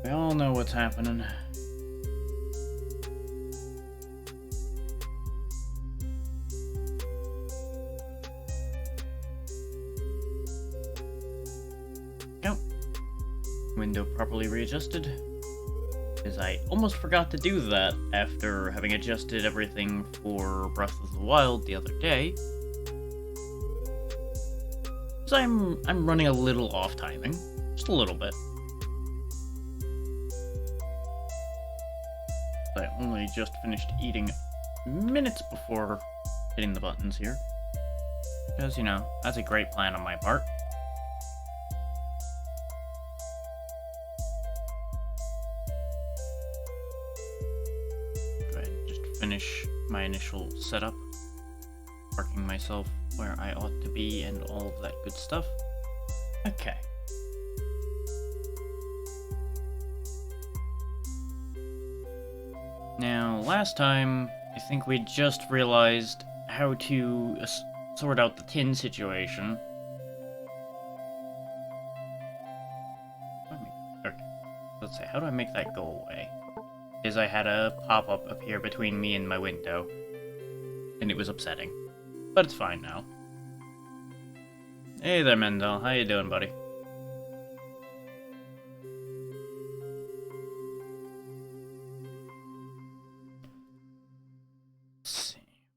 We all know what's happening. Yep. Window properly readjusted. Because I almost forgot to do that after having adjusted everything for Breath of the Wild the other day. Because I'm running a little off timing. Just a little bit. I only just finished eating minutes before hitting the buttons here. Because, you know, that's a great plan on my part. Go ahead and just finish my initial setup. Parking myself where I ought to be and all of that good stuff. Okay. Now, last time, I think we just realized how to sort out the tin situation. Okay, let's say, how do I make that go away? Is I had a pop-up appear between me and my window, and it was upsetting. But it's fine now. Hey there, Mendel. How you doing, buddy?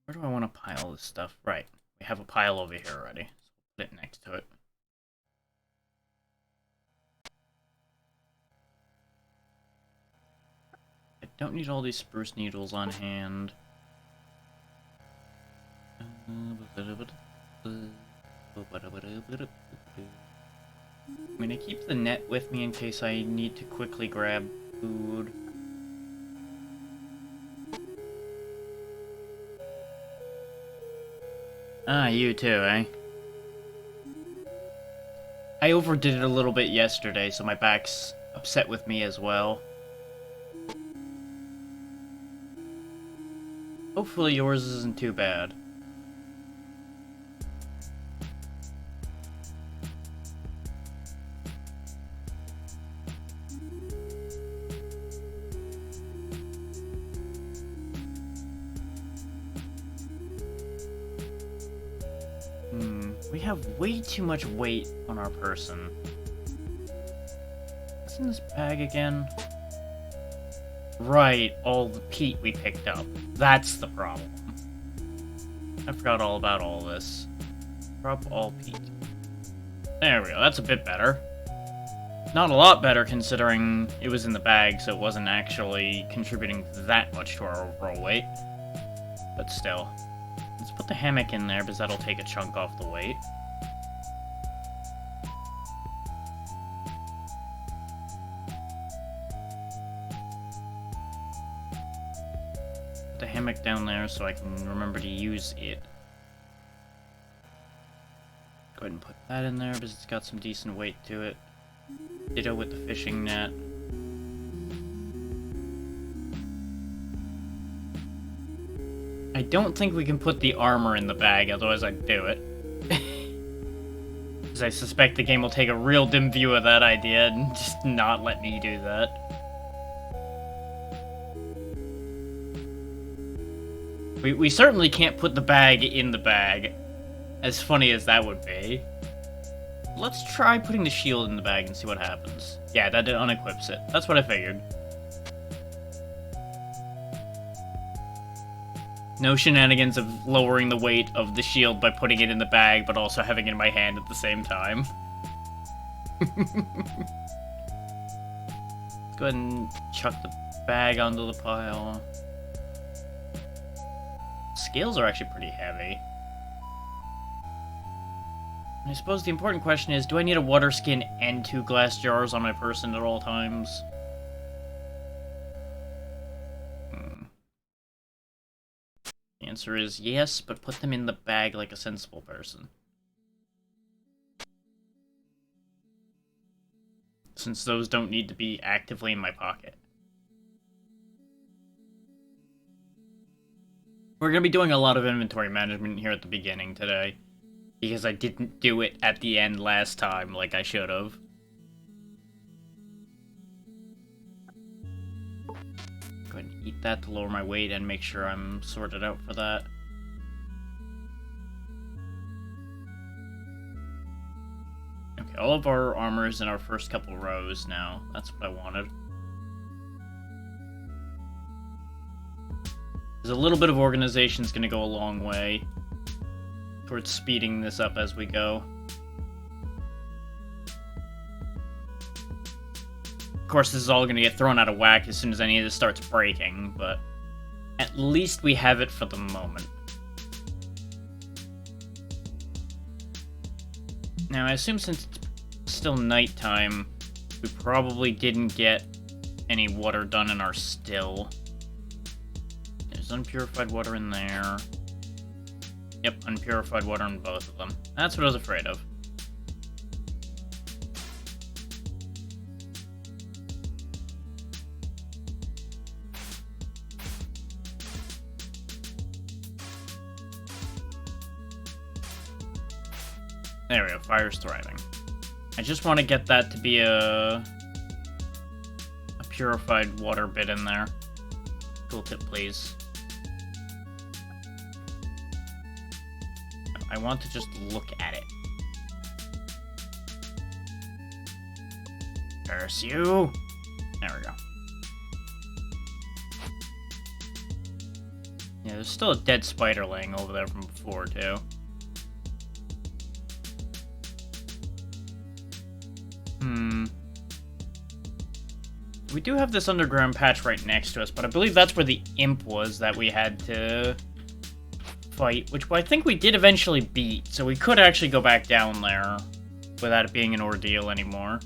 Where do I want to pile this stuff? Right, we have a pile over here already, so we'll put it next to it. I don't need all these spruce needles on hand. I mean, I keep the net with me in case I need to quickly grab food. Ah, you too, eh? I overdid it a little bit yesterday, so my back's upset with me as well. Hopefully yours isn't too bad. We have way too much weight on our person. What's in this bag again? Right, all the peat we picked up. That's the problem. I forgot all about all this. Drop all peat. There we go, that's a bit better. Not a lot better considering it was in the bag, so it wasn't actually contributing that much to our overall weight. But still. Let's put the hammock in there because that'll take a chunk off the weight. Put the hammock down there so I can remember to use it. Go ahead and put that in there because it's got some decent weight to it. Ditto with the fishing net. I don't think we can put the armor in the bag, otherwise I'd do it. Because I suspect the game will take a real dim view of that idea and just not let me do that. We certainly can't put the bag in the bag, as funny as that would be. Let's try putting the shield in the bag and see what happens. Yeah, that unequips it. That's what I figured. No shenanigans of lowering the weight of the shield by putting it in the bag, but also having it in my hand at the same time. Let's go ahead and chuck the bag onto the pile. Scales are actually pretty heavy. I suppose the important question is, do I need a water skin and 2 glass jars on my person at all times? The answer is yes, but put them in the bag like a sensible person. Since those don't need to be actively in my pocket. We're going to be doing a lot of inventory management here at the beginning today. Because I didn't do it at the end last time like I should have. Go ahead and eat that to lower my weight and make sure I'm sorted out for that. Okay, all of our armor is in our first couple rows now. That's what I wanted. There's a little bit of organization is going to go a long way towards speeding this up as we go. Of course, this is all going to get thrown out of whack as soon as any of this starts breaking, but at least we have it for the moment. Now, I assume since it's still nighttime, we probably didn't get any water done in our still. There's unpurified water in there. Yep, unpurified water in both of them. That's what I was afraid of. There we go, fire's thriving. I just want to get that to be a purified water bit in there. Tooltip, please. I want to just look at it. Curse you! There we go. Yeah, there's still a dead spider laying over there from before, too. We do have this underground patch right next to us, but I believe that's where the imp was that we had to fight, which I think we did eventually beat, so we could actually go back down there without it being an ordeal anymore.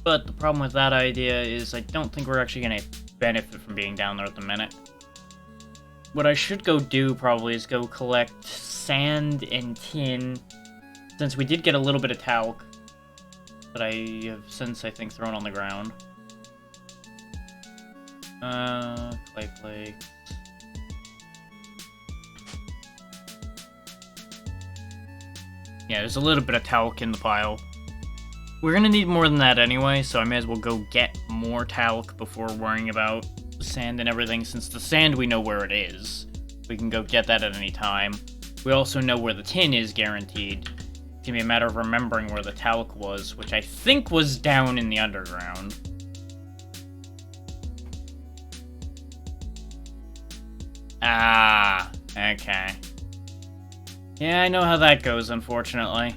But the problem with that idea is I don't think we're actually going to benefit from being down there at the minute. What I should go do probably is go collect sand and tin, since we did get a little bit of talc that I have since, I think, thrown on the ground. Clay flakes. Yeah, there's a little bit of talc in the pile. We're gonna need more than that anyway, so I may as well go get more talc before worrying about sand and everything, since the sand we know where it is. We can go get that at any time. We also know where the tin is guaranteed. It's gonna be a matter of remembering where the talc was, which I think was down in the underground. Ah, okay. Yeah, I know how that goes, unfortunately.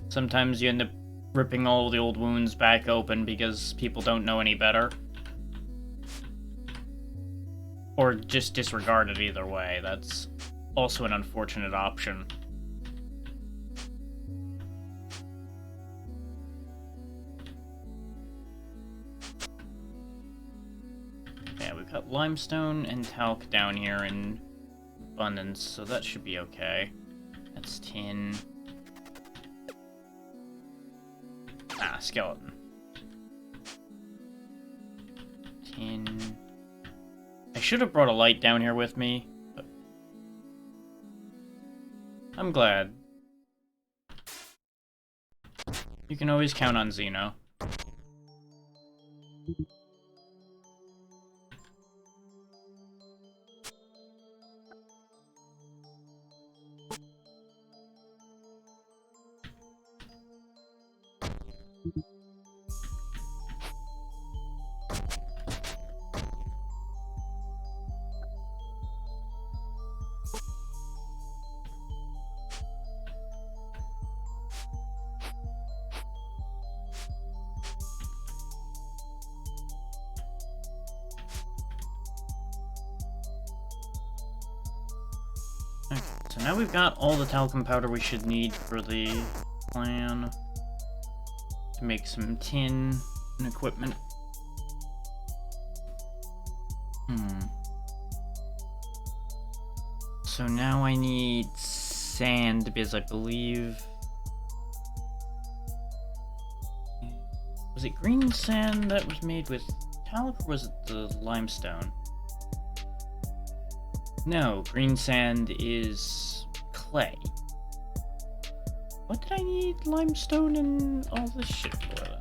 Sometimes you end up ripping all the old wounds back open because people don't know any better. Or just disregard it either way. That's also an unfortunate option. Yeah, we've got limestone and talc down here in abundance, so that should be okay. That's tin. Ah, skeleton. Tin. I should have brought a light down here with me, but I'm glad. You can always count on Xeno. So now we've got all the talcum powder we should need for the plan to make some tin and equipment. So now I need sand because I believe... Was it green sand that was made with talc, or was it the limestone? No, green sand is clay. What did I need limestone and all this shit for then?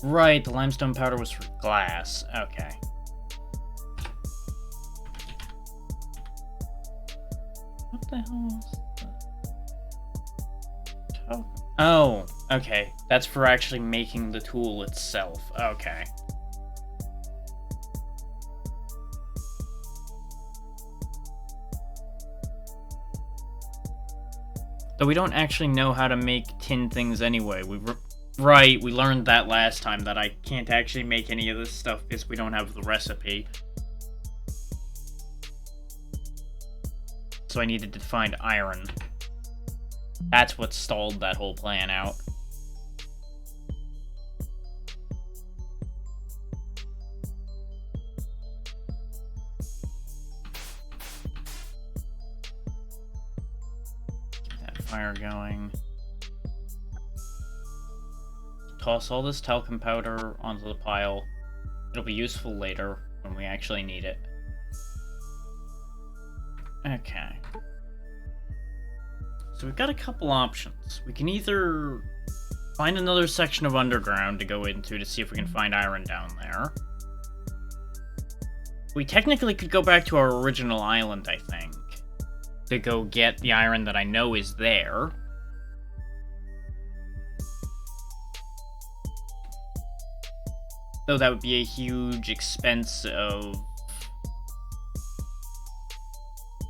Right, the limestone powder was for glass. Okay. What the hell is that? Oh, okay. That's for actually making the tool itself. Okay. Though we don't actually know how to make tin things anyway. Right, we learned that last time, that I can't actually make any of this stuff because we don't have the recipe. So I needed to find iron. That's what stalled that whole plan out. Keep that fire going. Toss all this talcum powder onto the pile. It'll be useful later when we actually need it. Okay. So we've got a couple options. We can either find another section of underground to go into to see if we can find iron down there. We technically could go back to our original island, I think, to go get the iron that I know is there. Though that would be a huge expense of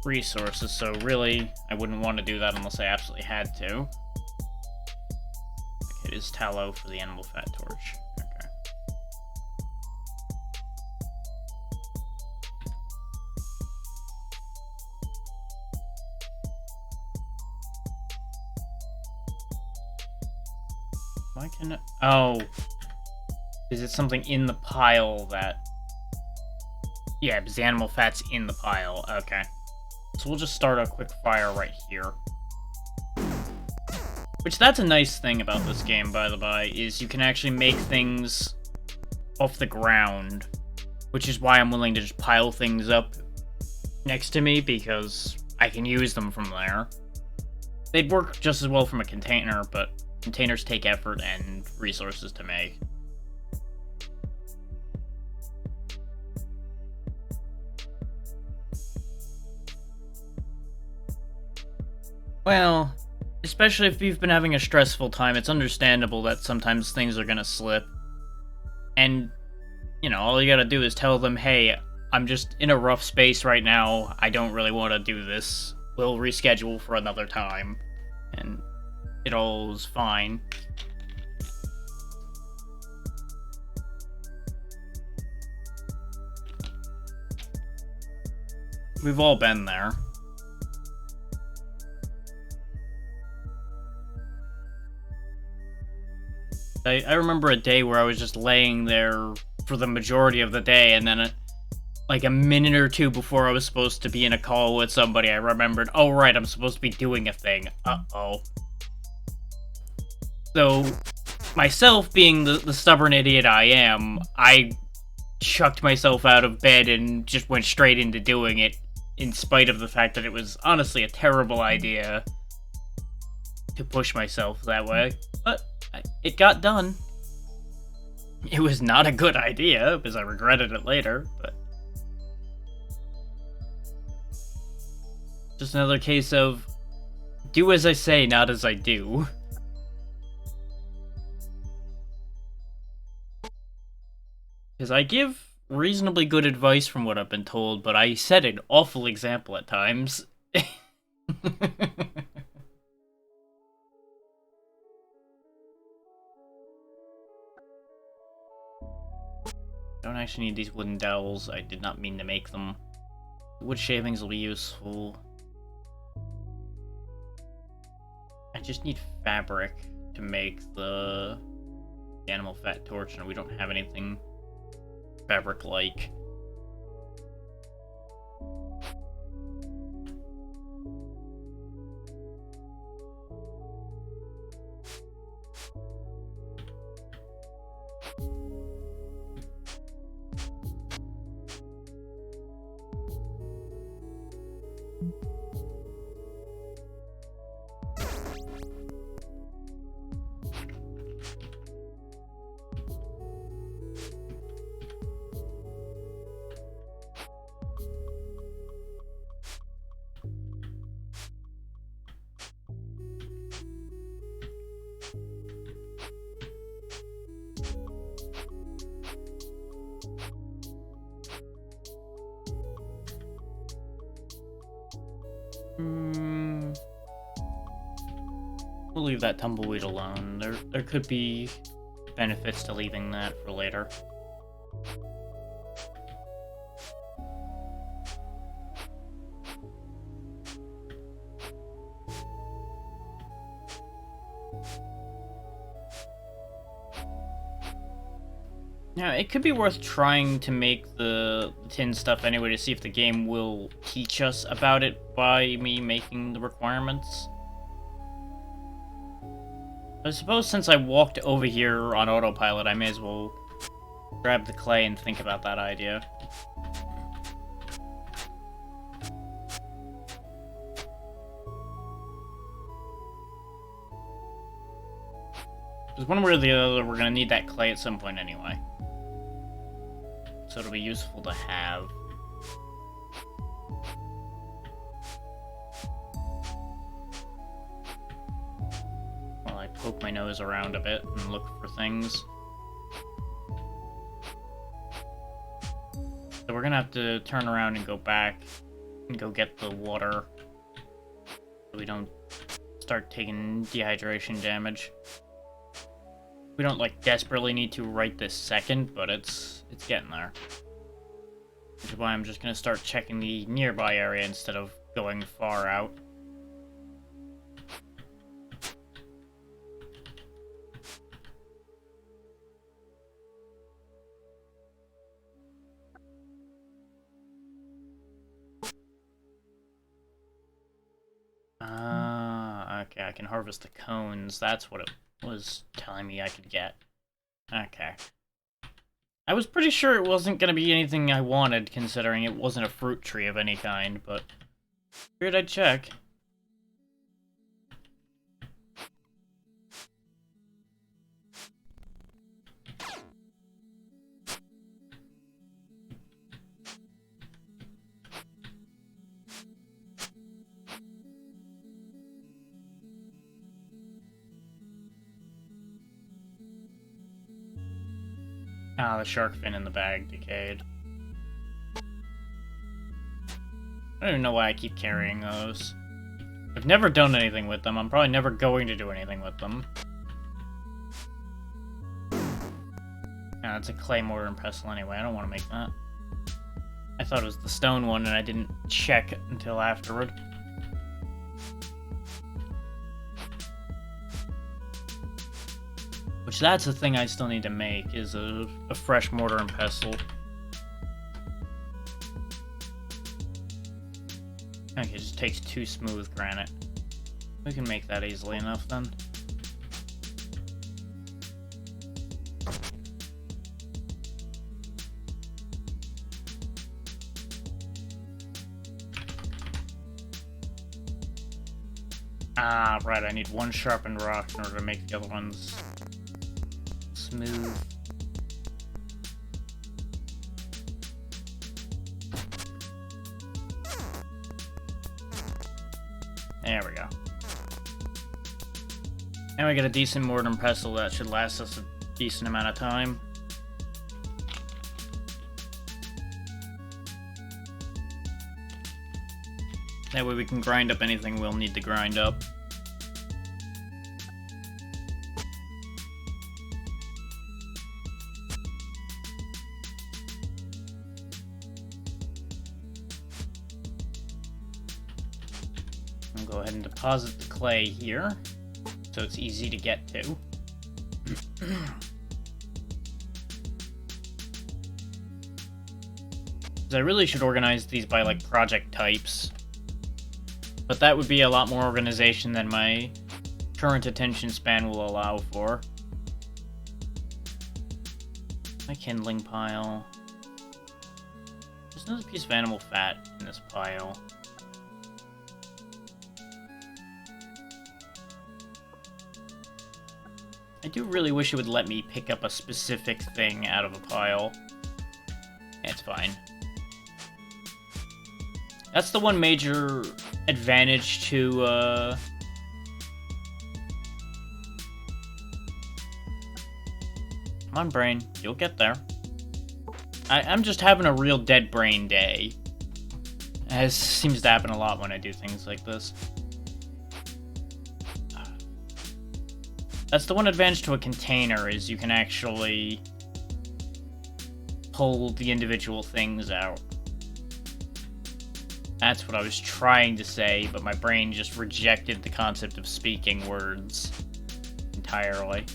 resources, so really, I wouldn't want to do that unless I absolutely had to. Okay, it is tallow for the animal fat torch. Okay. Why can it... Oh. Is it something in the pile that... Yeah, because the animal fat's in the pile. Okay. So we'll just start a quick fire right here. Which, that's a nice thing about this game, by the by, is you can actually make things off the ground. Which is why I'm willing to just pile things up next to me, because I can use them from there. They'd work just as well from a container, but containers take effort and resources to make. Well, especially if you've been having a stressful time, it's understandable that sometimes things are gonna slip. And, you know, all you gotta do is tell them, hey, I'm just in a rough space right now, I don't really want to do this, we'll reschedule for another time. And it all's fine. We've all been there. I remember a day where I was just laying there for the majority of the day, and then like a minute or two before I was supposed to be in a call with somebody, I remembered, oh right, I'm supposed to be doing a thing. Uh-oh. So, myself being the stubborn idiot I am, I chucked myself out of bed and just went straight into doing it, in spite of the fact that it was honestly a terrible idea to push myself that way. But it got done. It was not a good idea, because I regretted it later, but... Just another case of do as I say, not as I do. Because I give reasonably good advice from what I've been told, but I set an awful example at times. Don't actually need these wooden dowels. I did not mean to make them. Wood shavings will be useful. I just need fabric to make the animal fat torch, and we don't have anything fabric-like. We'll leave that tumbleweed alone. There could be benefits to leaving that for later. Now, it could be worth trying to make the tin stuff anyway to see if the game will teach us about it by me making the requirements. I suppose since I walked over here on autopilot, I may as well grab the clay and think about that idea. Because one way or the other, we're going to need that clay at some point anyway. So it'll be useful to have. While I poke my nose around a bit and look for things. So we're gonna have to turn around and go back and go get the water so we don't start taking dehydration damage. We don't, like, desperately need to right this second, but it's getting there. Which is why I'm just gonna start checking the nearby area instead of going far out. Okay, I can harvest the cones. That's what it was telling me I could get. Okay. I was pretty sure it wasn't gonna be anything I wanted, considering it wasn't a fruit tree of any kind, but figured I'd check. Ah, the shark fin in the bag decayed. I don't even know why I keep carrying those. I've never done anything with them. I'm probably never going to do anything with them. Ah, it's a clay mortar and pestle anyway. I don't want to make that. I thought it was the stone one and I didn't check until afterward. Which, that's the thing I still need to make, is a fresh mortar and pestle. Okay, it just takes 2 smooth granite. We can make that easily enough, then. Ah, right, I need 1 sharpened rock in order to make the other ones smooth. There we go. And we get a decent mortar and pestle that should last us a decent amount of time. That way we can grind up anything we'll need to grind up. I'll go ahead and deposit the clay here, so it's easy to get to. I really should organize these by, like, project types. But that would be a lot more organization than my current attention span will allow for. My kindling pile. There's another piece of animal fat in this pile. I do really wish it would let me pick up a specific thing out of a pile. It's fine. That's the one major advantage to, Come on, brain. You'll get there. I'm just having a real dead brain day. It seems to happen a lot when I do things like this. That's the one advantage to a container, is you can actually pull the individual things out. That's what I was trying to say, but my brain just rejected the concept of speaking words entirely.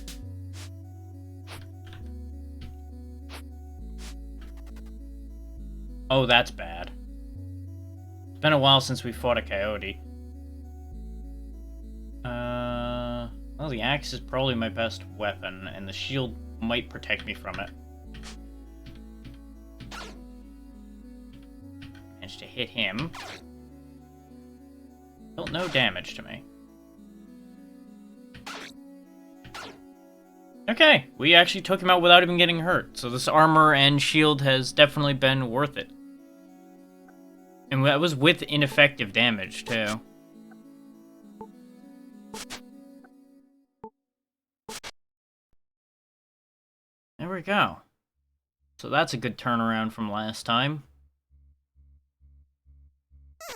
Oh, that's bad. It's been a while since we fought a coyote. Well, the axe is probably my best weapon, and the shield might protect me from it. Managed to hit him. Dealt no damage to me. Okay, we actually took him out without even getting hurt, so this armor and shield has definitely been worth it. And that was with ineffective damage, too. There we go. So that's a good turnaround from last time. Go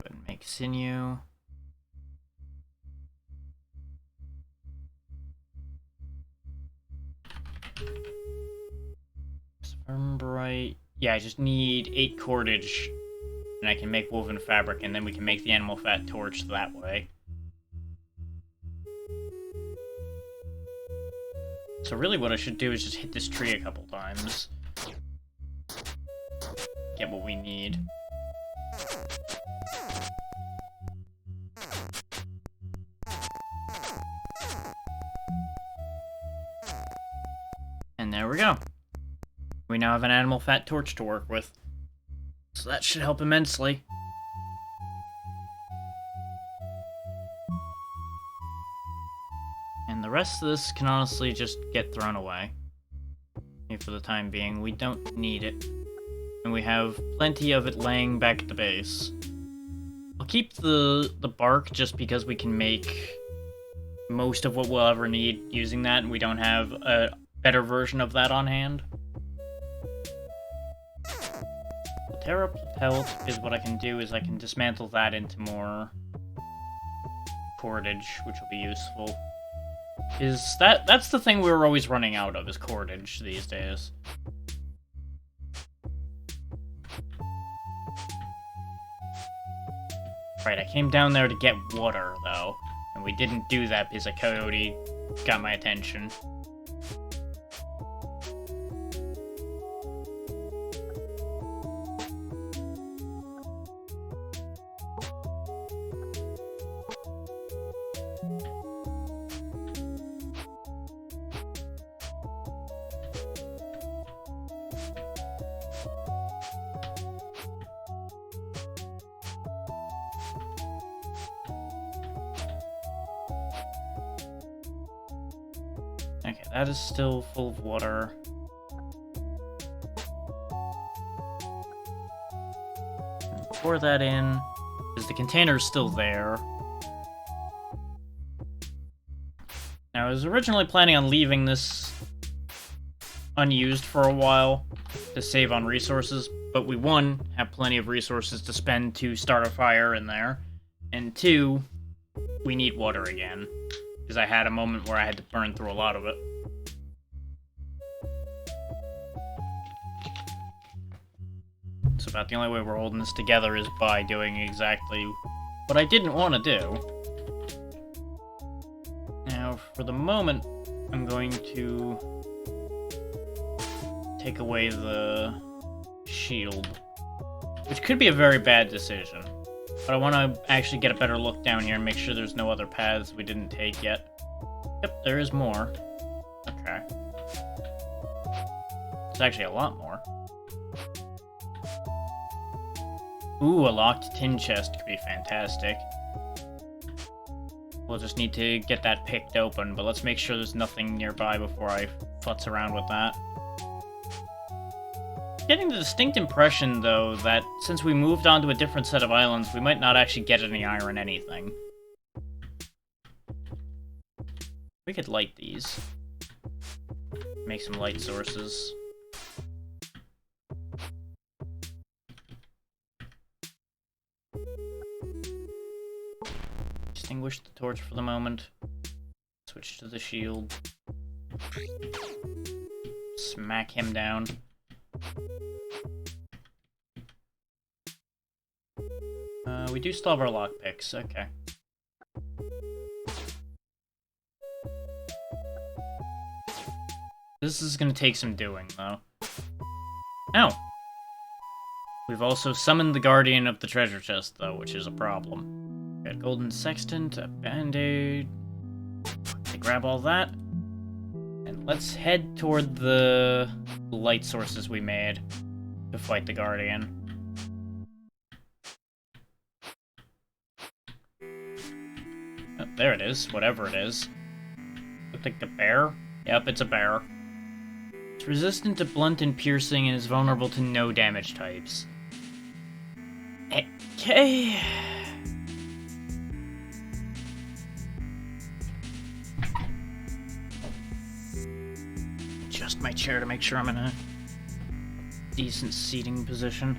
ahead and make sinew. Spermbrite. Yeah, I just need 8 cordage, and I can make woven fabric, and then we can make the animal fat torch that way. So really what I should do is just hit this tree a couple times. Get what we need. And there we go. We now have an animal fat torch to work with. So that should help immensely. And the rest of this can honestly just get thrown away. For the time being, we don't need it. And we have plenty of it laying back at the base. I'll keep the bark just because we can make most of what we'll ever need using that, and we don't have a better version of that on hand. Terra pelt is what I can do, is I can dismantle that into more cordage, which will be useful. That's the thing we were always running out of, is cordage these days. Right, I came down there to get water, though, and we didn't do that because a coyote got my attention. Okay, that is still full of water. Pour that in, because the container's still there. Now, I was originally planning on leaving this unused for a while to save on resources, but we, 1, have plenty of resources to spend to start a fire in there, and 2, we need water again. Because I had a moment where I had to burn through a lot of it. So about the only way we're holding this together is by doing exactly what I didn't want to do. Now, for the moment, I'm going to take away the shield, which could be a very bad decision. But I want to actually get a better look down here and make sure there's no other paths we didn't take yet. Yep, there is more. Okay. It's actually a lot more. Ooh, a locked tin chest could be fantastic. We'll just need to get that picked open, but let's make sure there's nothing nearby before I futz around with that. Getting the distinct impression, though, that since we moved on to a different set of islands, we might not actually get any iron anything. We could light these. Make some light sources. Extinguish the torch for the moment. Switch to the shield. Smack him down. We do still have our lockpicks, okay. This is gonna take some doing, though. Oh! We've also summoned the Guardian of the Treasure Chest, though, which is a problem. Got Golden Sextant, a Band-Aid. Okay, grab all that. And let's head toward the light sources we made to fight the Guardian. Oh, there it is, whatever it is. Look like the bear? Yep, it's a bear. It's resistant to blunt and piercing and is vulnerable to no damage types. Okay. Adjust my chair to make sure I'm in a decent seating position.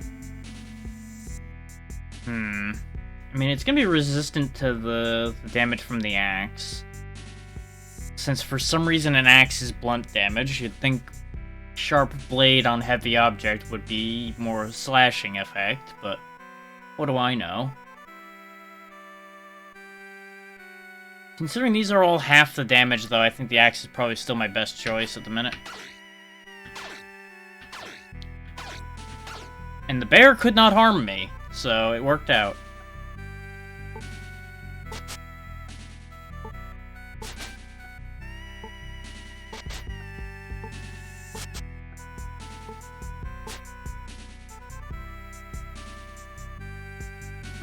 I mean, it's gonna be resistant to the damage from the axe. Since for some reason an axe is blunt damage, you'd think sharp blade on heavy object would be more slashing effect, but what do I know? Considering these are all half the damage, though, I think the axe is probably still my best choice at the minute. And the bear could not harm me, so it worked out.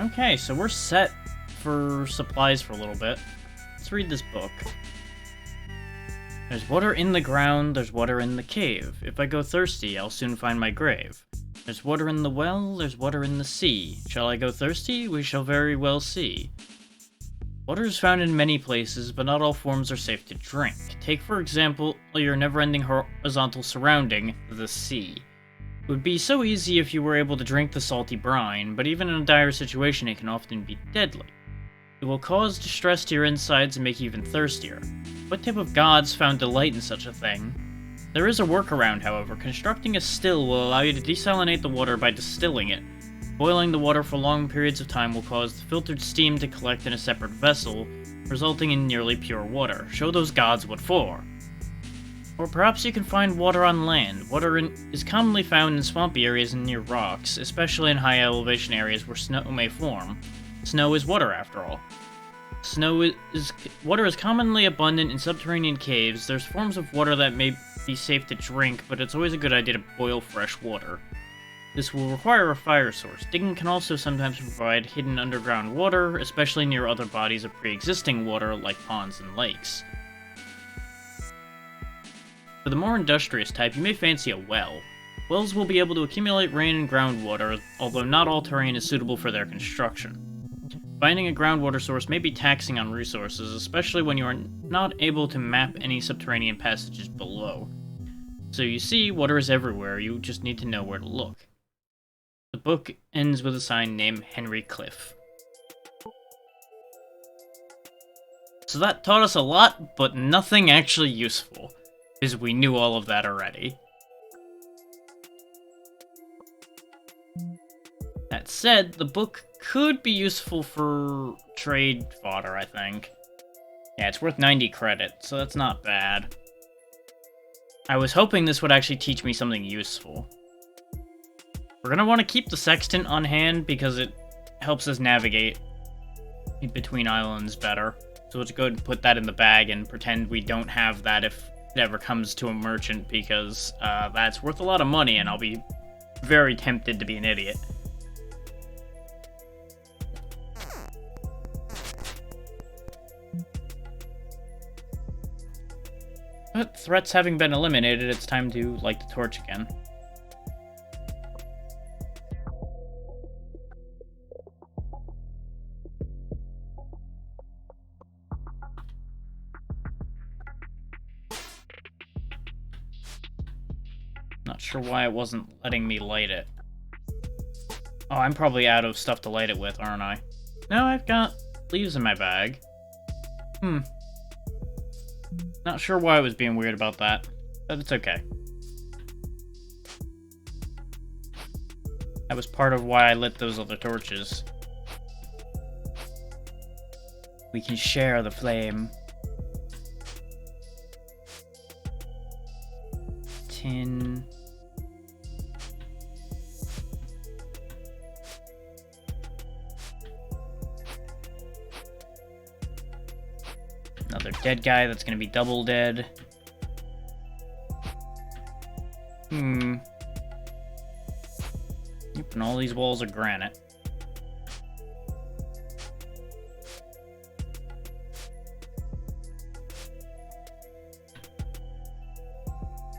Okay, so we're set for supplies for a little bit. Let's read this book. There's water in the ground, there's water in the cave. If I go thirsty, I'll soon find my grave. There's water in the well, there's water in the sea. Shall I go thirsty? We shall very well see. Water is found in many places, but not all forms are safe to drink. Take, for example, your never-ending horizontal surrounding, the sea. It would be so easy if you were able to drink the salty brine, but even in a dire situation it can often be deadly. It will cause distress to your insides and make you even thirstier. What type of gods found delight in such a thing? There is a workaround, however. Constructing a still will allow you to desalinate the water by distilling it. Boiling the water for long periods of time will cause the filtered steam to collect in a separate vessel, resulting in nearly pure water. Show those gods what for. Or perhaps you can find water on land. Water is commonly found in swampy areas and near rocks, especially in high elevation areas where snow may form. Snow is water, after all. Water is commonly abundant in subterranean caves. There's forms of water that may be safe to drink, but it's always a good idea to boil fresh water. This will require a fire source. Digging can also sometimes provide hidden underground water, especially near other bodies of pre-existing water like ponds and lakes. For the more industrious type, you may fancy a well. Wells will be able to accumulate rain and groundwater, although not all terrain is suitable for their construction. Finding a groundwater source may be taxing on resources, especially when you are not able to map any subterranean passages below. So you see, water is everywhere, you just need to know where to look. The book ends with a sign named Henry Cliff. So that taught us a lot, but nothing actually useful, because we knew all of that already. That said, the book could be useful for trade fodder, I think. Yeah, it's worth 90 credit, so that's not bad. I was hoping this would actually teach me something useful. We're gonna want to keep the sextant on hand because it helps us navigate in between islands better. So let's go ahead and put that in the bag and pretend we don't have that if it ever comes to a merchant, because that's worth a lot of money and I'll be very tempted to be an idiot. But threats having been eliminated, it's time to light the torch again. Not sure why it wasn't letting me light it. Oh, I'm probably out of stuff to light it with, aren't I? No, I've got leaves in my bag. Not sure why I was being weird about that, but it's okay. That was part of why I lit those other torches. We can share the flame. Tin. Another dead guy that's gonna be double dead. Yep, and all these walls are granite.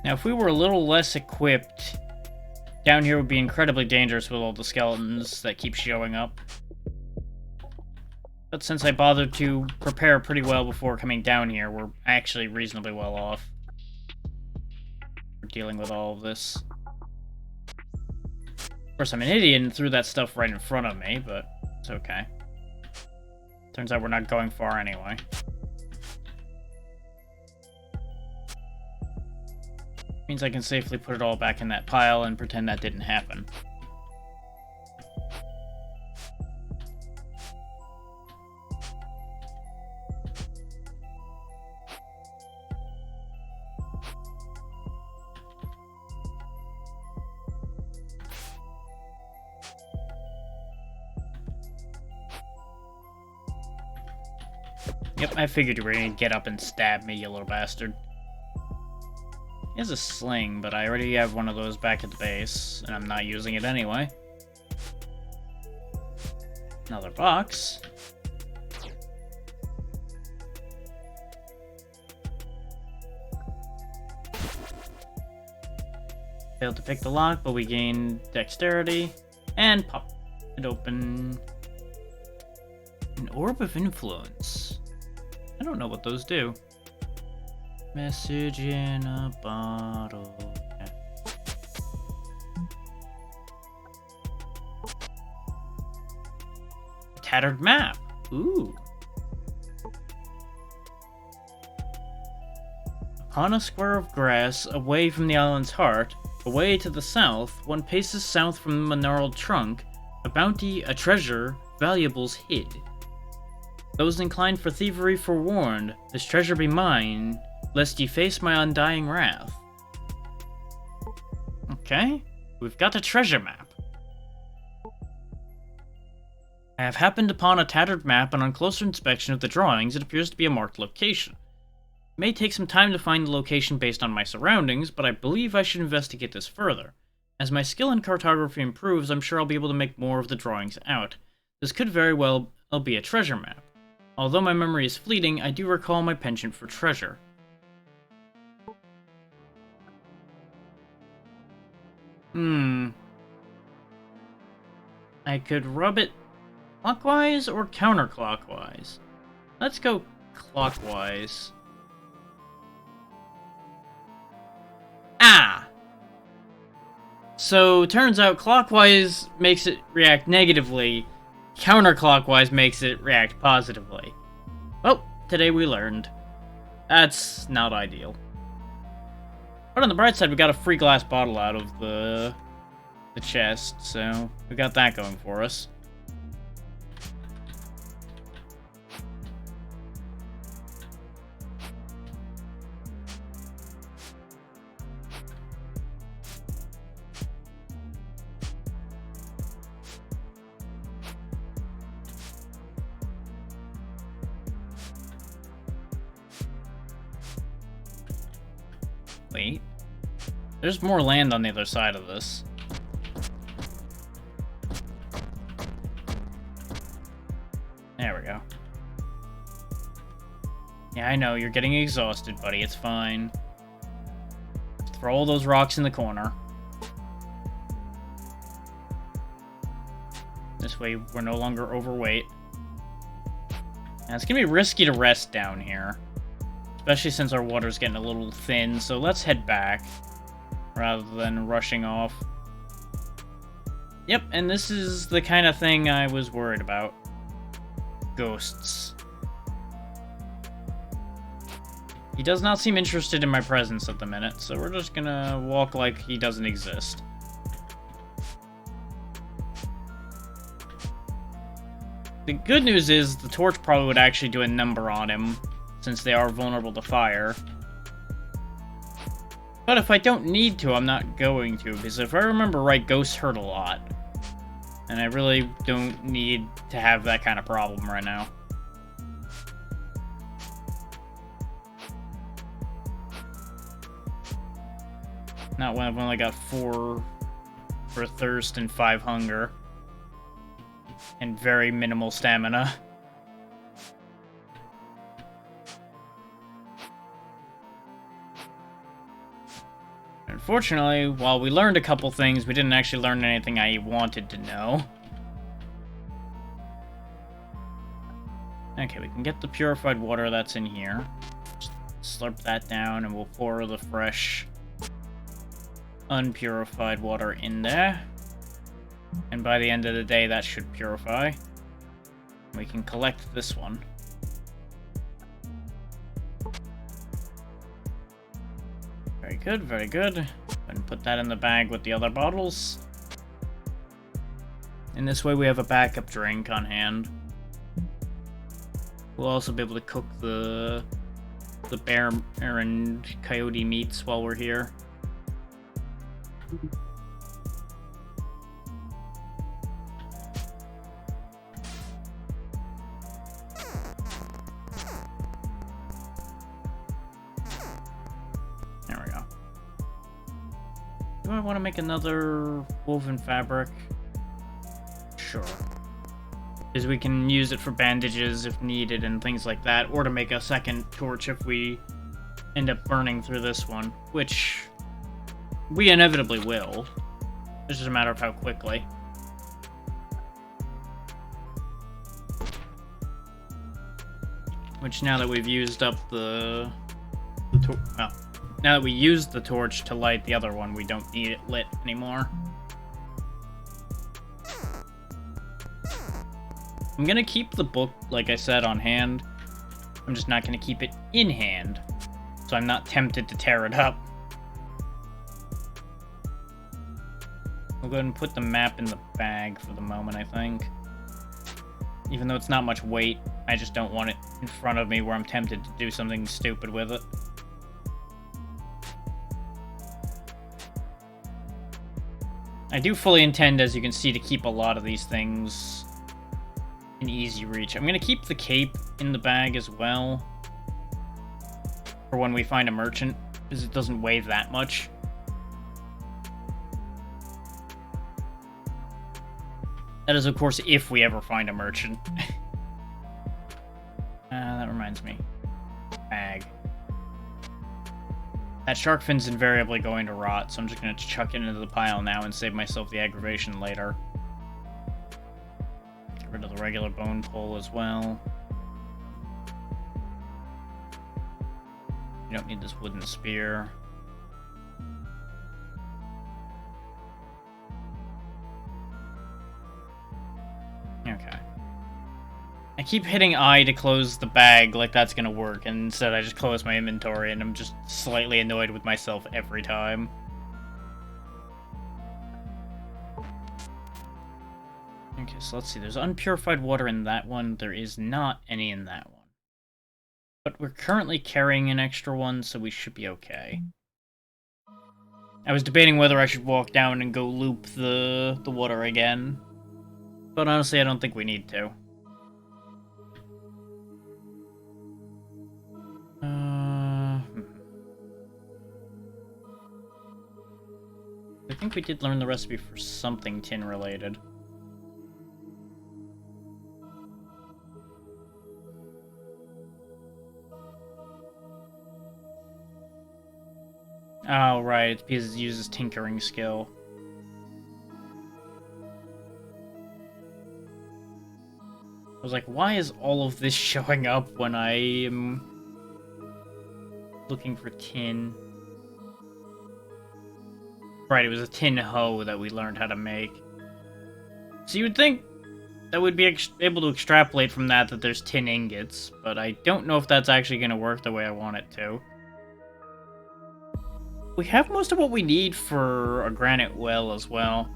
Now, if we were a little less equipped, down here would be incredibly dangerous with all the skeletons that keep showing up. But since I bothered to prepare pretty well before coming down here, we're actually reasonably well off for dealing with all of this. Of course, I'm an idiot and threw that stuff right in front of me, but it's okay. Turns out we're not going far anyway. Means I can safely put it all back in that pile and pretend that didn't happen. Yep, I figured you were gonna get up and stab me, you little bastard. He has a sling, but I already have one of those back at the base, and I'm not using it anyway. Another box. Failed to pick the lock, but we gained dexterity, and pop it open. An orb of influence. I don't know what those do. Message in a bottle. Yeah. Tattered map. Ooh. Upon a square of grass, away from the island's heart, away to the south, one paces south from the gnarled trunk, a bounty, a treasure, valuables hid. Those inclined for thievery forewarned, this treasure be mine, lest ye face my undying wrath. Okay, we've got a treasure map. I have happened upon a tattered map, and on closer inspection of the drawings, it appears to be a marked location. It may take some time to find the location based on my surroundings, but I believe I should investigate this further. As my skill in cartography improves, I'm sure I'll be able to make more of the drawings out. This could very well be a treasure map. Although my memory is fleeting, I do recall my penchant for treasure. I could rub it clockwise or counterclockwise. Let's go clockwise. Ah! So, turns out clockwise makes it react negatively, counterclockwise makes it react positively. Well, today we learned. That's not ideal. But on the bright side, we got a free glass bottle out of the chest, so we got that going for us. Wait. There's more land on the other side of this. There we go. Yeah, I know, you're getting exhausted, buddy. It's fine. Throw all those rocks in the corner. This way, we're no longer overweight. Now, it's gonna be risky to rest down here. Especially since our water's getting a little thin, so let's head back rather than rushing off. Yep, and this is the kind of thing I was worried about. ghosts. He does not seem interested in my presence at the minute, so we're just gonna walk like he doesn't exist. The good news is the torch probably would actually do a number on him, since they are vulnerable to fire. But if I don't need to, I'm not going to, because if I remember right, ghosts hurt a lot. And I really don't need to have that kind of problem right now. Not when I've only got 4 for thirst and 5 hunger. And very minimal stamina. Unfortunately, while we learned a couple things, we didn't actually learn anything I wanted to know. Okay, we can get the purified water that's in here. Just slurp that down and we'll pour the fresh, unpurified water in there. And by the end of the day, that should purify. We can collect this one. Very good, very good. And put that in the bag with the other bottles. And this way we have a backup drink on hand. We'll also be able to cook the bear and coyote meats while we're here. There we go. Do I want to make another woven fabric? Sure. Because we can use it for bandages if needed and things like that, or to make a second torch if we end up burning through this one, which we inevitably will. It's just a matter of how quickly. Which now that we've used up now that we used the torch to light the other one, we don't need it lit anymore. I'm gonna keep the book, like I said, on hand. I'm just not gonna keep it in hand, so I'm not tempted to tear it up. We'll go ahead and put the map in the bag for the moment, I think. Even though it's not much weight, I just don't want it in front of me where I'm tempted to do something stupid with it. I do fully intend, as you can see, to keep a lot of these things in easy reach. I'm going to keep the cape in the bag as well for when we find a merchant, because it doesn't weigh that much. That is, of course, if we ever find a merchant. That reminds me. Bag. That shark fin's invariably going to rot, so I'm just going to chuck it into the pile now and save myself the aggravation later. Get rid of the regular bone pole as well. You don't need this wooden spear. Okay. I keep hitting I to close the bag like that's gonna work, and instead I just close my inventory, and I'm just slightly annoyed with myself every time. Okay, so let's see. There's unpurified water in that one. There is not any in that one. But we're currently carrying an extra one, so we should be okay. I was debating whether I should walk down and go loop the water again. But honestly, I don't think we need to. I think we did learn the recipe for something tin related. Oh, right, it's because it uses tinkering skill. I was like, why is all of this showing up when I am looking for tin? Right, it was a tin hoe that we learned how to make. So you would think that we'd be able to extrapolate from that there's tin ingots, but I don't know if that's actually going to work the way I want it to. We have most of what we need for a granite well as well.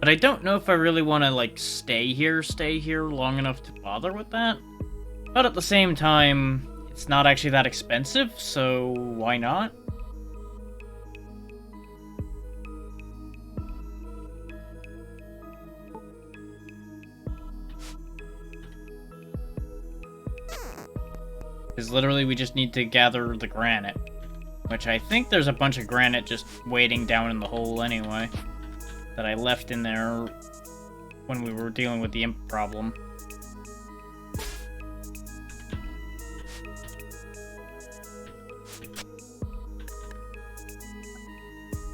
But I don't know if I really want to, like, stay here long enough to bother with that. But at the same time, it's not actually that expensive, so why not? Because literally we just need to gather the granite. Which I think there's a bunch of granite just waiting down in the hole anyway. That I left in there when we were dealing with the imp problem.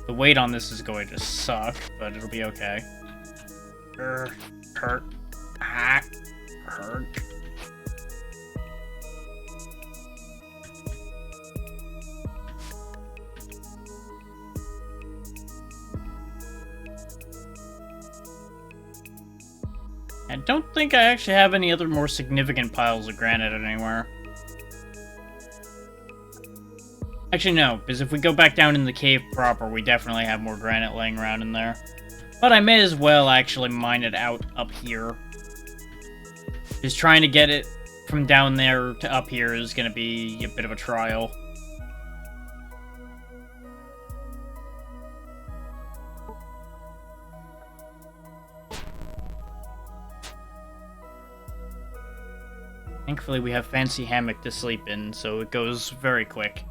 The weight on this is going to suck, but it'll be okay. Hurt. Ah, hurt. I don't think I actually have any other more significant piles of granite anywhere. Actually, no, because if we go back down in the cave proper, we definitely have more granite laying around in there. But I may as well actually mine it out up here. Just trying to get it from down there to up here is going to be a bit of a trial. Thankfully, we have fancy hammock to sleep in, so it goes very quick.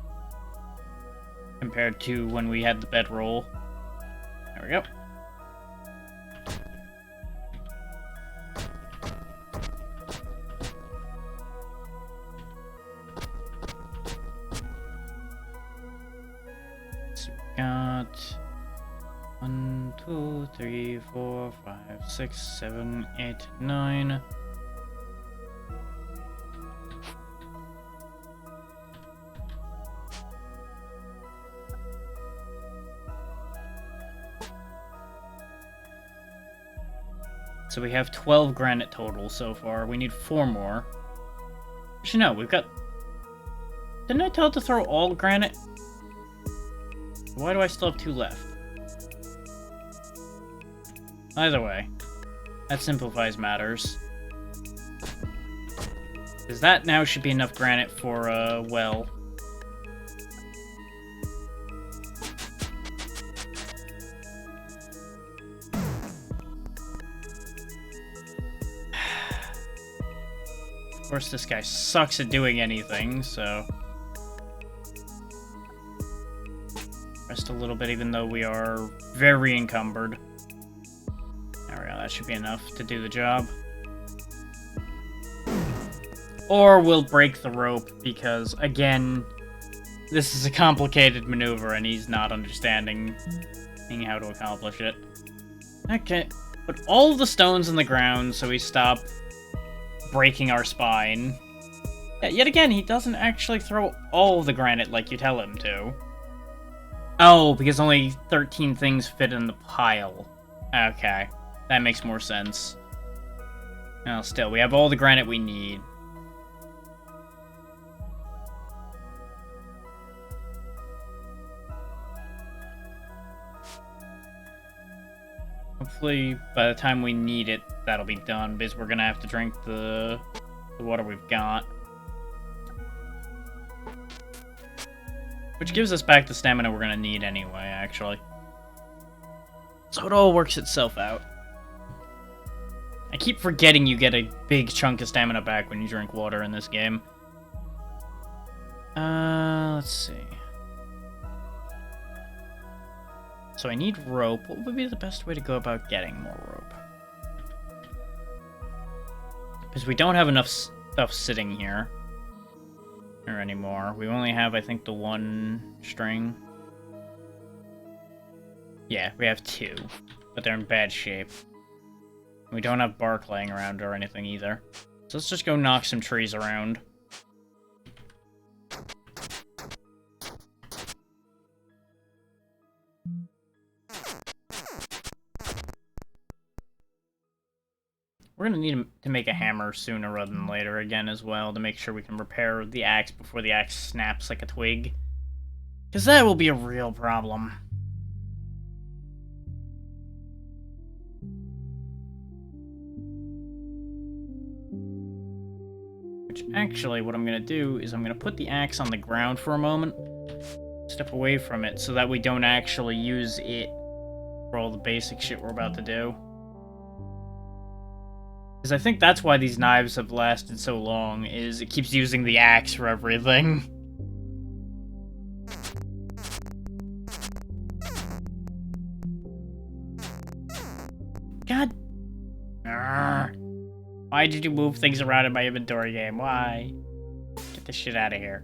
Compared to when we had the bedroll. There we go. So we got 1, 2, 3, 4, 5, 6, 7, 8, 9. So we have 12 granite total so far. We need 4 more. Actually, no, we've got... Didn't I tell it to throw all granite? Why do I still have 2 left? Either way, that simplifies matters. Because that now should be enough granite for a well. Of course, this guy sucks at doing anything, so... Rest a little bit, even though we are very encumbered. There we go, that should be enough to do the job. Or we'll break the rope, because, again, this is a complicated maneuver, and he's not understanding how to accomplish it. Okay, put all the stones in the ground so we stop breaking our spine. Yeah, yet again, he doesn't actually throw all the granite like you tell him to. Oh, because only 13 things fit in the pile. Okay, that makes more sense. Well, still, we have all the granite we need. Hopefully, by the time we need it, that'll be done, because we're gonna have to drink the water we've got. Which gives us back the stamina we're gonna need anyway, actually. So it all works itself out. I keep forgetting you get a big chunk of stamina back when you drink water in this game. Let's see. So I need rope. What would be the best way to go about getting more rope? Because we don't have enough stuff sitting here. Or anymore. We only have, I think, the 1 string. Yeah, we have 2. But they're in bad shape. We don't have bark laying around or anything either. So let's just go knock some trees around. We're gonna need to make a hammer sooner rather than later again as well to make sure we can repair the axe before the axe snaps like a twig. Because that will be a real problem. Which actually, what I'm gonna do is I'm gonna put the axe on the ground for a moment. Step away from it so that we don't actually use it for all the basic shit we're about to do. Because I think that's why these knives have lasted so long, is it keeps using the axe for everything. God. Arrgh. Why did you move things around in my inventory game? Why? Get this shit out of here.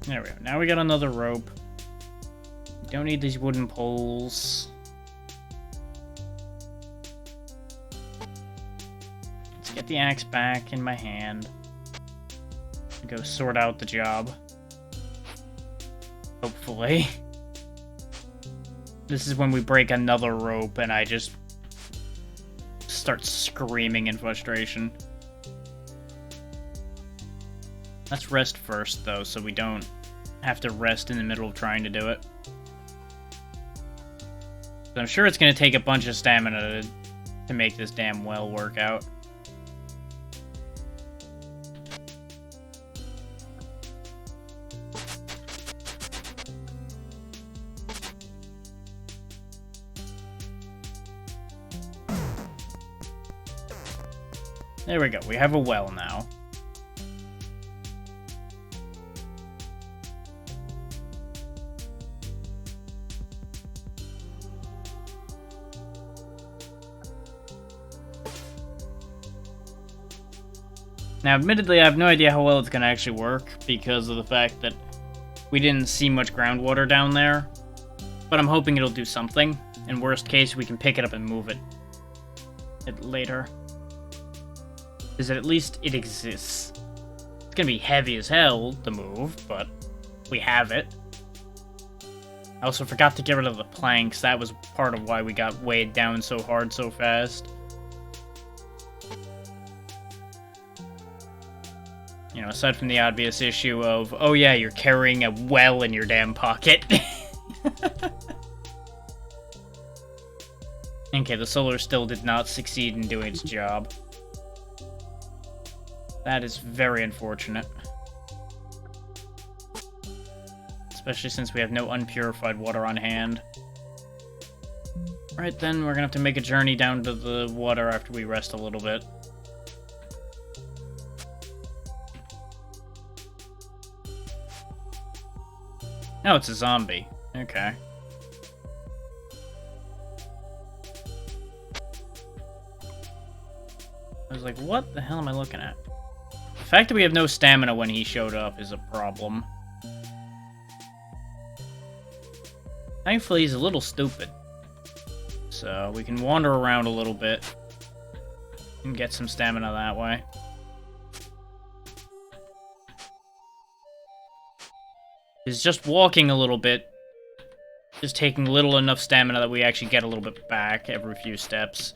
There we go. Now we got another rope. Don't need these wooden poles. Let's get the axe back in my hand. Go sort out the job. Hopefully. This is when we break another rope and I just start screaming in frustration. Let's rest first, though, so we don't have to rest in the middle of trying to do it. I'm sure it's going to take a bunch of stamina to make this damn well work out. There we go, we have a well now. Now, admittedly, I have no idea how well it's going to actually work because of the fact that we didn't see much groundwater down there. But I'm hoping it'll do something. In worst case, we can pick it up and move it later. Because at least it exists. It's going to be heavy as hell to move, but we have it. I also forgot to get rid of the planks. That was part of why we got weighed down so hard so fast. You know, aside from the obvious issue of, oh yeah, you're carrying a well in your damn pocket. Okay, the solar still did not succeed in doing its job. That is very unfortunate. Especially since we have no unpurified water on hand. Alright then, we're gonna have to make a journey down to the water after we rest a little bit. Oh, it's a zombie. Okay. I was like, what the hell am I looking at? The fact that we have no stamina when he showed up is a problem. Thankfully, he's a little stupid. So, we can wander around a little bit and get some stamina that way. Is just walking a little bit, just taking little enough stamina that we actually get a little bit back every few steps.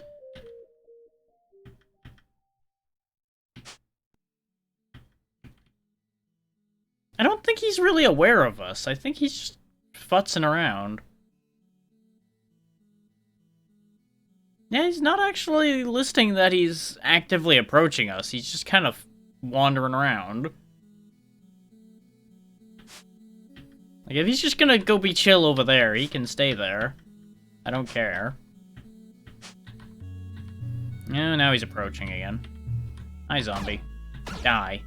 I don't think he's really aware of us. I think he's just futzing around. Yeah, he's not actually listing that he's actively approaching us. He's just kind of wandering around. Like, if he's just gonna go be chill over there, he can stay there. I don't care. Yeah, now he's approaching again. Hi, zombie. Die.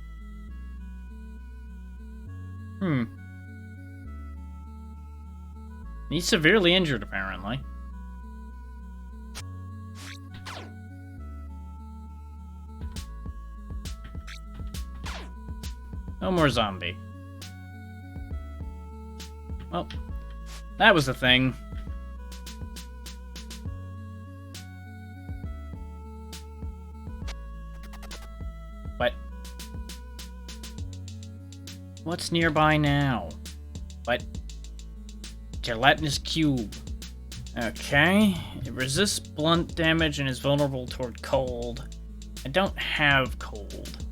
He's severely injured, apparently. No more zombie. Well, that was the thing. What's nearby now? What? Gelatinous cube. Okay. It resists blunt damage and is vulnerable toward cold. I don't have cold.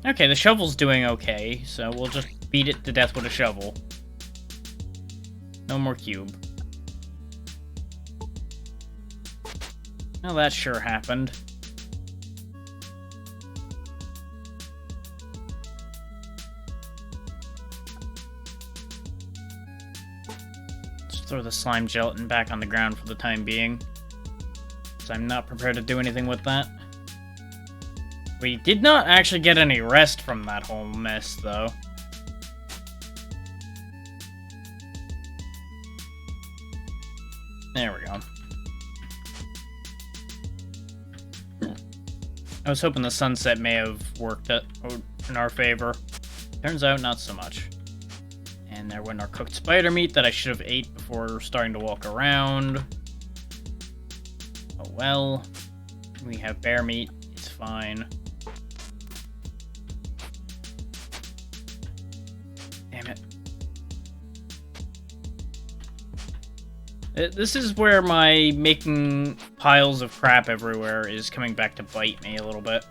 Okay, the shovel's doing okay, so we'll just beat it to death with a shovel. No more cube. Well, that sure happened. Just throw the slime gelatin back on the ground for the time being, so I'm not prepared to do anything with that. We did not actually get any rest from that whole mess, though. There we go. I was hoping the sunset may have worked in our favor. Turns out, not so much. And there went our cooked spider meat that I should have ate before starting to walk around. Oh well. We have bear meat. It's fine. Damn it. This is where my making piles of crap everywhere is coming back to bite me a little bit.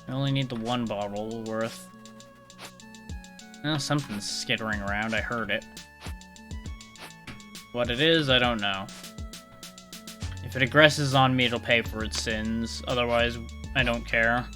I only need the one bottle worth. Oh, something's skittering around. I heard it. What it is, I don't know. If it aggresses on me, it'll pay for its sins. Otherwise, I don't care.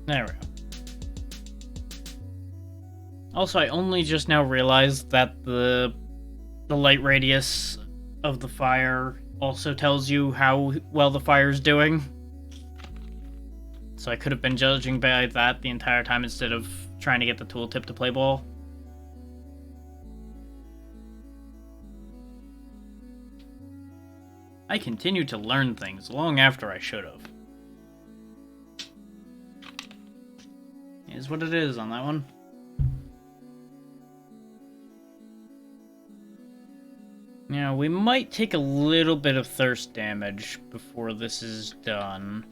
There we go. Also, I only just now realized that the light radius of the fire also tells you how well the fire's doing. So I could have been judging by that the entire time instead of trying to get the tooltip to play ball. I continue to learn things long after I should have. Is what it is on that one. Now, we might take a little bit of thirst damage before this is done.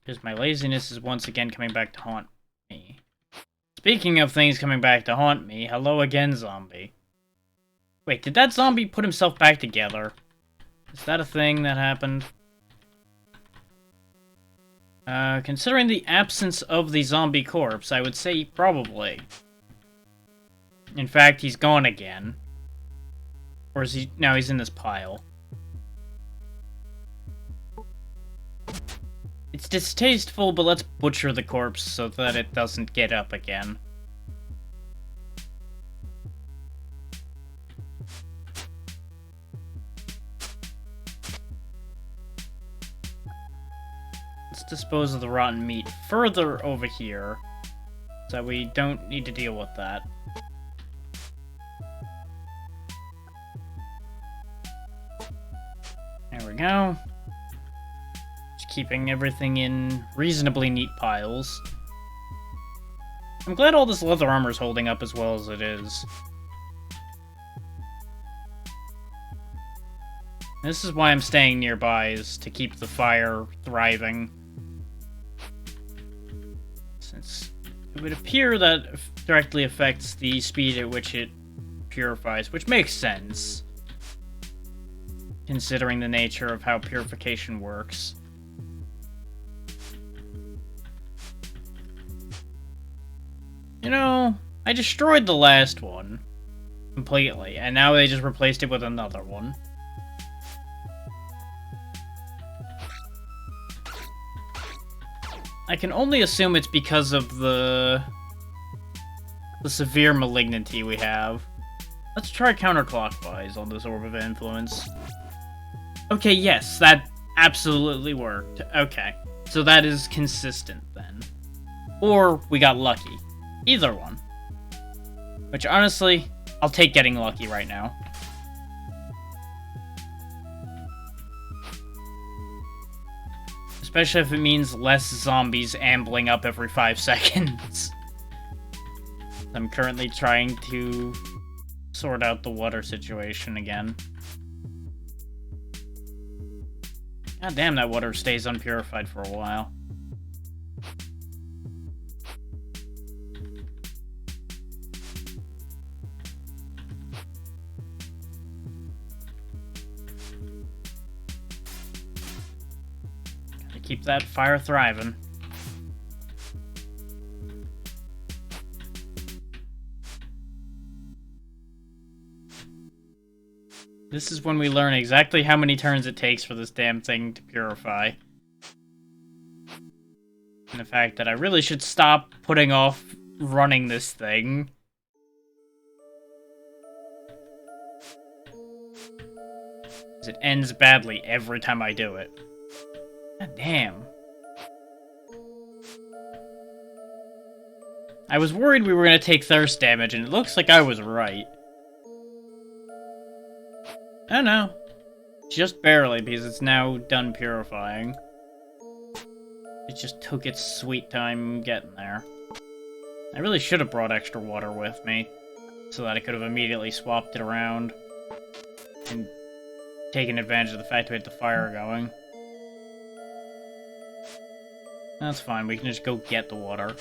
Because my laziness is once again coming back to haunt me. Speaking of things coming back to haunt me, hello again, zombie. Wait, did that zombie put himself back together? Is that a thing that happened? Considering the absence of the zombie corpse, I would say probably. In fact, he's gone again. Or is he... No, he's in this pile. It's distasteful, but let's butcher the corpse so that it doesn't get up again. Let's dispose of the rotten meat further over here, so that we don't need to deal with that. There we go. Just keeping everything in reasonably neat piles. I'm glad all this leather armor is holding up as well as it is. This is why I'm staying nearby, is to keep the fire thriving. Since it would appear that it directly affects the speed at which it purifies, which makes sense, considering the nature of how purification works. You know, I destroyed the last one completely, and now they just replaced it with another one. I can only assume it's because of the severe malignity we have. Let's try counterclockwise on this Orb of Influence. Okay, yes, that absolutely worked. Okay, so that is consistent then. Or we got lucky. Either one. Which, honestly, I'll take getting lucky right now. Especially if it means less zombies ambling up every 5 seconds. I'm currently trying to sort out the water situation again. God damn, that water stays unpurified for a while. Gotta keep that fire thriving. This is when we learn exactly how many turns it takes for this damn thing to purify. And the fact that I really should stop putting off running this thing. Because it ends badly every time I do it. God damn. I was worried we were going to take thirst damage, and it looks like I was right. Oh no. Just barely, because it's now done purifying. It just took its sweet time getting there. I really should have brought extra water with me, so that I could have immediately swapped it around. And taken advantage of the fact we had the fire going. That's fine, we can just go get the water.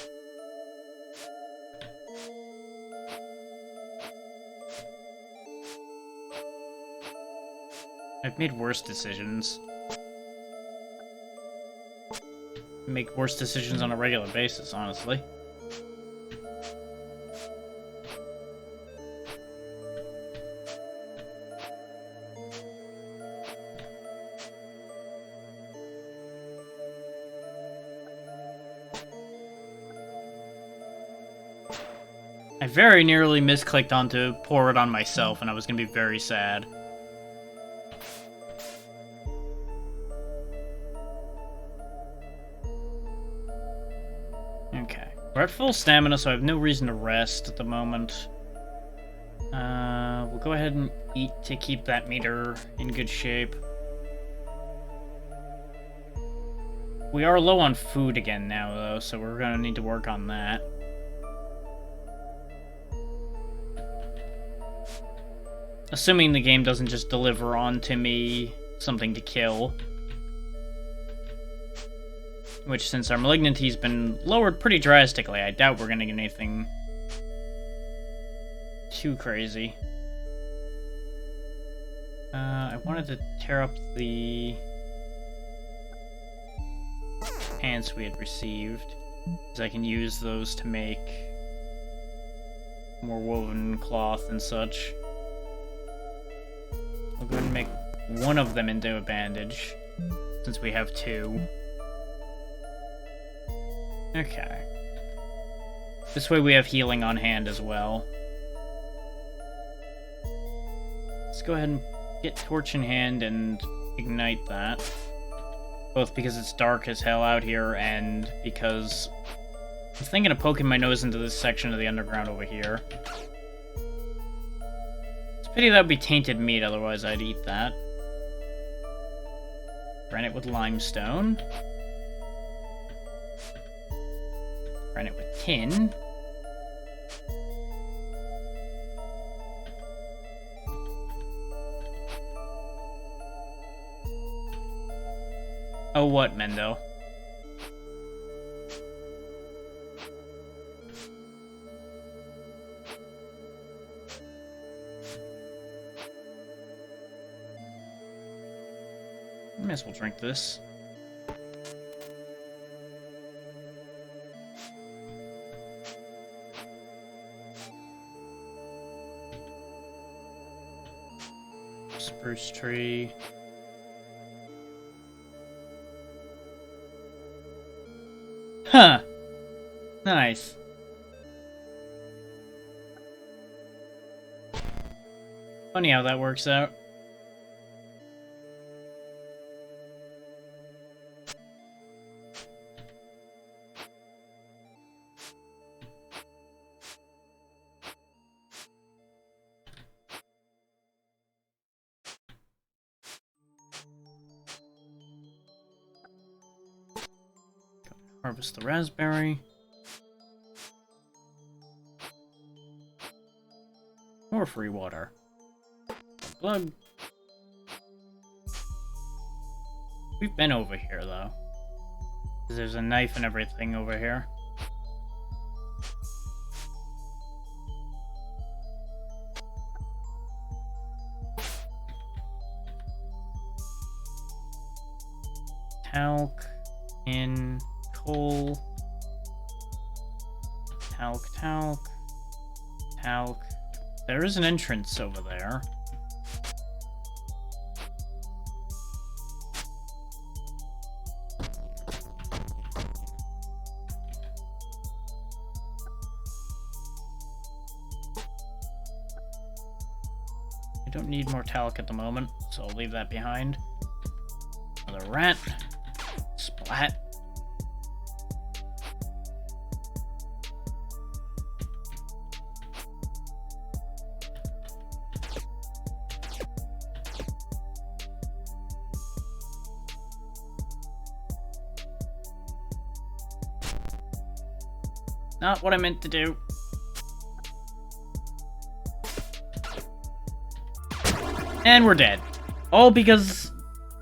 I've made worse decisions. I make worse decisions on a regular basis, honestly. I very nearly misclicked on to pour it on myself, and I was gonna be very sad. We're at full stamina, so I have no reason to rest at the moment. We'll go ahead and eat to keep that meter in good shape. We are low on food again now, though, so we're gonna need to work on that. Assuming the game doesn't just deliver onto me something to kill. Which, since our malignancy's been lowered pretty drastically, I doubt we're gonna get anything too crazy. I wanted to tear up the pants we had received, because I can use those to make more woven cloth and such. I'll go ahead and make one of them into a bandage, since we have two. Okay. This way we have healing on hand as well. Let's go ahead and get torch in hand and ignite that. Both because it's dark as hell out here, and because I'm thinking of poking my nose into this section of the underground over here. It's a pity that would be tainted meat, otherwise I'd eat that. Granite with limestone. Granite with tin. Oh, what, Mendo? I might as well drink this. Spruce tree. Huh. Nice. Funny how that works out. Harvest the raspberry. More free water. Plug. We've been over here, though. There's a knife and everything over here. Talc in coal. Talc, talc. Talc. There is an entrance over there. I don't need more talc at the moment, so I'll leave that behind. Another rat. Splat. Not what I meant to do. And we're dead. All because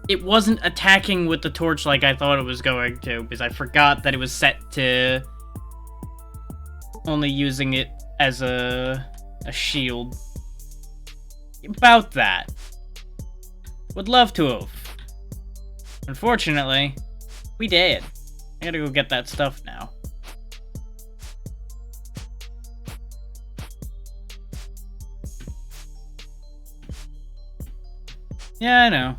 it wasn't attacking with the torch like I thought it was going to, because I forgot that it was set to only using it as a shield. About that. Would love to have. Unfortunately, we did. I gotta go get that stuff now. Yeah, I know.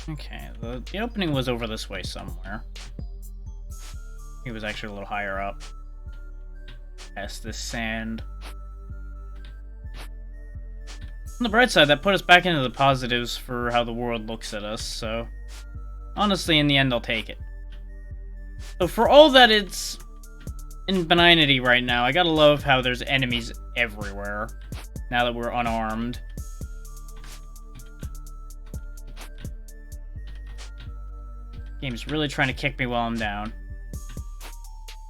Okay, the opening was over this way somewhere. It was actually a little higher up. Past this sand. On the bright side, that put us back into the positives for how the world looks at us, so... honestly, in the end, I'll take it. So for all that it's in benignity right now, I gotta love how there's enemies everywhere, now that we're unarmed. Game's really trying to kick me while I'm down.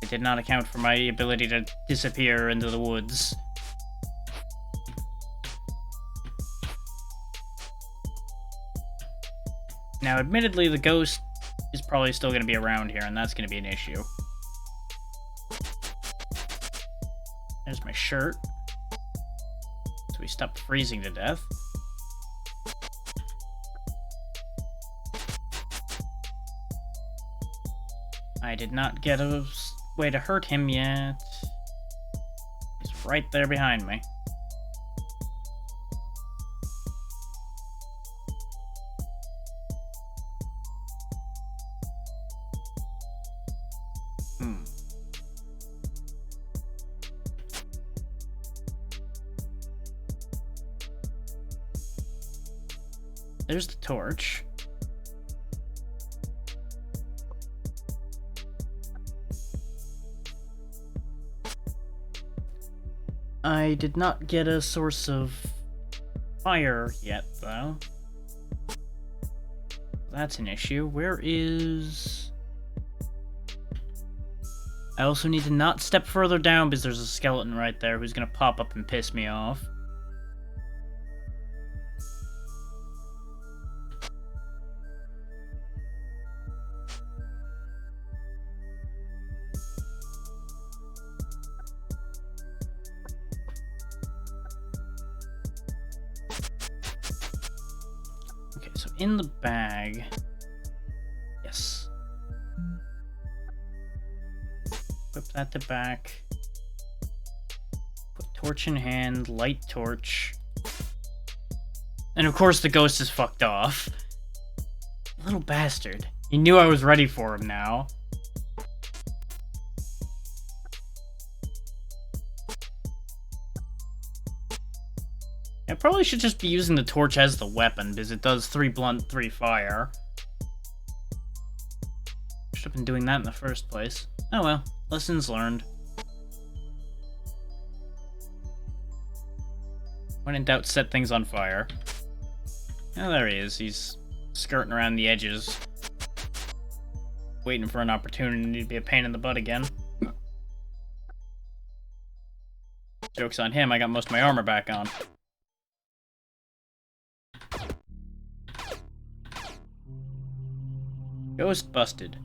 It did not account for my ability to disappear into the woods. Now, admittedly, the ghost is probably still going to be around here, and that's going to be an issue. There's my shirt. So we stopped freezing to death. I did not get a way to hurt him yet. He's right there behind me. There's the torch. I did not get a source of fire yet, though. That's an issue. Where is... I also need to not step further down because there's a skeleton right there who's gonna pop up and piss me off. In the bag. Yes. Whip that to back. Put torch in hand, light torch. And of course the ghost is fucked off. Little bastard. He knew I was ready for him now. I probably should just be using the torch as the weapon, because it does 3 blunt, 3 fire. Should have been doing that in the first place. Oh well, lessons learned. When in doubt, set things on fire. Oh, there he is. He's skirting around the edges. Waiting for an opportunity to be a pain in the butt again. Joke's on him, I got most of my armor back on. Ghost busted.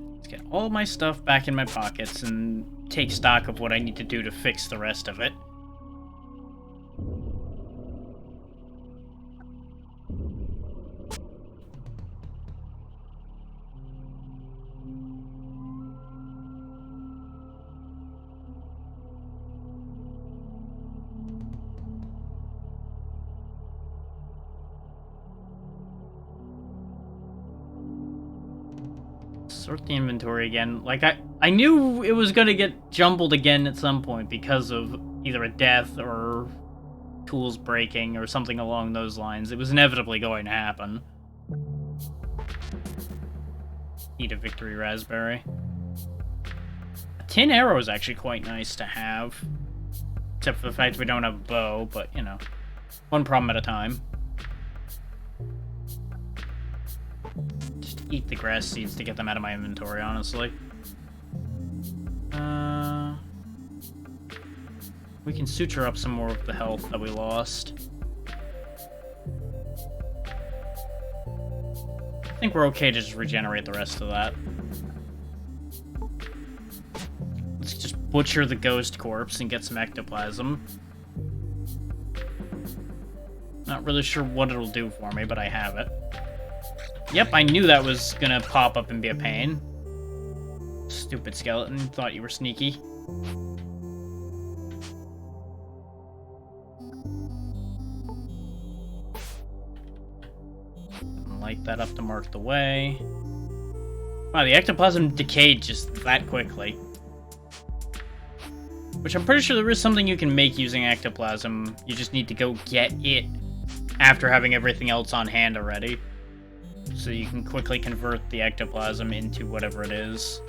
Let's get all my stuff back in my pockets and take stock of what I need to do to fix the rest of it. Sort the inventory again. Like, I knew it was gonna get jumbled again at some point because of either a death or tools breaking or something along those lines. It was inevitably going to happen. Eat a victory raspberry. A tin arrow is actually quite nice to have. Except for the fact we don't have a bow, but, you know, one problem at a time. Eat the grass seeds to get them out of my inventory, honestly. We can suture up some more of the health that we lost. I think we're okay to just regenerate the rest of that. Let's just butcher the ghost corpse and get some ectoplasm. Not really sure what it'll do for me, but I have it. Yep, I knew that was gonna pop up and be a pain. Stupid skeleton, thought you were sneaky. Light that up to mark the way. Wow, the ectoplasm decayed just that quickly. Which I'm pretty sure there is something you can make using ectoplasm. You just need to go get it after having everything else on hand already. So you can quickly convert the ectoplasm into whatever it is.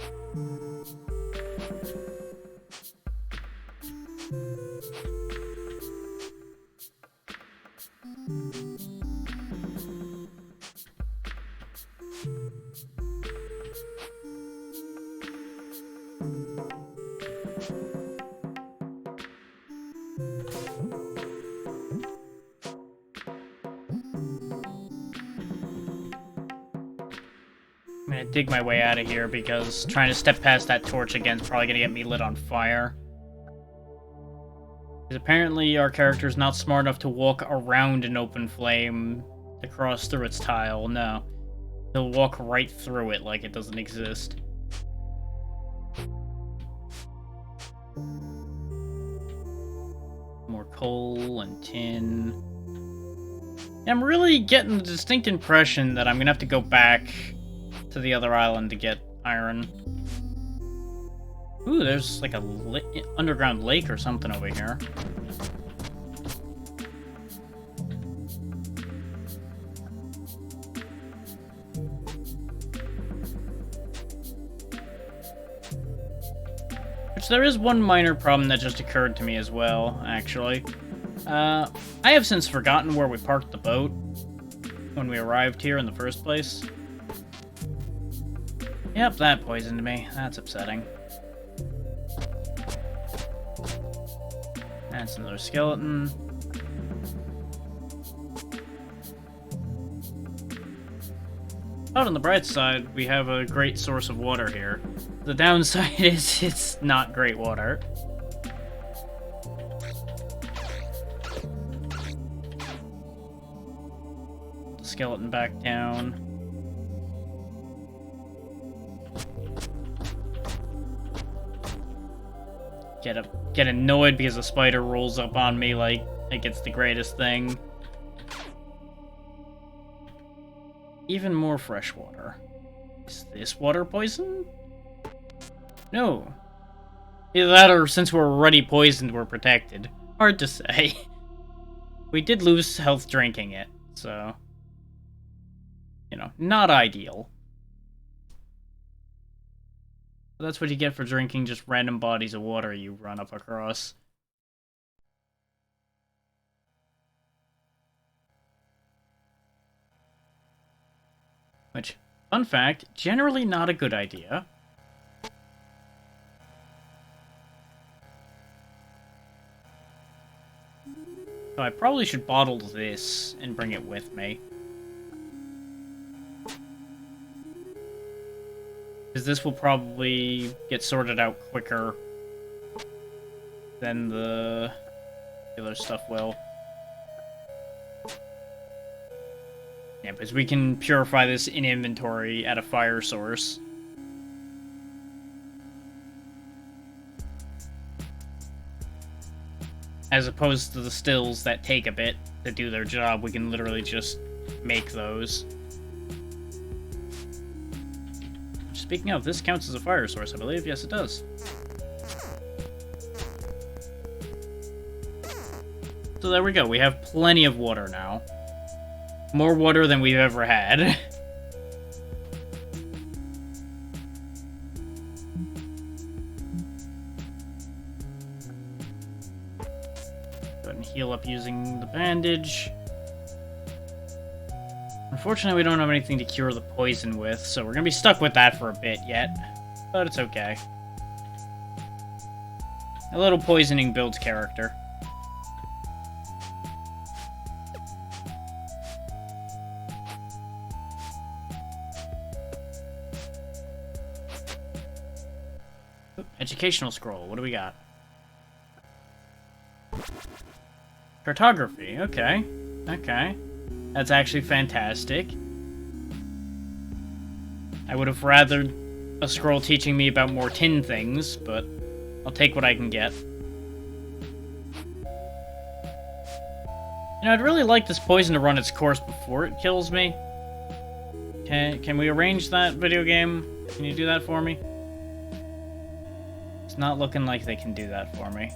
I'm gonna dig my way out of here because trying to step past that torch again is probably gonna get me lit on fire. Because apparently our character's not smart enough to walk around an open flame to cross through its tile. No. He'll walk right through it like it doesn't exist. More coal and tin. I'm really getting the distinct impression that I'm gonna have to go back to the other island to get iron. Ooh, there's like a underground lake or something over here. Which there is one minor problem that just occurred to me as well, actually. I have since forgotten where we parked the boat when we arrived here in the first place. Yep, that poisoned me. That's upsetting. That's another skeleton. But on the bright side, we have a great source of water here. The downside is it's not great water. Skeleton back down. Get annoyed because a spider rolls up on me like it's the greatest thing. Even more fresh water. Is this water poison? No. Either that or since we're already poisoned, we're protected. Hard to say. We did lose health drinking it, so... You know, not ideal. But that's what you get for drinking just random bodies of water you run up across. Which, fun fact, generally not a good idea. So I probably should bottle this and bring it with me. Because this will probably get sorted out quicker than the other stuff will. Yeah, because we can purify this in inventory at a fire source. As opposed to the stills that take a bit to do their job, we can literally just make those. Speaking of, this counts as a fire source, I believe. Yes, it does. So there we go. We have plenty of water now. More water than we've ever had. Go ahead and heal up using the bandage. Unfortunately, we don't have anything to cure the poison with, so we're gonna be stuck with that for a bit yet. But it's okay. A little poisoning builds character. Educational scroll, what do we got? Cartography, okay. Okay. That's actually fantastic. I would have rathered a scroll teaching me about more tin things, but I'll take what I can get. You know, I'd really like this poison to run its course before it kills me. Can we arrange that, video game? Can you do that for me? It's not looking like they can do that for me.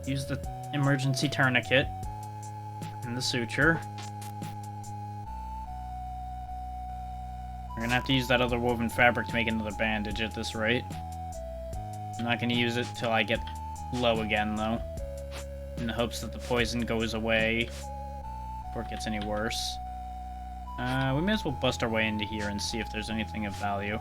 Use the emergency tourniquet and the suture. We're gonna have to use that other woven fabric to make another bandage at this rate. I'm not gonna use it till I get low again, though. In the hopes that the poison goes away before it gets any worse. We may as well bust our way into here and see if there's anything of value.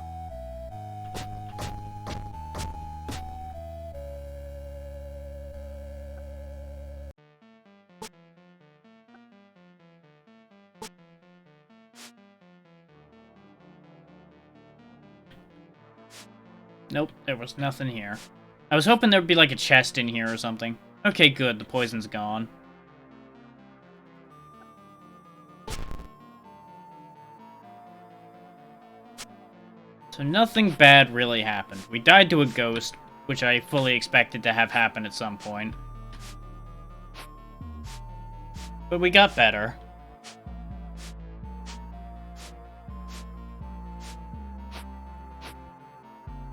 Nope, there was nothing here. I was hoping there'd be like a chest in here or something. Okay, good, the poison's gone. So nothing bad really happened. We died to a ghost, which I fully expected to have happen at some point. But we got better.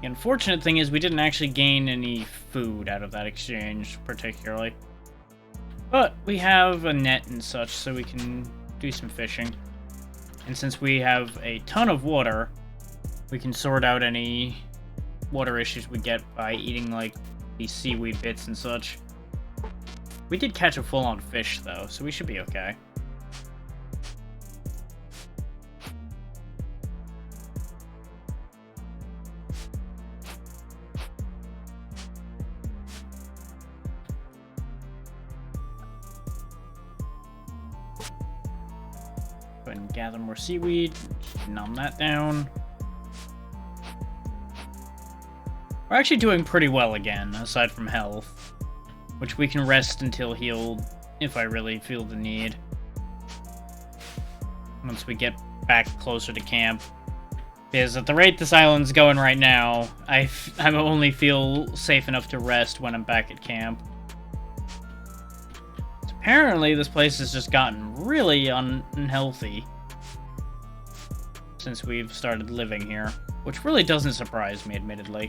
The unfortunate thing is we didn't actually gain any food out of that exchange, particularly. But we have a net and such, so we can do some fishing. And since we have a ton of water, we can sort out any water issues we get by eating, like, these seaweed bits and such. We did catch a full-on fish, though, so we should be okay. Go ahead and gather more seaweed, numb that down. We're actually doing pretty well again, aside from health, which we can rest until healed if I really feel the need. Once we get back closer to camp. Because at the rate this island's going right now, I only feel safe enough to rest when I'm back at camp. apparently this place has just gotten really unhealthy since we've started living here, which really doesn't surprise me, admittedly.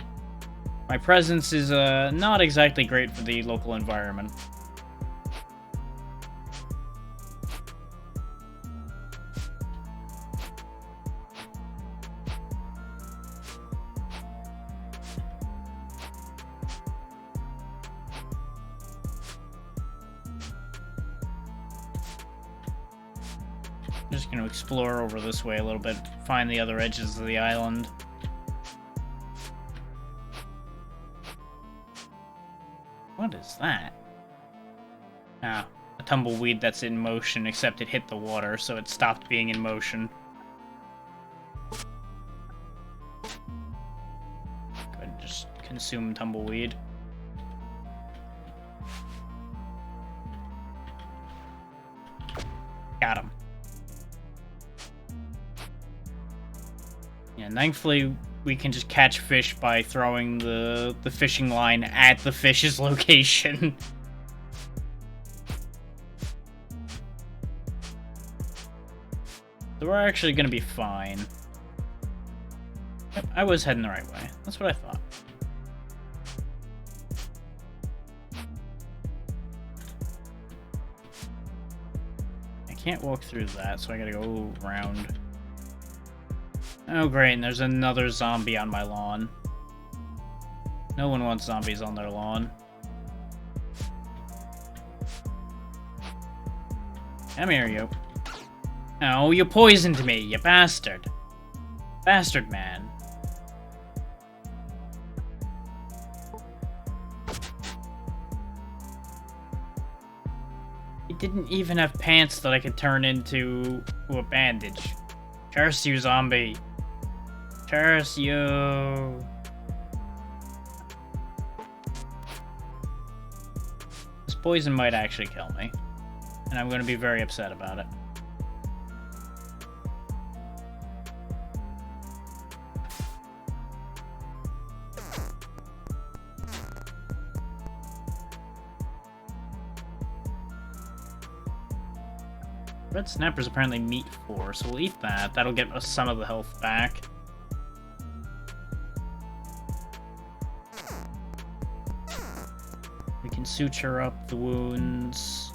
My presence is not exactly great for the local environment. Just gonna explore over this way a little bit, find the other edges of the island. What is that? Ah, a tumbleweed that's in motion, except it hit the water, so it stopped being in motion. Go ahead and just consume tumbleweed. Got him. Yeah, thankfully we can just catch fish by throwing the fishing line at the fish's location. So we're actually gonna be fine. Yep, I was heading the right way. That's what I thought. I can't walk through that, so I gotta go around. Oh great, and there's another zombie on my lawn. No one wants zombies on their lawn. Come here, you. Oh, you poisoned me, you bastard. Bastard man. He didn't even have pants that I could turn into a bandage. Curse you, zombie. Curse you. This poison might actually kill me, and I'm going to be very upset about it. Red snapper's apparently meat for, so we'll eat that. That'll get us some of the health back. We can suture up the wounds.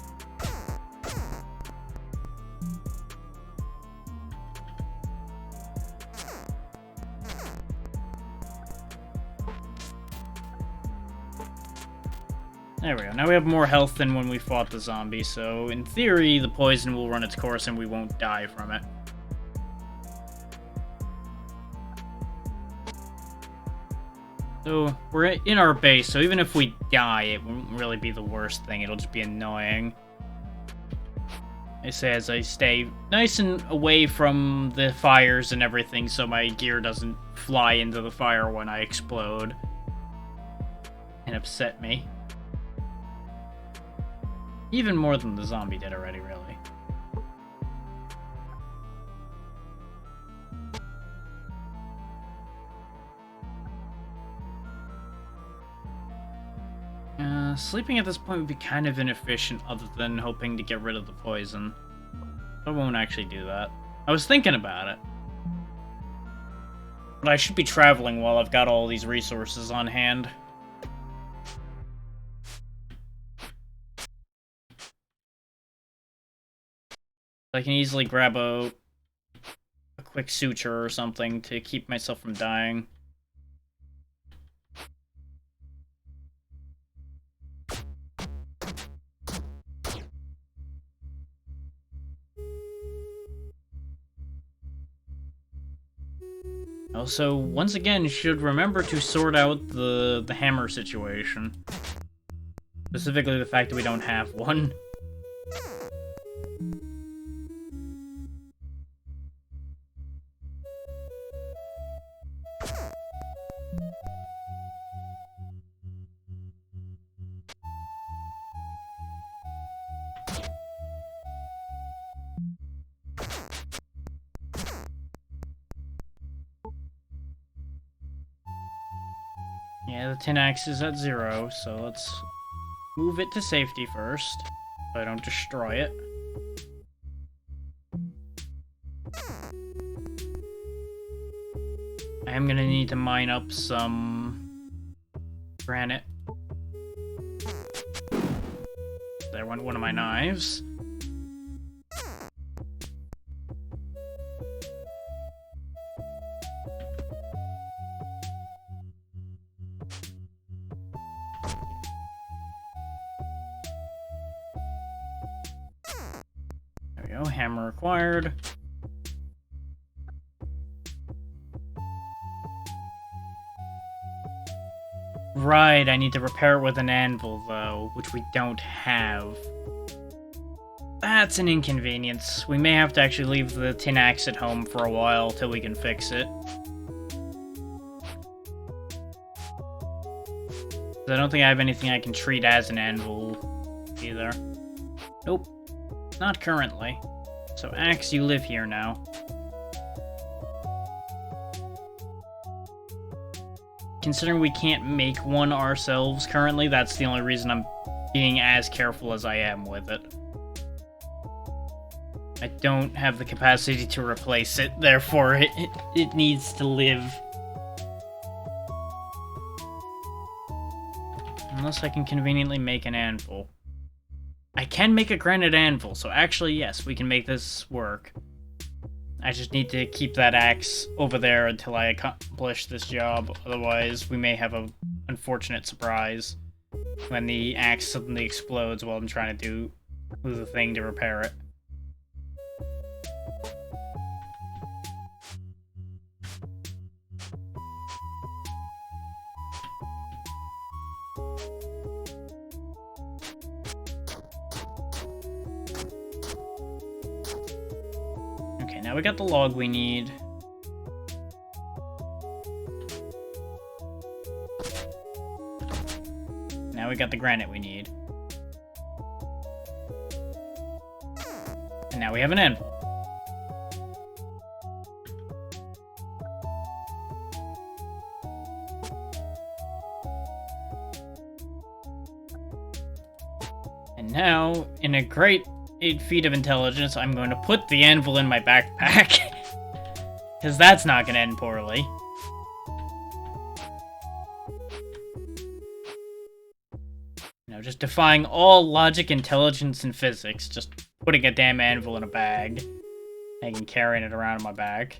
There we go. Now we have more health than when we fought the zombie, so in theory, the poison will run its course and we won't die from it. So, we're in our base, so even if we die, it won't really be the worst thing. It'll just be annoying. I say as I stay nice and away from the fires and everything, so my gear doesn't fly into the fire when I explode and upset me. Even more than the zombie did already, really. Sleeping at this point would be kind of inefficient other than hoping to get rid of the poison. I won't actually do that. I was thinking about it. But I should be traveling while I've got all these resources on hand. I can easily grab a quick suture or something to keep myself from dying. Also, once again, should remember to sort out the hammer situation. Specifically the fact that we don't have one. Yeah, the tin axe is at 0, so let's move it to safety first. so I don't destroy it. I am gonna need to mine up some granite. There went one of my knives. There we go, hammer acquired. Right, I need to repair it with an anvil, though, which we don't have. That's an inconvenience. We may have to actually leave the tin axe at home for a while till we can fix it. I don't think I have anything I can treat as an anvil, either. Nope. Not currently. So, axe, you live here now. Considering we can't make one ourselves currently, that's the only reason I'm being as careful as I am with it. I don't have the capacity to replace it, therefore it needs to live. Unless I can conveniently make an anvil. I can make a granite anvil, so actually yes, we can make this work. I just need to keep that axe over there until I accomplish this job, otherwise we may have an unfortunate surprise when the axe suddenly explodes while I'm trying to do the thing to repair it. Now we got the log we need. Now we got the granite we need. And now we have an anvil. And now, in a great 8 feet of intelligence, I'm going to put the anvil in my backpack. Because that's not going to end poorly. You know, just defying all logic, intelligence, and physics. Just putting a damn anvil in a bag. And carrying it around in my back.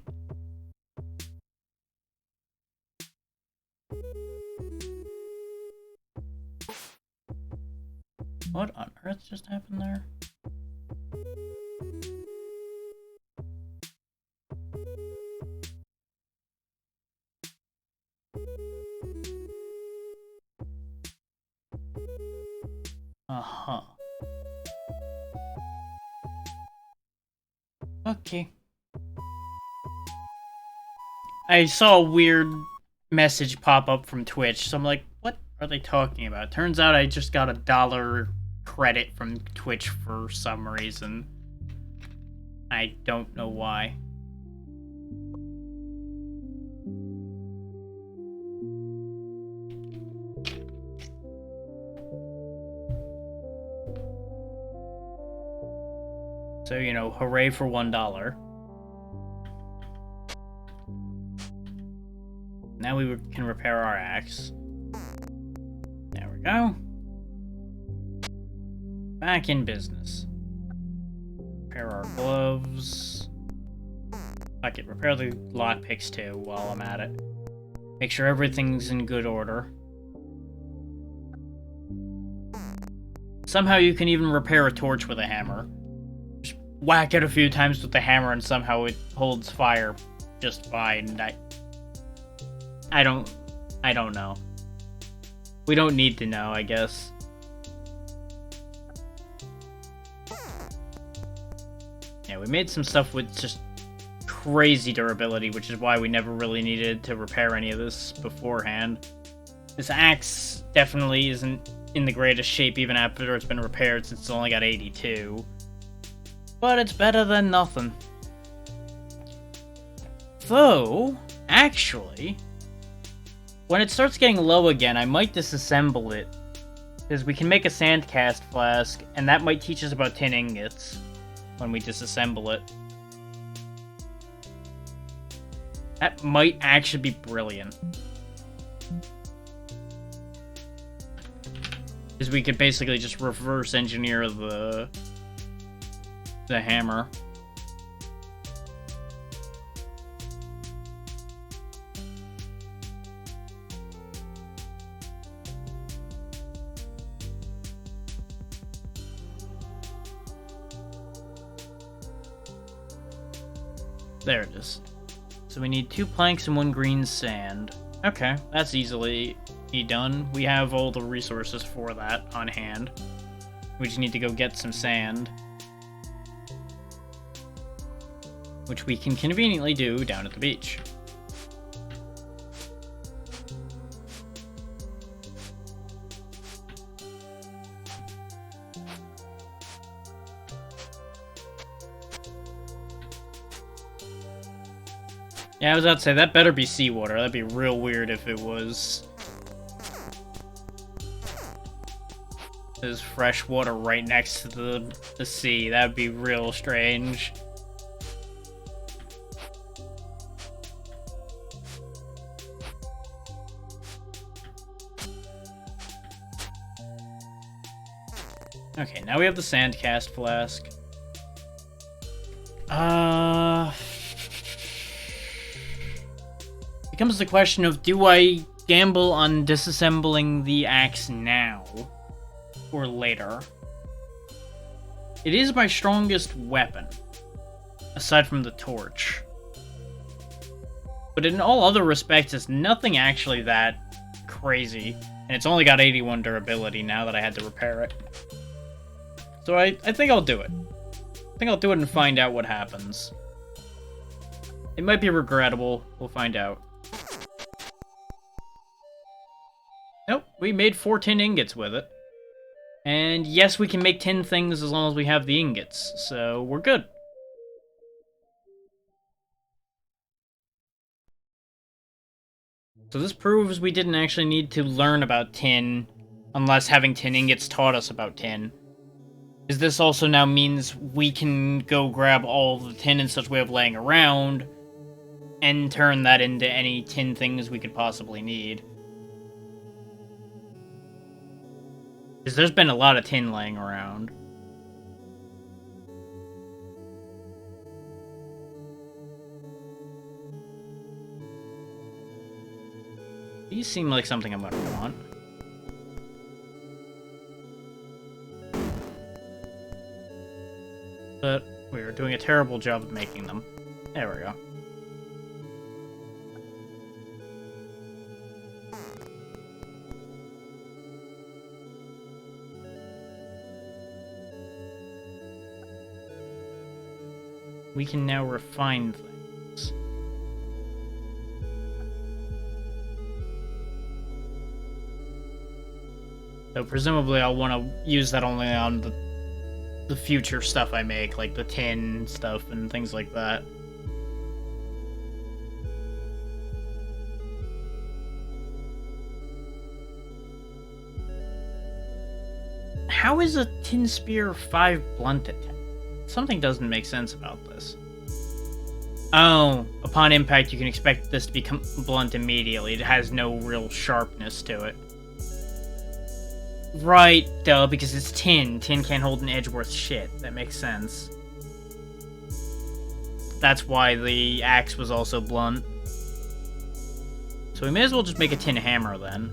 What on earth just happened there? Uh-huh. Okay. I saw a weird message pop up from Twitch, so I'm like, what are they talking about? Turns out I just got $1 credit from Twitch for some reason. I don't know why. So, you know, hooray for $1. Now we can repair our axe. There we go. Back in business. Repair our gloves. Fuck it, repair the lockpicks too while I'm at it. Make sure everything's in good order. Somehow you can even repair a torch with a hammer. Just whack it a few times with the hammer and somehow it holds fire just fine. I don't know. We don't need to know, I guess. Yeah, we made some stuff with just crazy durability, which is why we never really needed to repair any of this beforehand. This axe definitely isn't in the greatest shape even after it's been repaired, since it's only got 82. But it's better than nothing. Though, actually, when it starts getting low again, I might disassemble it is we can make a sand cast flask, and that might teach us about tin ingots when we disassemble it. That might actually be brilliant. Because we could basically just reverse engineer the hammer. There it is. So we need 2 planks and 1 green sand. Okay, that's easily done. We have all the resources for that on hand. We just need to go get some sand. Which we can conveniently do down at the beach. Yeah, I was about to say, that better be seawater. That'd be real weird if it was... There's fresh water right next to the sea. That'd be real strange. Okay, now we have the sand cast flask. Becomes the question of, do I gamble on disassembling the axe now or later? It is my strongest weapon, aside from the torch. But in all other respects, it's nothing actually that crazy, and it's only got 81 durability now that I had to repair it. So I think I'll do it. I think I'll do it and find out what happens. It might be regrettable. We'll find out. Nope, we made 4 tin ingots with it. And yes, we can make 10 things as long as we have the ingots, so we're good. So this proves we didn't actually need to learn about tin unless having tin ingots taught us about tin. Because this also now means we can go grab all the tin and such we have laying around and turn that into any tin things we could possibly need. Because there's been a lot of tin laying around. These seem like something I'm gonna want. But we are doing a terrible job of making them. There we go. We can now refine things. So presumably I'll want to use that only on the future stuff I make, like the tin stuff and things like that. How is a tin spear 5 blunt attack? Something doesn't make sense about this. Oh, upon impact you can expect this to become blunt immediately. It has no real sharpness to it. Right, duh, because it's tin. Tin can't hold an edge worth shit. That makes sense. That's why the axe was also blunt. So we may as well just make a tin hammer then.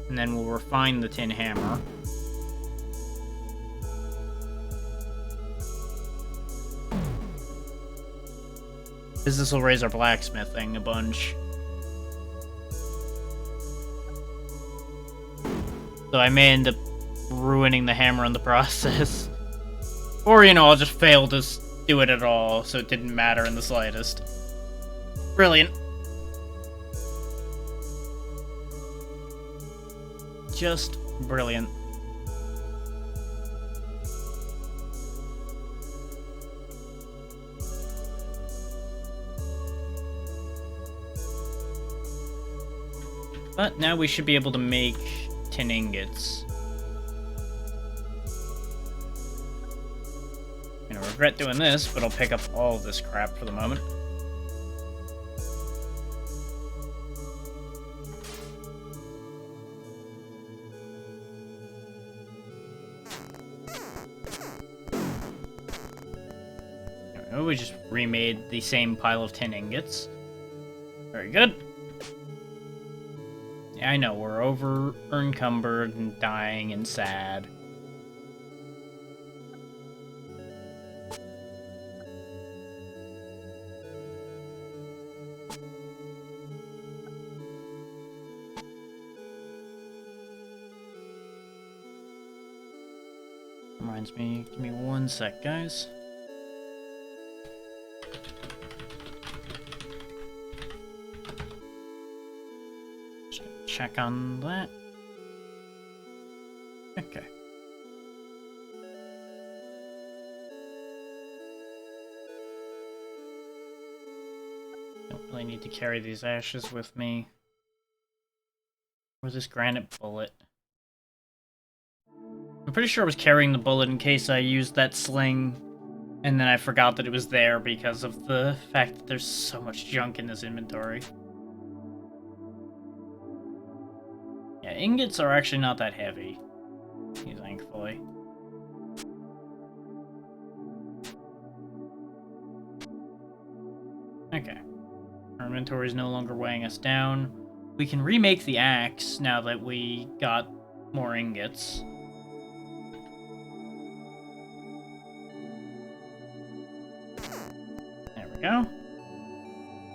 And then we'll refine the tin hammer. Because this will raise our blacksmithing a bunch. So I may end up ruining the hammer in the process. Or, you know, I'll just fail to do it at all, so it didn't matter in the slightest. Brilliant. Just brilliant. But now we should be able to make tin ingots. I'm gonna regret doing this, but I'll pick up all of this crap for the moment. We just remade the same pile of tin ingots. Very good. Yeah, I know, we're encumbered and dying and sad. Reminds me, give me 1 sec, guys. Check on that. Okay. Don't really need to carry these ashes with me. Or this granite bullet. I'm pretty sure I was carrying the bullet in case I used that sling, and then I forgot that it was there because of the fact that there's so much junk in this inventory. Yeah, ingots are actually not that heavy, thankfully. Okay. Our inventory is no longer weighing us down. We can remake the axe now that we got more ingots. There we go.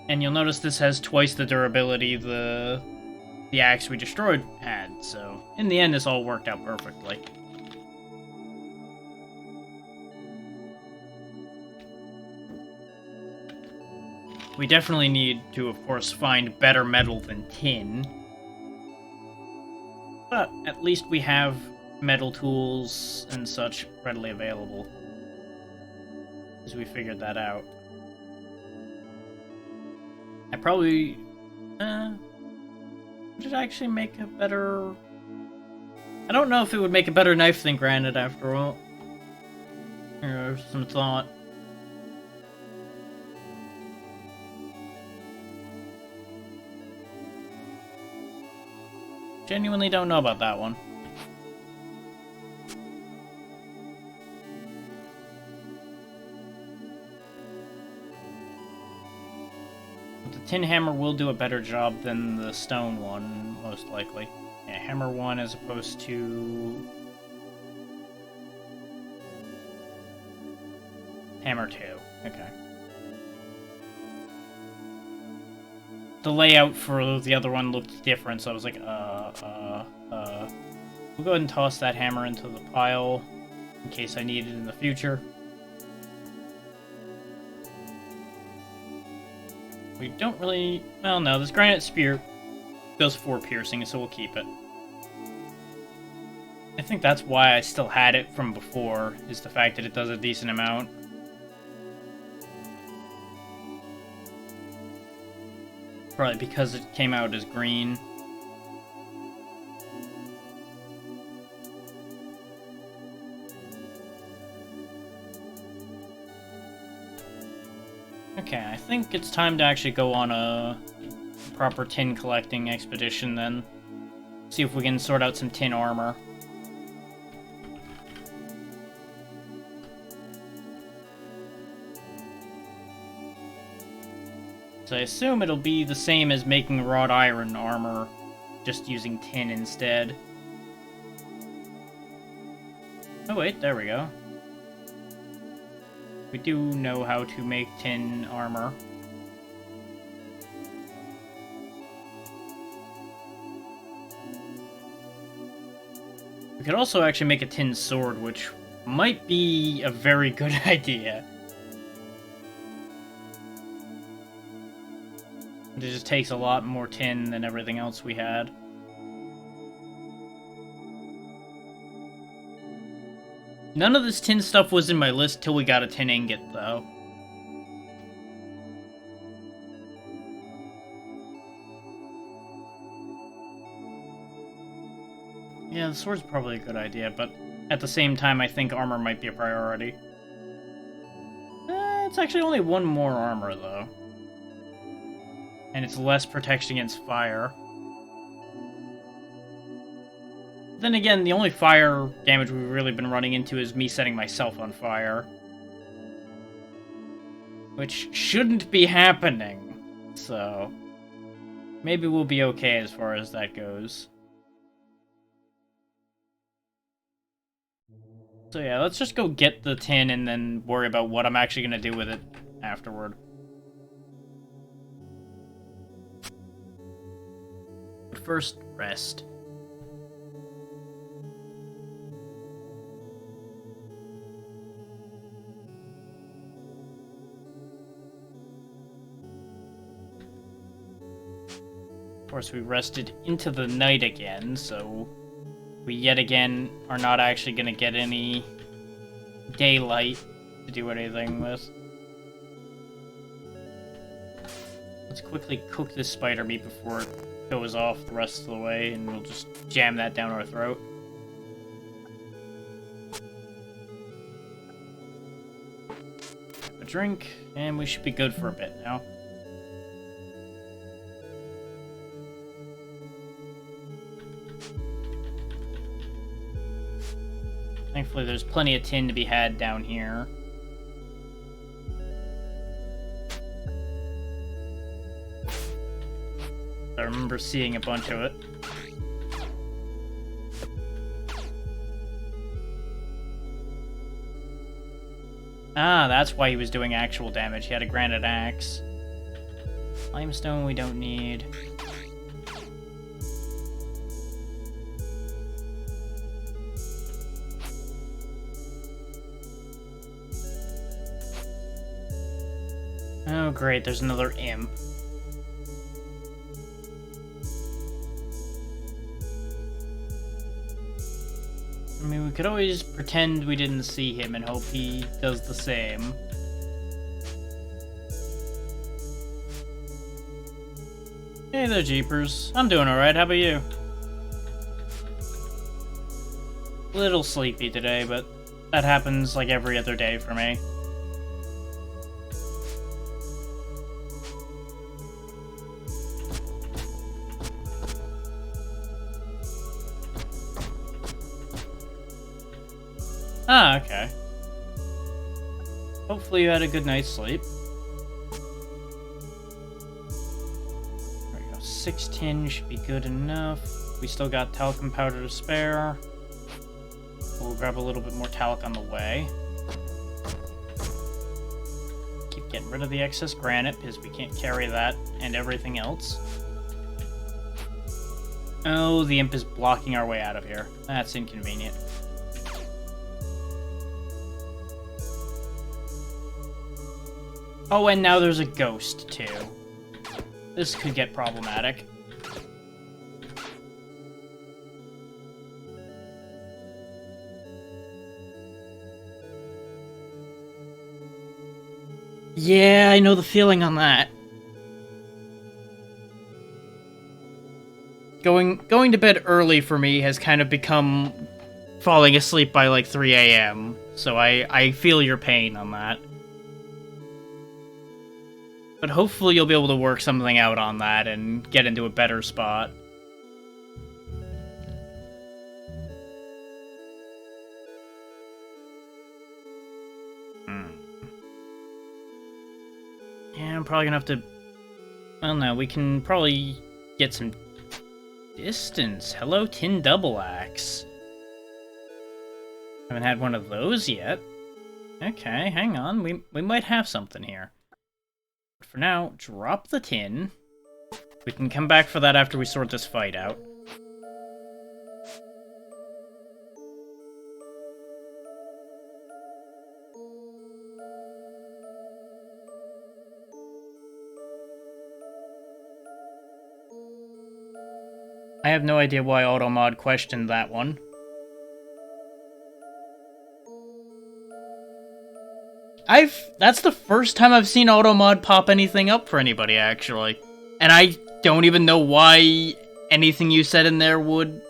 And you'll notice this has twice the durability the axe we destroyed had, so in the end this all worked out perfectly. We definitely need to, of course, find better metal than tin. But at least we have metal tools and such readily available. As we figured that out. I probably... would it actually make a better... I don't know if it would make a better knife than granite after all. Some thought. Genuinely don't know about that one. The tin hammer will do a better job than the stone one, most likely. Yeah, hammer 1 as opposed to... hammer 2. Okay. The layout for the other one looked different, so I was like, We'll go ahead and toss that hammer into the pile, in case I need it in the future. We don't really... well, no, this granite spear goes 4 piercing, so we'll keep it. I think that's why I still had it from before, is the fact that it does a decent amount. Probably because it came out as green. Okay, I think it's time to actually go on a proper tin collecting expedition then. See if we can sort out some tin armor. So I assume it'll be the same as making wrought iron armor, just using tin instead. Oh wait, there we go. We do know how to make tin armor. We could also actually make a tin sword, which might be a very good idea. It just takes a lot more tin than everything else we had. None of this tin stuff was in my list till we got a tin ingot, though. Yeah, the sword's probably a good idea, but at the same time, I think armor might be a priority. It's actually only one more armor, though. And it's less protection against fire. Then again, the only fire damage we've really been running into is me setting myself on fire. Which shouldn't be happening, so... maybe we'll be okay as far as that goes. So yeah, let's just go get the tin and then worry about what I'm actually going to do with it afterward. But first, rest. Of course, we rested into the night again, so we yet again are not actually going to get any daylight to do anything with. Let's quickly cook this spider meat before it goes off the rest of the way, and we'll just jam that down our throat. A drink, and we should be good for a bit now. Thankfully, there's plenty of tin to be had down here. I remember seeing a bunch of it. Ah, that's why he was doing actual damage. He had a granite axe. Limestone we don't need. Oh great, there's another imp. I mean, we could always pretend we didn't see him and hope he does the same. Hey there, Jeepers. I'm doing alright, how about you? A little sleepy today, but that happens like every other day for me. Ah, okay. Hopefully you had a good night's sleep. There we go. 6 tin should be good enough. We still got talcum powder to spare. We'll grab a little bit more talc on the way. Keep getting rid of the excess granite, because we can't carry that and everything else. Oh, the imp is blocking our way out of here. That's inconvenient. Oh, and now there's a ghost, too. This could get problematic. Yeah, I know the feeling on that. Going to bed early for me has kind of become falling asleep by like 3 a.m., so I feel your pain on that. But hopefully you'll be able to work something out on that and get into a better spot. Yeah, I'm probably gonna have to... Well, no, we can probably get some distance. Hello, Tin Double Axe. Haven't had one of those yet. Okay, hang on. We might have something here. For now, drop the tin. We can come back for that after we sort this fight out. I have no idea why Automod questioned that one. That's the first time I've seen Automod pop anything up for anybody, actually. And I don't even know why anything you said in there would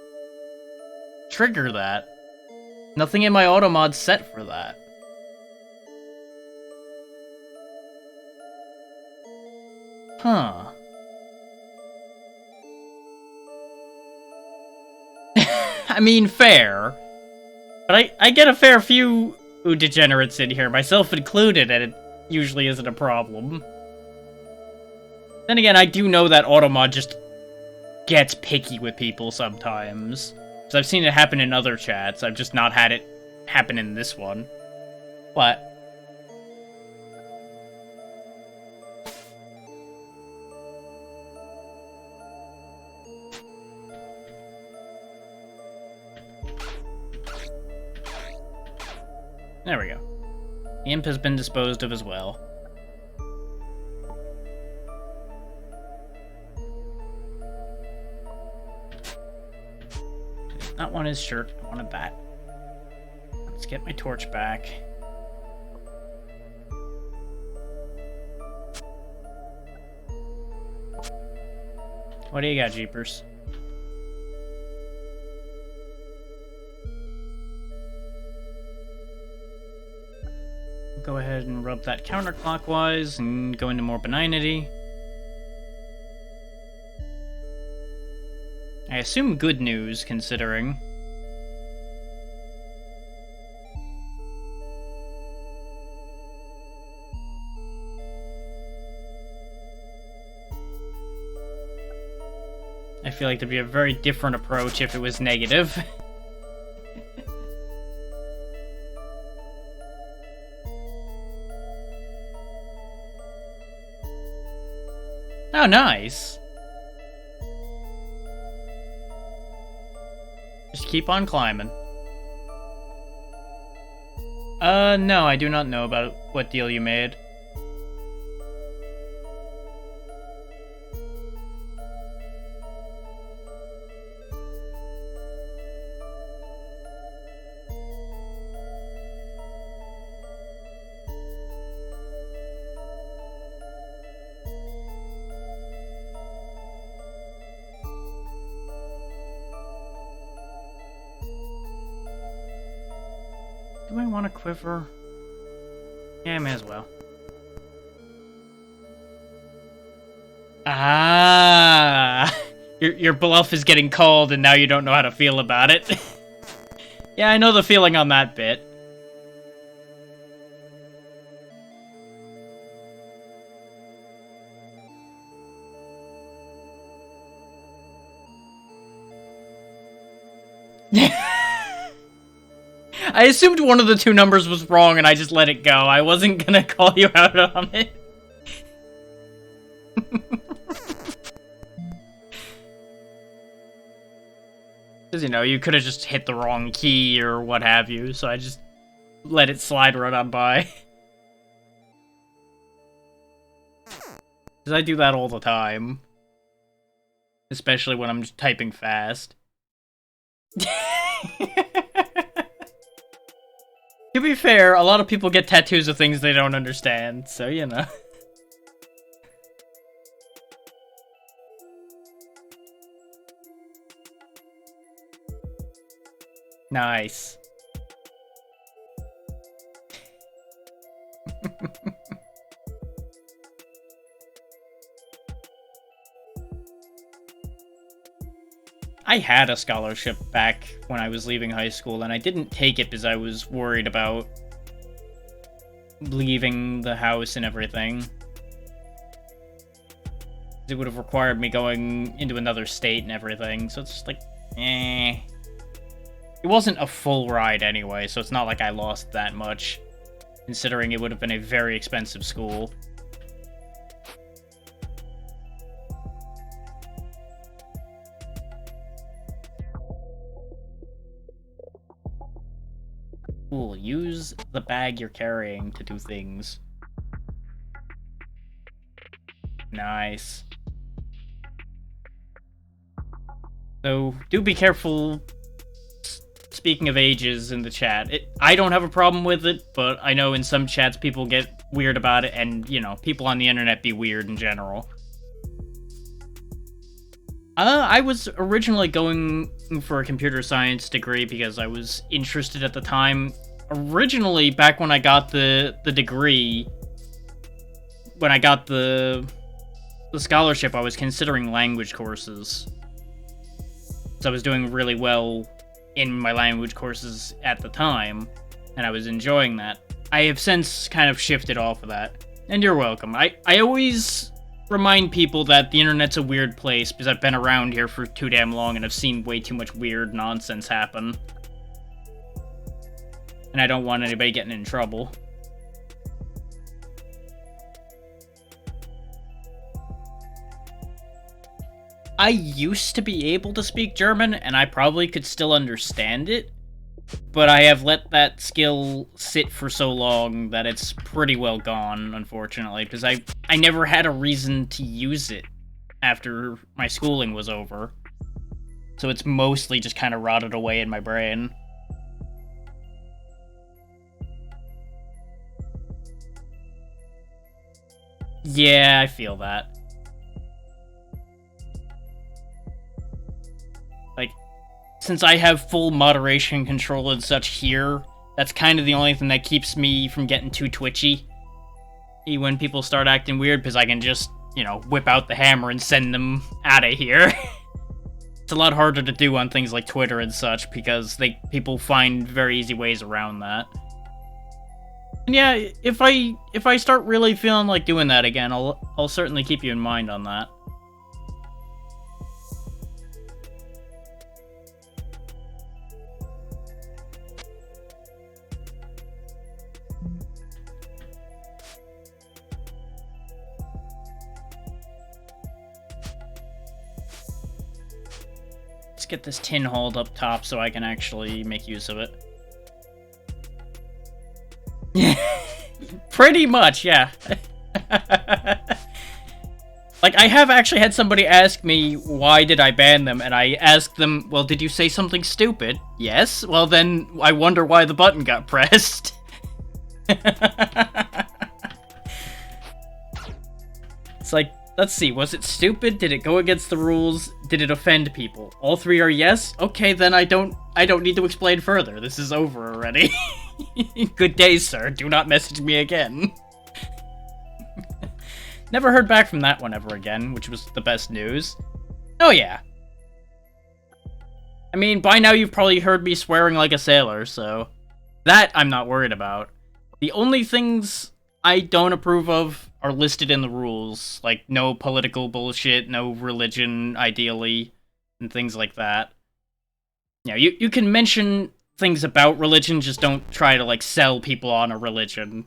trigger that. Nothing in my auto mod's set for that. Huh. I mean, fair. But I get a fair few degenerates in here, myself included, and it usually isn't a problem. Then again, I do know that automod just gets picky with people sometimes. So I've seen it happen in other chats, I've just not had it happen in this one. What? There we go. The imp has been disposed of as well. I did not want his shirt, I wanted that. Let's get my torch back. What do you got, Jeepers? Go ahead and rub that counterclockwise and go into more benignity. I assume good news, considering. I feel like there'd be a very different approach if it was negative. Oh, nice. Just keep on climbing. No, I do not know about what deal you made. Do I want a quiver? Yeah, I may as well. Ah! Your bluff is getting called and now you don't know how to feel about it. Yeah, I know the feeling on that bit. I assumed one of the two numbers was wrong and I just let it go. I wasn't gonna call you out on it. Because, you know, you could have just hit the wrong key or what have you, so I just let it slide right on by. Because I do that all the time. Especially when I'm just typing fast. To be fair, a lot of people get tattoos of things they don't understand, so you know. Nice. I had a scholarship back when I was leaving high school, and I didn't take it because I was worried about leaving the house and everything. It would have required me going into another state and everything, so it's just like, eh. It wasn't a full ride anyway, so it's not like I lost that much, considering it would have been a very expensive school. Cool, use the bag you're carrying to do things. Nice. So, do be careful. Speaking of ages in the chat, I don't have a problem with it, but I know in some chats people get weird about it, and, you know, people on the internet be weird in general. I was originally going for a computer science degree because I was interested at the time. Originally, back when I got the degree, when I got the scholarship, I was considering language courses. So I was doing really well in my language courses at the time, and I was enjoying that. I have since kind of shifted off of that. And you're welcome. I always remind people that the internet's a weird place because I've been around here for too damn long and I've seen way too much weird nonsense happen. And I don't want anybody getting in trouble. I used to be able to speak German, and I probably could still understand it, but I have let that skill sit for so long that it's pretty well gone, unfortunately, because I never had a reason to use it after my schooling was over. So it's mostly just kind of rotted away in my brain. Yeah, I feel that. Like, since I have full moderation control and such here, that's kind of the only thing that keeps me from getting too twitchy when people start acting weird, because I can just, you know, whip out the hammer and send them out of here. It's a lot harder to do on things like Twitter and such, because people find very easy ways around that. And yeah, if I start really feeling like doing that again, I'll certainly keep you in mind on that. Let's get this tin hauled up top so I can actually make use of it. Pretty much, yeah. Like, I have actually had somebody ask me, why did I ban them? And I asked them, well, did you say something stupid? Yes? Well, then I wonder why the button got pressed. It's like, let's see, was it stupid? Did it go against the rules? Did it offend people? All three are yes? Okay, then I don't need to explain further. This is over already. Good day, sir. Do not message me again. Never heard back from that one ever again, which was the best news. Oh yeah. I mean, by now you've probably heard me swearing like a sailor, so that I'm not worried about. The only things I don't approve of are listed in the rules, like no political bullshit, no religion, ideally, and things like that. Yeah, you can mention things about religion, just don't try to, like, sell people on a religion.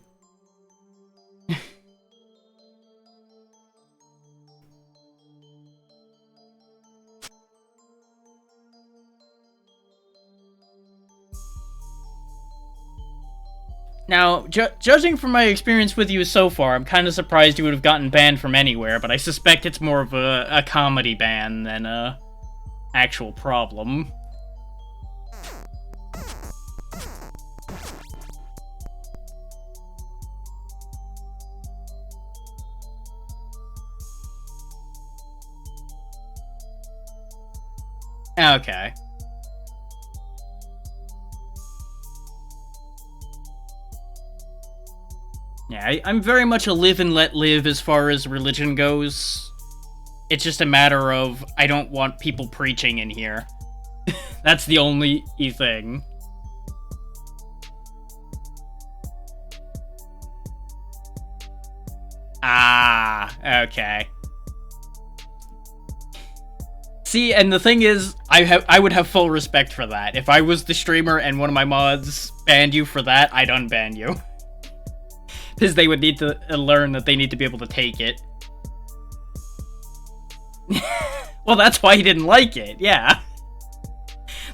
Now, judging from my experience with you so far, I'm kind of surprised you would have gotten banned from anywhere, but I suspect it's more of a comedy ban than a actual problem. Okay. Yeah, I'm very much a live and let live as far as religion goes. It's just a matter of, I don't want people preaching in here. That's the only thing. Ah, okay. See, and the thing is, I would have full respect for that. If I was the streamer and one of my mods banned you for that, I'd unban you. Because they would need to learn that they need to be able to take it. Well, that's why he didn't like it, yeah.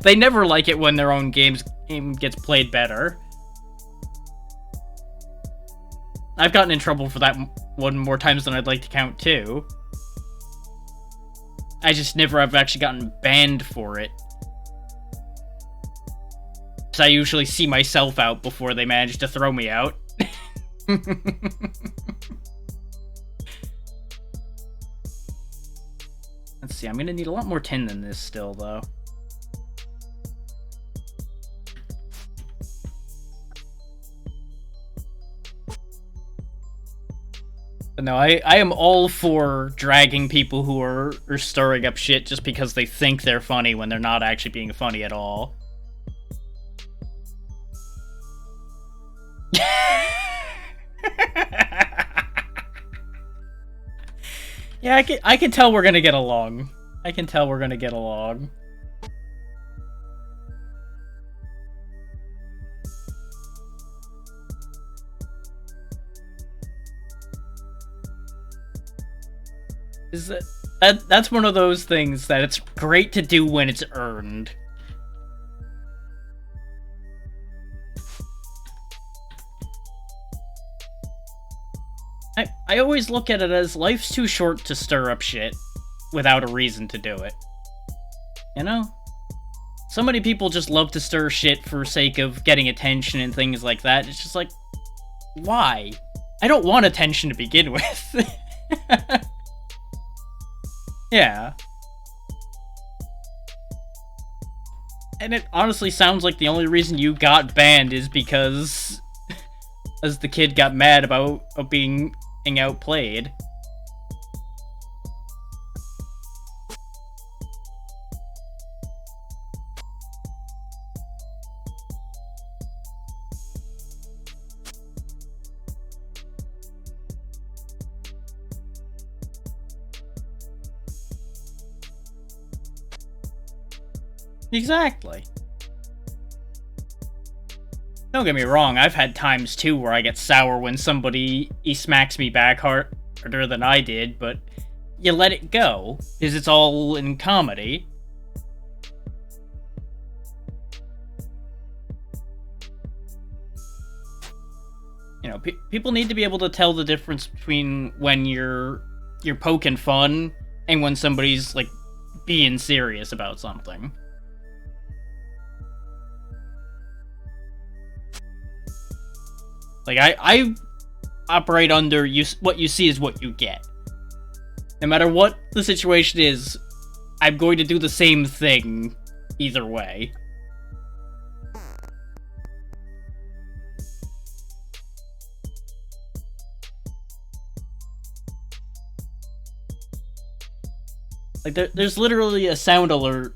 They never like it when their own game gets played better. I've gotten in trouble for that one more times than I'd like to count, too. I just never have actually gotten banned for it. Because I usually see myself out before they manage to throw me out. Let's see, I'm gonna need a lot more tin than this still, though. But no, I am all for dragging people who are stirring up shit just because they think they're funny when they're not actually being funny at all. Yeah, I can tell we're gonna get along. I can tell we're gonna get along. That's one of those things that it's great to do when it's earned. I always look at it as life's too short to stir up shit without a reason to do it. You know? So many people just love to stir shit for sake of getting attention and things like that. It's just like, why? I don't want attention to begin with. Yeah. And it honestly sounds like the only reason you got banned is because as the kid got mad about being outplayed. Exactly. Don't get me wrong, I've had times too where I get sour when somebody smacks me back harder than I did, but you let it go, because it's all in comedy. You know, people need to be able to tell the difference between when you're poking fun and when somebody's, like, being serious about something. Like, I operate under what you see is what you get. No matter what the situation is, I'm going to do the same thing either way. Like, there's literally a sound alert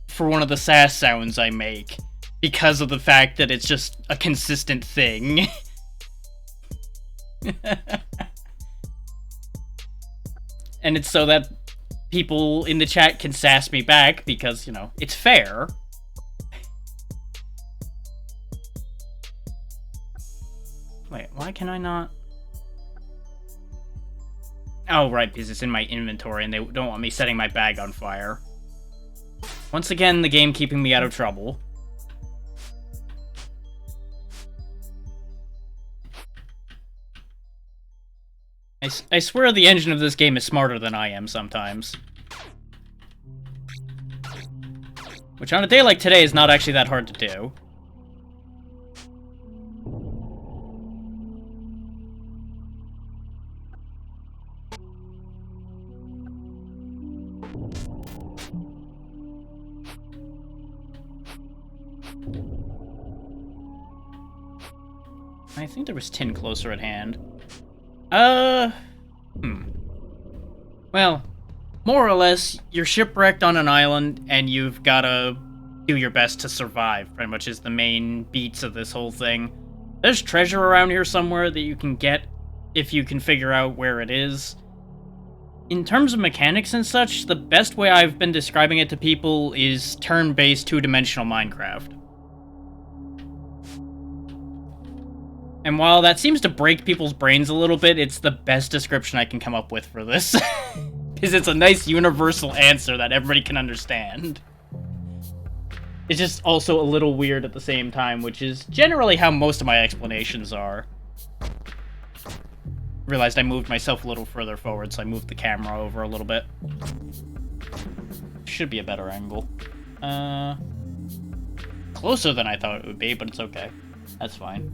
for one of the sass sounds I make because of the fact that it's just a consistent thing. And it's so that people in the chat can sass me back because, you know, it's fair. Wait, why can I not? Oh, right, because it's in my inventory and they don't want me setting my bag on fire. Once again, the game keeping me out of trouble. I swear the engine of this game is smarter than I am sometimes. Which on a day like today is not actually that hard to do. I think there was tin closer at hand. Well, more or less, you're shipwrecked on an island, and you've gotta do your best to survive, pretty much is the main beats of this whole thing. There's treasure around here somewhere that you can get if you can figure out where it is. In terms of mechanics and such, the best way I've been describing it to people is turn-based two-dimensional Minecraft. And while that seems to break people's brains a little bit, it's the best description I can come up with for this. Because it's a nice universal answer that everybody can understand. It's just also a little weird at the same time, which is generally how most of my explanations are. Realized I moved myself a little further forward, so I moved the camera over a little bit. Should be a better angle. Closer than I thought it would be, but it's okay. That's fine.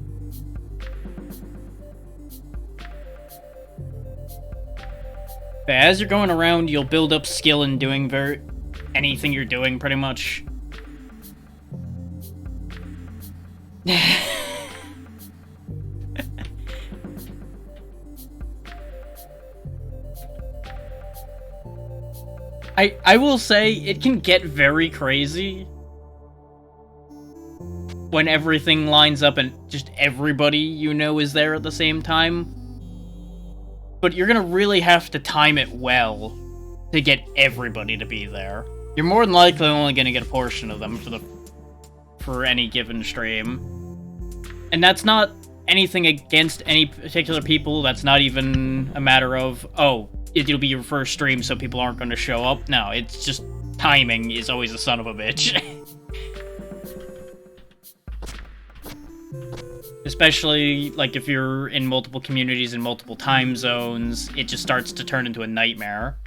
But as you're going around, you'll build up skill in doing anything you're doing, pretty much. I will say, it can get very crazy when everything lines up and just everybody you know is there at the same time. But you're gonna really have to time it well to get everybody to be there. You're more than likely only gonna get a portion of them for any given stream. And that's not anything against any particular people. That's not even a matter of, oh, it'll be your first stream so people aren't going to show up. No, it's just timing is always a son of a bitch. Especially, like, if you're in multiple communities in multiple time zones, it just starts to turn into a nightmare.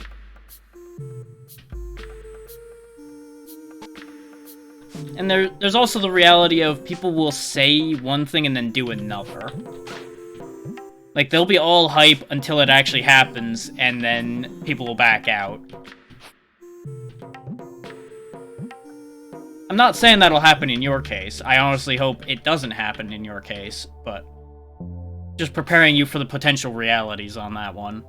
And there's also the reality of people will say one thing and then do another. Like, they'll be all hype until it actually happens, and then people will back out. I'm not saying that'll happen in your case. I honestly hope it doesn't happen in your case, but just preparing you for the potential realities on that one.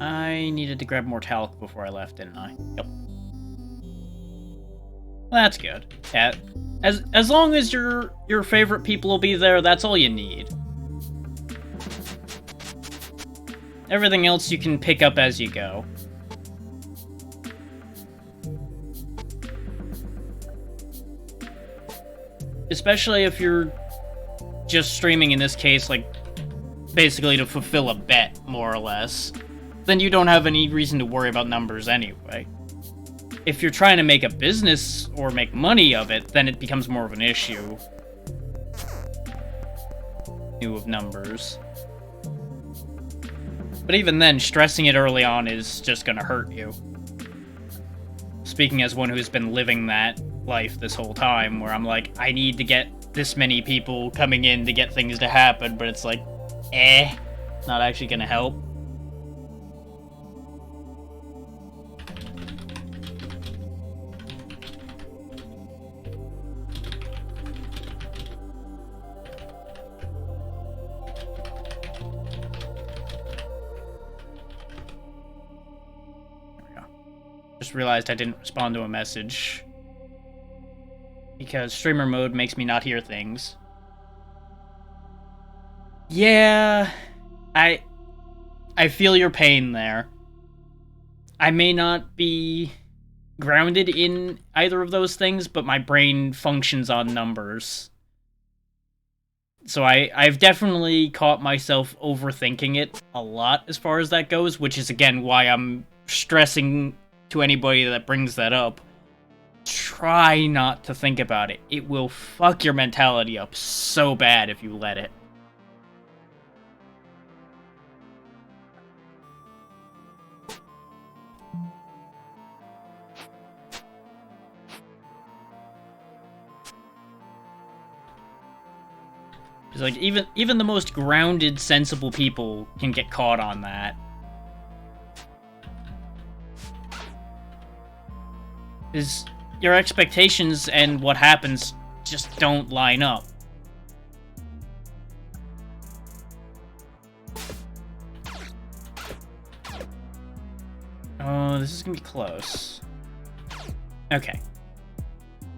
I needed to grab more talc before I left, didn't I? Yep. Well, that's good. Yeah. As long as your favorite people will be there, that's all you need. Everything else you can pick up as you go. Especially if you're just streaming, in this case, like, basically to fulfill a bet, more or less. Then you don't have any reason to worry about numbers anyway. If you're trying to make a business or make money of it, then it becomes more of an issue. Of numbers. But even then, stressing it early on is just gonna hurt you. Speaking as one who's been living that life this whole time, where I'm like, I need to get this many people coming in to get things to happen, but it's like, not actually gonna help. Just realized I didn't respond to a message because streamer mode makes me not hear things. Yeah, I feel your pain there. I may not be grounded in either of those things, but my brain functions on numbers. So I've definitely caught myself overthinking it a lot as far as that goes, which is again why I'm stressing to anybody that brings that up. Try not to think about it. It will fuck your mentality up so bad if you let it. It's like even the most grounded, sensible people can get caught on that. Is your expectations and what happens just don't line up. Oh, this is gonna be close. Okay.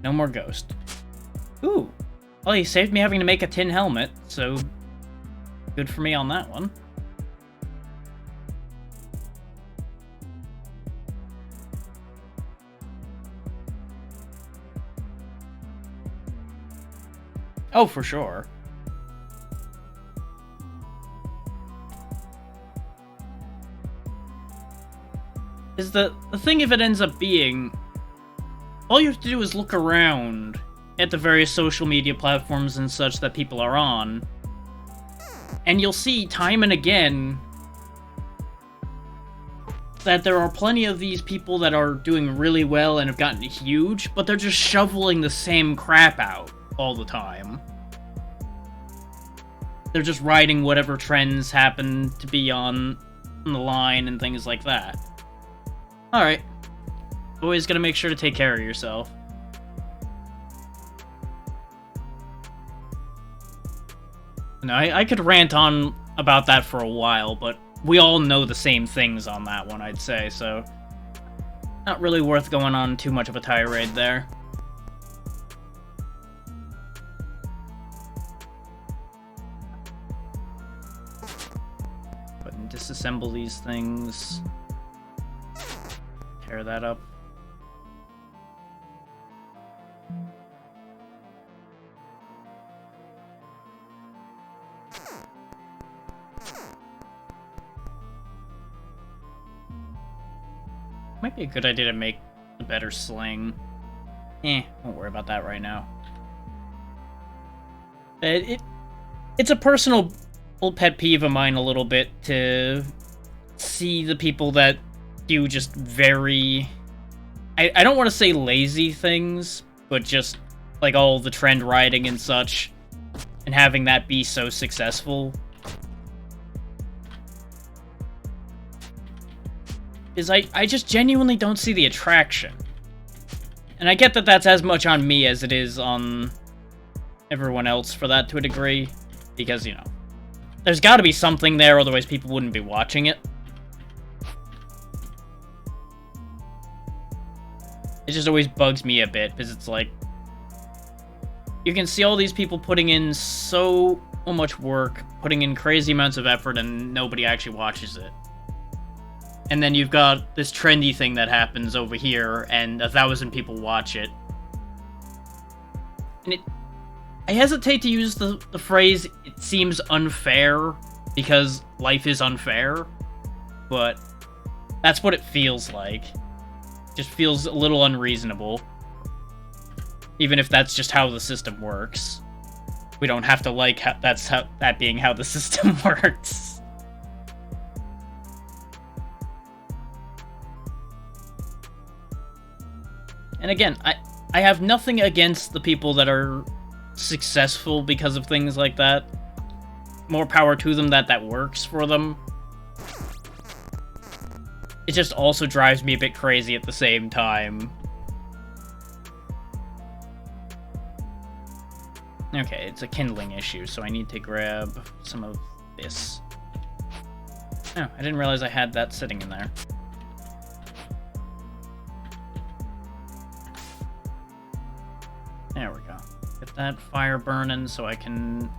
No more ghost. Ooh. Well, he saved me having to make a tin helmet, so good for me on that one. Oh, for sure. Is the thing if it ends up being, all you have to do is look around at the various social media platforms and such that people are on, and you'll see time and again that there are plenty of these people that are doing really well and have gotten huge, but they're just shoveling the same crap out all the time. They're just riding whatever trends happen to be on the line and things like that. Alright. Always gotta make sure to take care of yourself. No, I could rant on about that for a while, but we all know the same things on that one, I'd say, so not really worth going on too much of a tirade there. But disassemble these things. Tear that up. Might be a good idea to make a better sling. Won't worry about that right now. It's a personal pet peeve of mine a little bit to see the people that do just very... I don't want to say lazy things, but just like all the trend riding and such, and having that be so successful. Is I just genuinely don't see the attraction. And I get that that's as much on me as it is on everyone else for that to a degree. Because, you know, there's gotta be something there, otherwise people wouldn't be watching it. It just always bugs me a bit, because it's like... You can see all these people putting in so much work, putting in crazy amounts of effort, and nobody actually watches it. And then you've got this trendy thing that happens over here, and 1,000 people watch it. And I hesitate to use the phrase, it seems unfair, because life is unfair, but that's what it feels like. It just feels a little unreasonable. Even if that's just how the system works. We don't have to like that being how the system works. And again, I have nothing against the people that are successful because of things like that. More power to them that works for them. It just also drives me a bit crazy at the same time. Okay, it's a kindling issue, so I need to grab some of this. Oh, I didn't realize I had that sitting in there. There we go. Get that fire burning so I can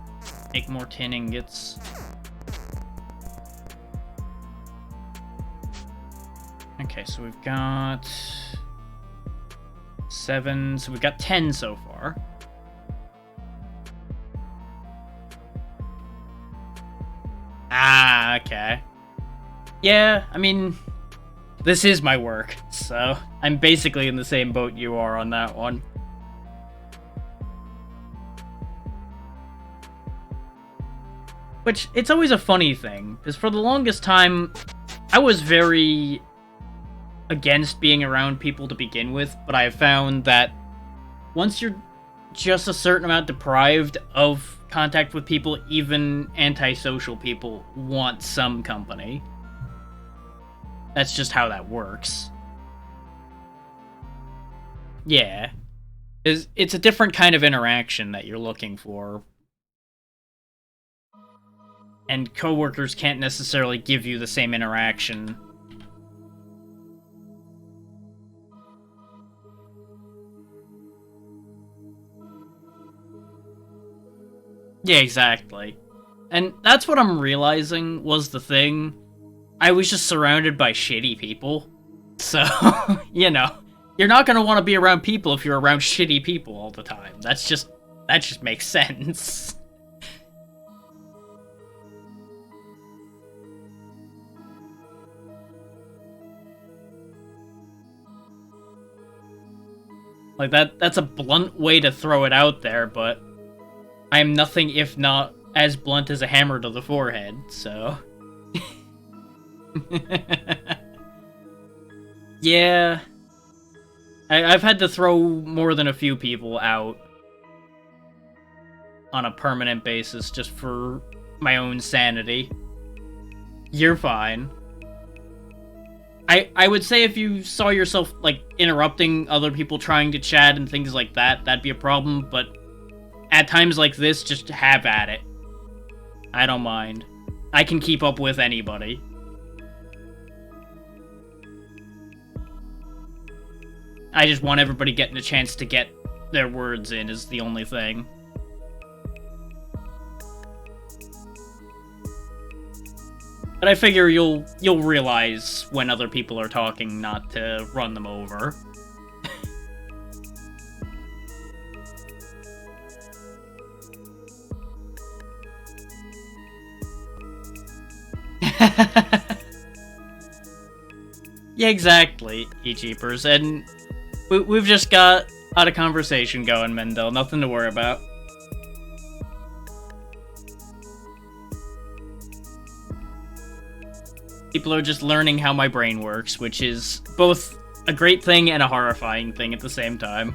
make more tin ingots. Okay, so we've got 7, so we've got 10 so far. Ah, okay. Yeah, I mean, this is my work, so I'm basically in the same boat you are on that one. Which, it's always a funny thing, because for the longest time, I was very against being around people to begin with, but I have found that once you're just a certain amount deprived of contact with people, even antisocial people want some company. That's just how that works. Yeah. It's a different kind of interaction that you're looking for. And coworkers can't necessarily give you the same interaction. Yeah, exactly. And that's what I'm realizing was the thing. I was just surrounded by shitty people. So, you know, you're not gonna want to be around people if you're around shitty people all the time. That just makes sense. Like, that's a blunt way to throw it out there, but I am nothing if not as blunt as a hammer to the forehead, so... Yeah. I've had to throw more than a few people out on a permanent basis just for my own sanity. You're fine. I would say if you saw yourself, like, interrupting other people trying to chat and things like that, that'd be a problem, but at times like this, just have at it. I don't mind. I can keep up with anybody. I just want everybody getting a chance to get their words in is the only thing. But I figure you'll realize when other people are talking not to run them over. Yeah, exactly, E-Jeepers, and we've just got a conversation going, Mendel. Nothing to worry about. People are just learning how my brain works, which is both a great thing and a horrifying thing at the same time.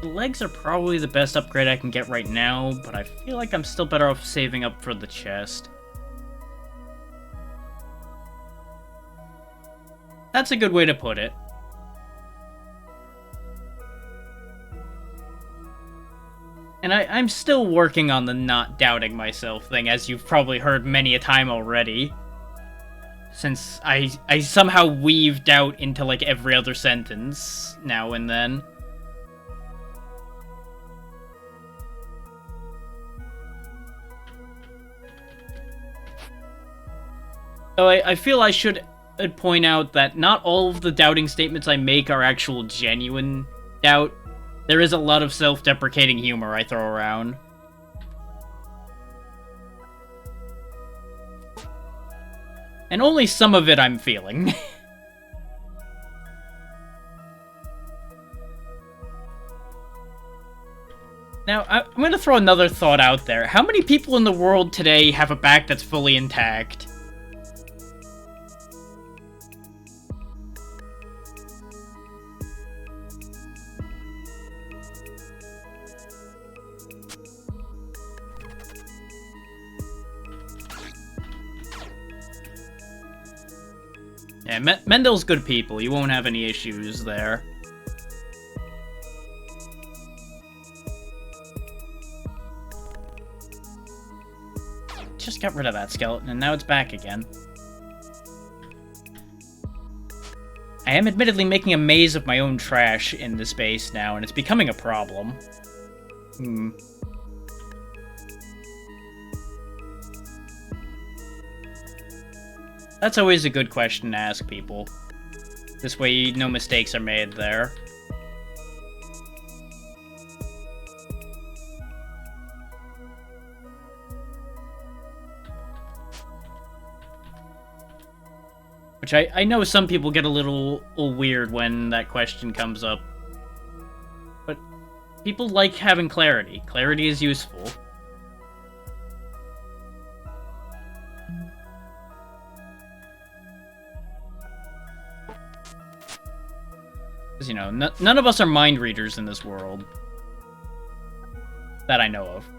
The legs are probably the best upgrade I can get right now, but I feel like I'm still better off saving up for the chest. That's a good way to put it. And I'm still working on the not doubting myself thing, as you've probably heard many a time already. Since I somehow weave doubt into, like, every other sentence now and then. So I feel I should point out that not all of the doubting statements I make are actual genuine doubt. There is a lot of self-deprecating humor I throw around. And only some of it I'm feeling. Now, I'm gonna throw another thought out there. How many people in the world today have a back that's fully intact? Yeah, Mendel's good people. You won't have any issues there. Just got rid of that skeleton, and now it's back again. I am admittedly making a maze of my own trash in this base now, and it's becoming a problem. That's always a good question to ask people. This way, no mistakes are made there. Which I know some people get a little weird when that question comes up. But people like having clarity. Clarity is useful. Because, you know, none of us are mind readers in this world. That I know of.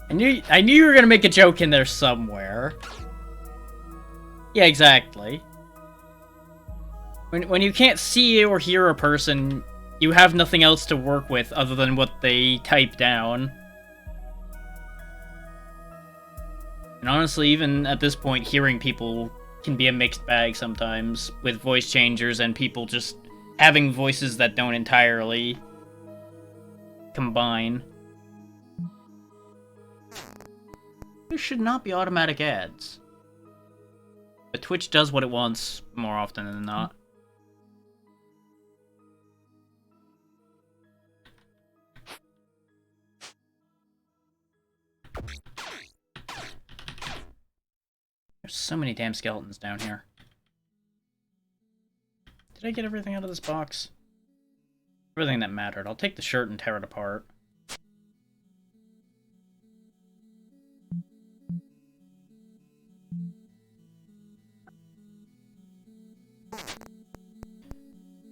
I knew you were gonna make a joke in there somewhere. Yeah, exactly. When you can't see or hear a person, you have nothing else to work with other than what they type down. And honestly, even at this point, hearing people can be a mixed bag sometimes, with voice changers and people just having voices that don't entirely combine. There should not be automatic ads. But Twitch does what it wants more often than not. There's so many damn skeletons down here. Did I get everything out of this box? Everything that mattered. I'll take the shirt and tear it apart.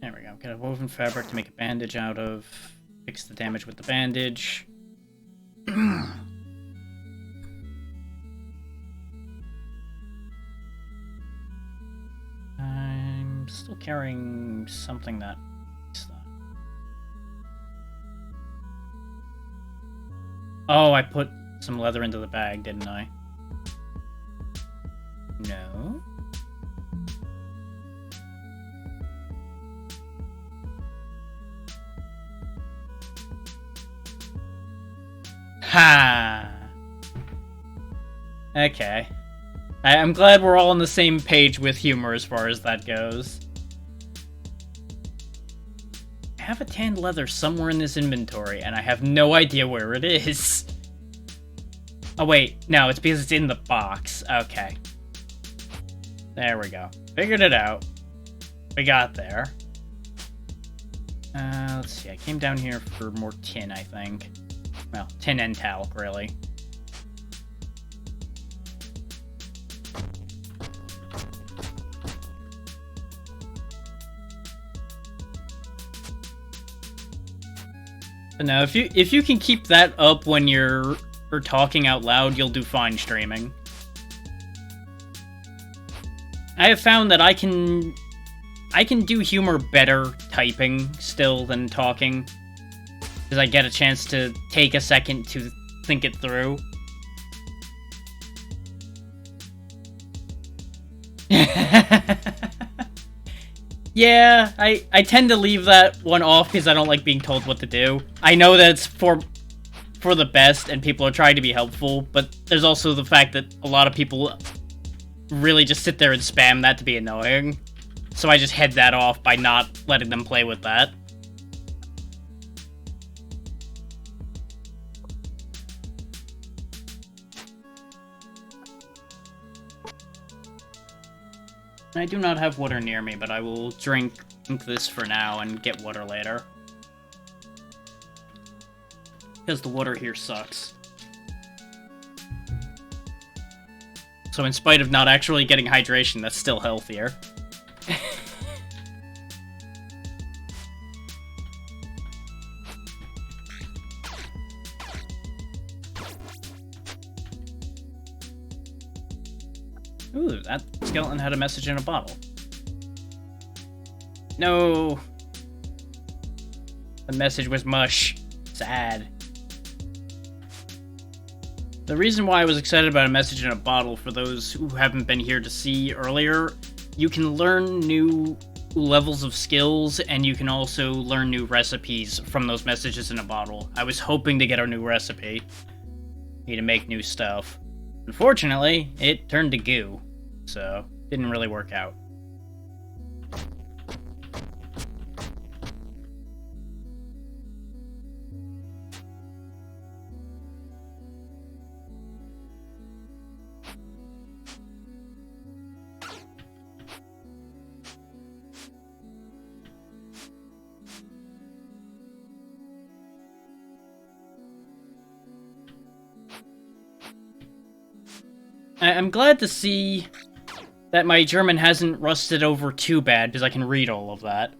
There we go. Get a woven fabric to make a bandage out of. Fix the damage with the bandage. I'm still carrying something that... Oh, I put some leather into the bag, didn't I? No? Ha! Okay. I'm glad we're all on the same page with humor as far as that goes. I have a tanned leather somewhere in this inventory, and I have no idea where it is. Oh wait, no, it's because it's in the box. Okay. There we go. Figured it out. We got there. Let's see, I came down here for more tin, I think. Well, tin and talc, really. But no, if you can keep that up when you're talking out loud, you'll do fine streaming. I have found that I can do humor better typing still than talking, because I get a chance to take a second to think it through. Yeah, I tend to leave that one off because I don't like being told what to do. I know that it's for the best and people are trying to be helpful, but there's also the fact that a lot of people really just sit there and spam that to be annoying. So I just head that off by not letting them play with that. I do not have water near me, but I will drink this for now and get water later. Because the water here sucks. So in spite of not actually getting hydration, that's still healthier. Ooh, that skeleton had a message in a bottle. No! The message was mush. Sad. The reason why I was excited about a message in a bottle, for those who haven't been here to see earlier, you can learn new levels of skills, and you can also learn new recipes from those messages in a bottle. I was hoping to get a new recipe. Need to make new stuff. Unfortunately, it turned to goo, so didn't really work out. I'm glad to see that my German hasn't rusted over too bad, because I can read all of that.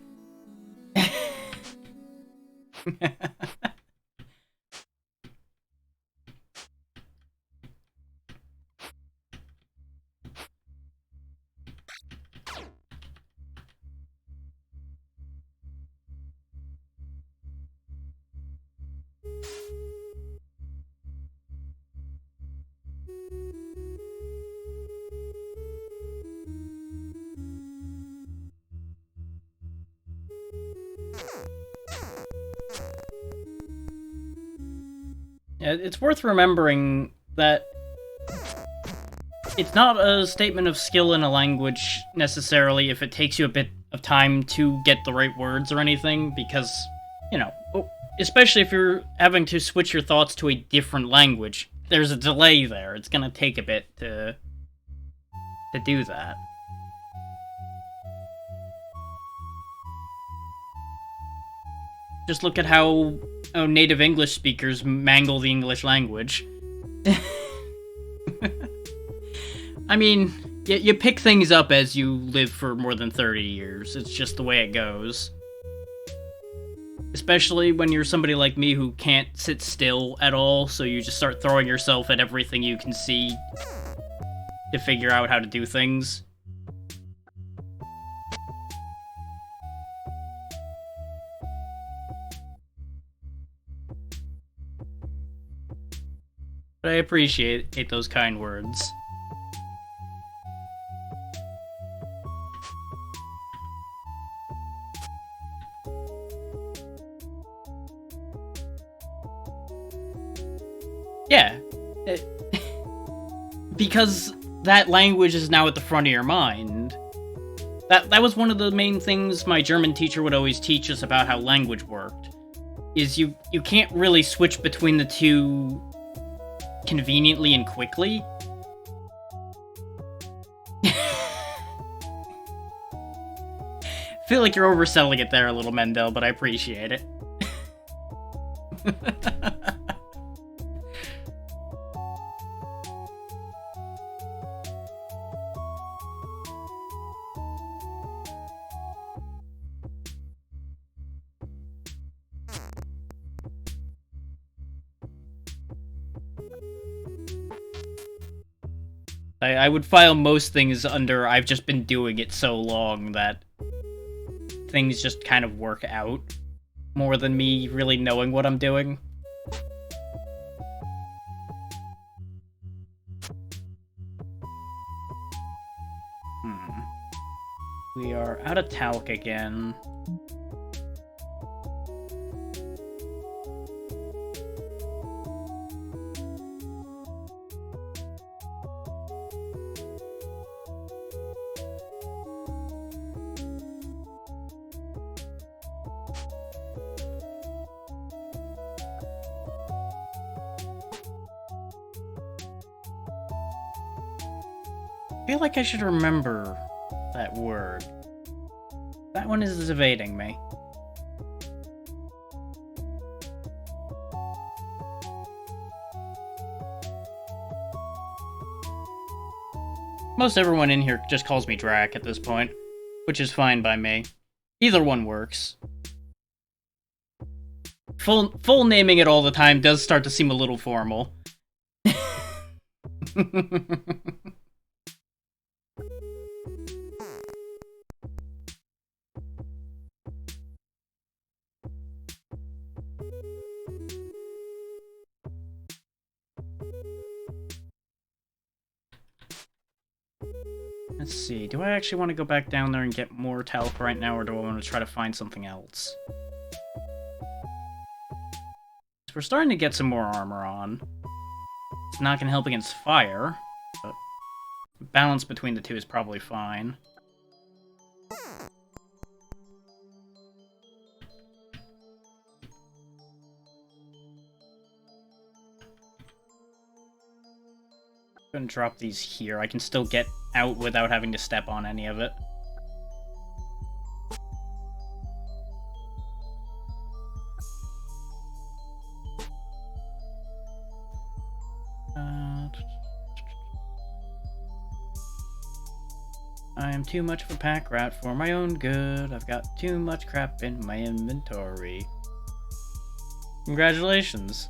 Yeah, it's worth remembering that it's not a statement of skill in a language, necessarily, if it takes you a bit of time to get the right words or anything, because, you know, especially if you're having to switch your thoughts to a different language, there's a delay there. It's gonna take a bit to to do that. Just look at how native English speakers mangle the English language. I mean, you pick things up as you live for more than 30 years. It's just the way it goes. Especially when you're somebody like me who can't sit still at all, so you just start throwing yourself at everything you can see to figure out how to do things. But I appreciate those kind words. Yeah. Because that language is now at the front of your mind. That was one of the main things my German teacher would always teach us about how language worked. Is you can't really switch between the two conveniently and quickly. Feel like you're overselling it there a little, Mendel, but I appreciate it. I would file most things under I've just been doing it so long that things just kind of work out more than me really knowing what I'm doing. We are out of talc again. I feel like I should remember that word. That one is evading me. Most everyone in here just calls me Drac at this point, which is fine by me. Either one works. Full naming it all the time does start to seem a little formal. Let's see, do I actually want to go back down there and get more talc right now, or do I want to try to find something else? We're starting to get some more armor on. It's not going to help against fire, but the balance between the two is probably fine. I'm going to drop these here. I can still get out without having to step on any of it. I am too much of a pack rat for my own good. I've got too much crap in my inventory. Congratulations.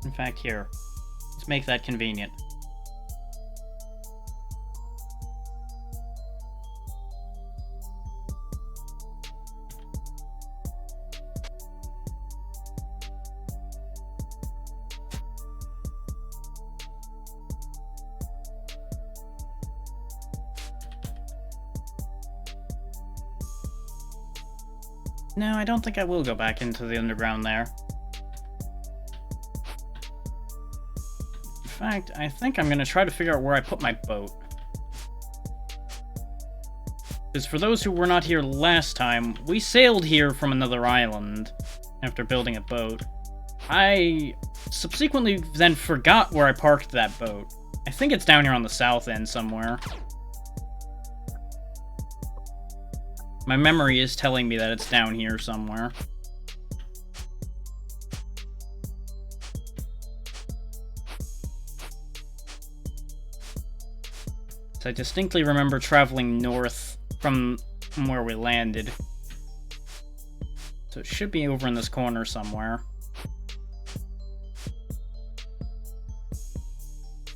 In fact, here, let's make that convenient. No, I don't think I will go back into the underground there. In fact, I think I'm going to try to figure out where I put my boat. Because for those who were not here last time, we sailed here from another island after building a boat. I subsequently then forgot where I parked that boat. I think it's down here on the south end somewhere. My memory is telling me that it's down here somewhere. So I distinctly remember traveling north from where we landed. So it should be over in this corner somewhere.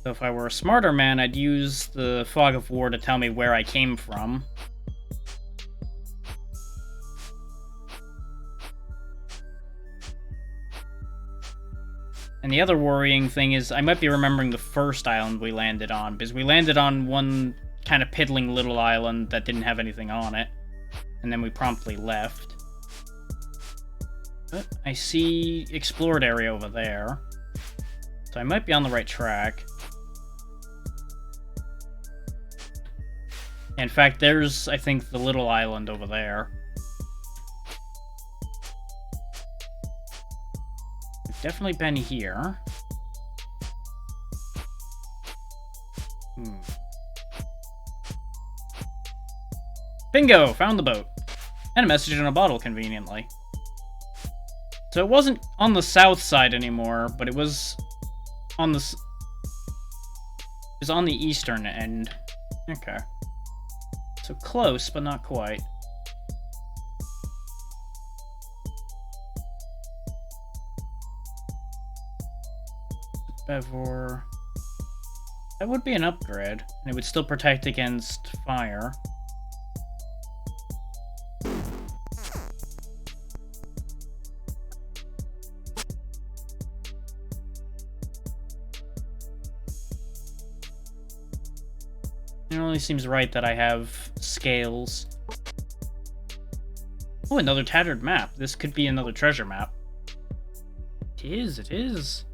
So if I were a smarter man, I'd use the fog of war to tell me where I came from. And the other worrying thing is I might be remembering the first island we landed on, because we landed on one kind of piddling little island that didn't have anything on it, and then we promptly left. But I see explored area over there, so I might be on the right track. In fact, there's, I think, the little island over there. We've definitely been here. Bingo! Found the boat. And a message in a bottle, conveniently. So it wasn't on the south side anymore, but it was on the... It was on the eastern end. Okay. So close, but not quite. Bevor... That would be an upgrade, and it would still protect against fire. It only seems right that I have scales. Oh, another tattered map. This could be another treasure map. It is.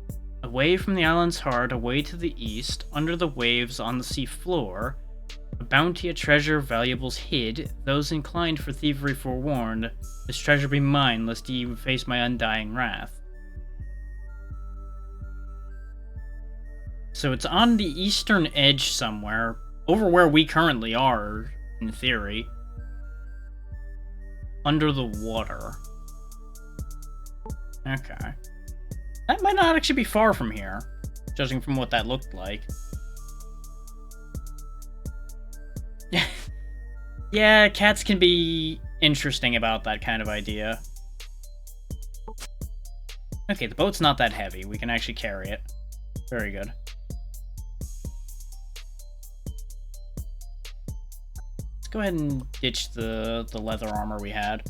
Away from the island's heart, away to the east, under the waves on the sea floor, a bounty, a treasure, valuables hid, those inclined for thievery forewarned, this treasure be mine, lest ye face my undying wrath. So it's on the eastern edge somewhere, over where we currently are, in theory. Under the water. Okay. That might not actually be far from here, judging from what that looked like. Yeah, cats can be interesting about that kind of idea. Okay, the boat's not that heavy. We can actually carry it. Very good. Let's go ahead and ditch the leather armor we had.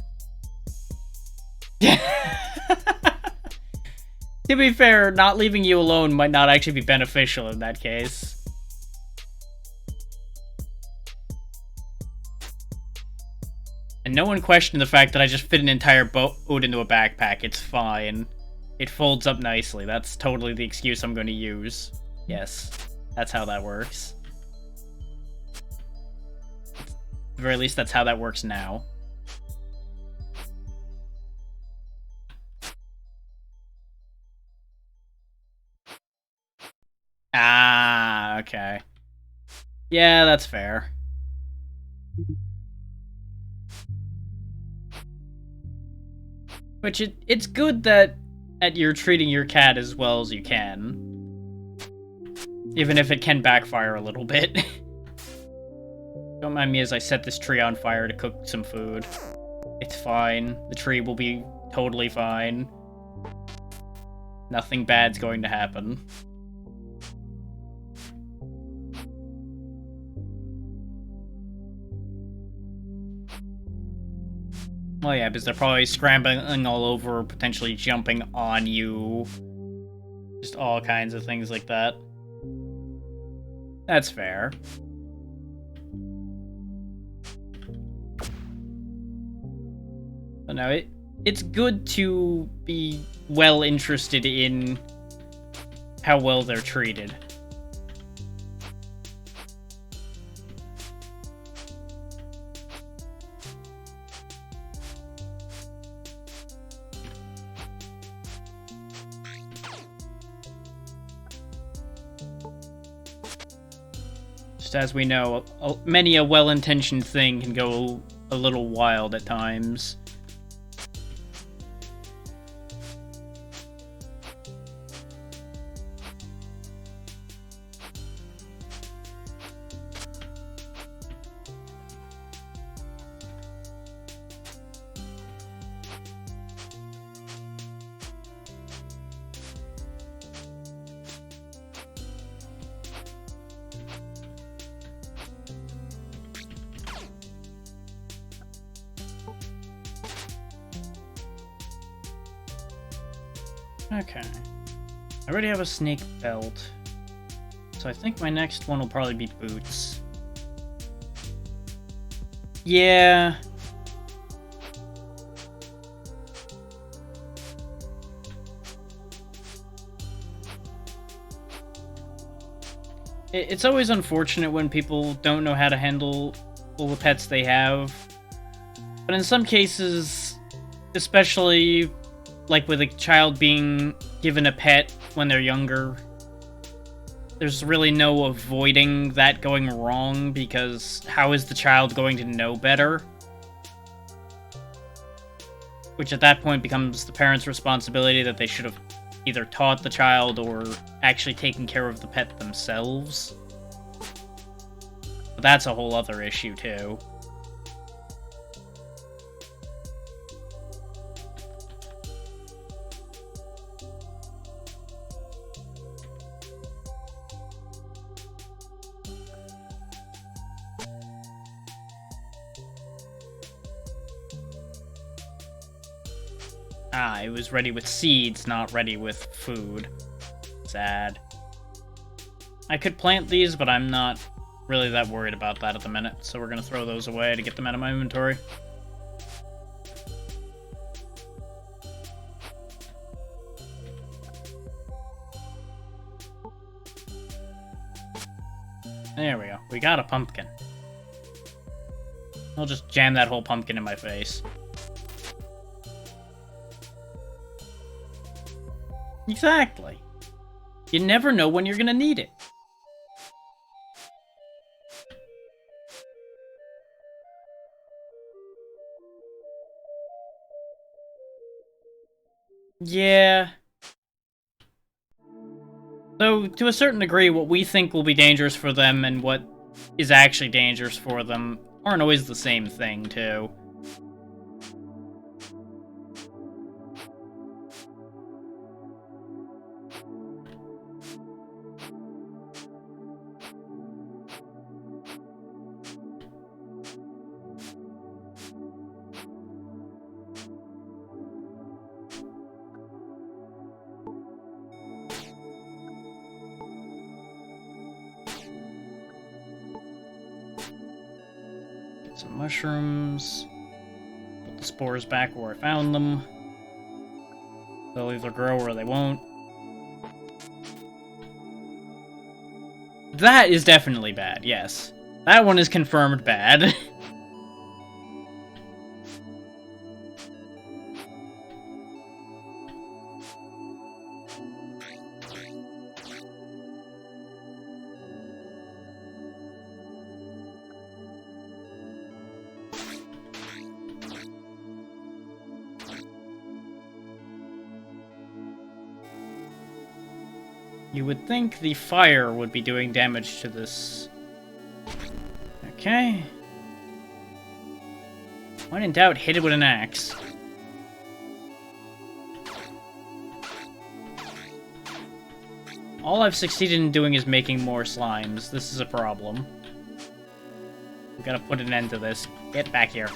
To be fair, not leaving you alone might not actually be beneficial in that case. And no one questioned the fact that I just fit an entire boat into a backpack. It's fine. It folds up nicely. That's totally the excuse I'm going to use. Yes, that's how that works. At the very least, that's how that works now. Ah, okay. Yeah, that's fair. Which, it's good that you're treating your cat as well as you can. Even if it can backfire a little bit. Don't mind me as I set this tree on fire to cook some food. It's fine. The tree will be totally fine. Nothing bad's going to happen. Well, yeah, because they're probably scrambling all over, potentially jumping on you. Just all kinds of things like that. That's fair. But no, it's good to be well interested in how well they're treated. Just as we know, many a well-intentioned thing can go a little wild at times. Okay. I already have a snake belt. So I think my next one will probably be boots. Yeah. It's always unfortunate when people don't know how to handle all the pets they have. But in some cases, especially like with a child being given a pet when they're younger, there's really no avoiding that going wrong, because how is the child going to know better? Which at that point becomes the parent's responsibility, that they should have either taught the child or actually taken care of the pet themselves. But that's a whole other issue too. Ah, it was ready with seeds, not ready with food. Sad. I could plant these, but I'm not really that worried about that at the minute, so we're gonna throw those away to get them out of my inventory. There we go. We got a pumpkin. I'll just jam that whole pumpkin in my face. Exactly. You never know when you're gonna need it. Yeah. So, to a certain degree, what we think will be dangerous for them and what is actually dangerous for them aren't always the same thing, too. Some mushrooms. Put the spores back where I found them. They'll either grow or they won't. That is definitely bad, yes. That one is confirmed bad. You would think the fire would be doing damage to this. Okay. When in doubt, hit it with an axe. All I've succeeded in doing is making more slimes. This is a problem. We gotta put an end to this. Get back here.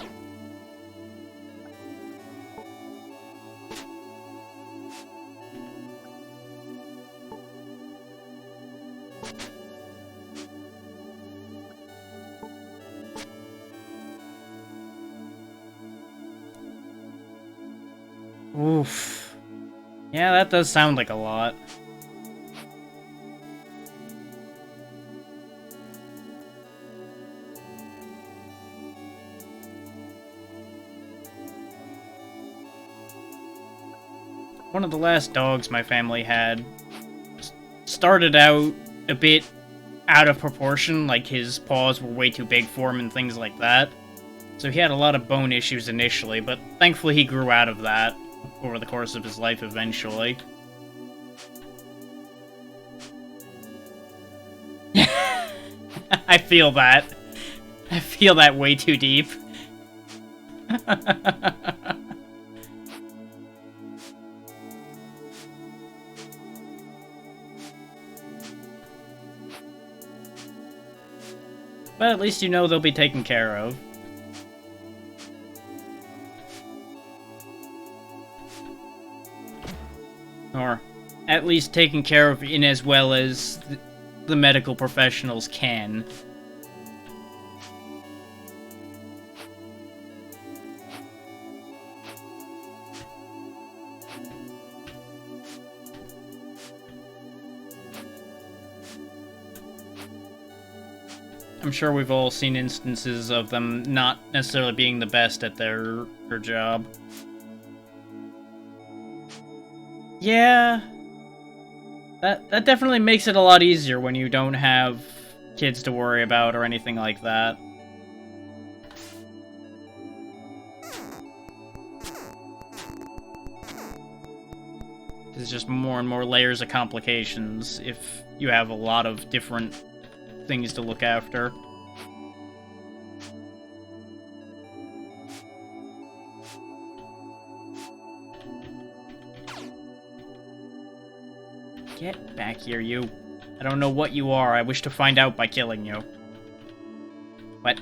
Oof. Yeah, that does sound like a lot. One of the last dogs my family had started out a bit out of proportion, like his paws were way too big for him and things like that. So he had a lot of bone issues initially, but thankfully he grew out of that over the course of his life eventually. I feel that. I feel that way too deep. But at least you know they'll be taken care of. Or at least taken care of in as well as the medical professionals can. I'm sure we've all seen instances of them not necessarily being the best at their job. Yeah, that definitely makes it a lot easier when you don't have kids to worry about or anything like that. There's just more and more layers of complications if you have a lot of different things to look after. Get back here, you. I don't know what you are. I wish to find out by killing you. What?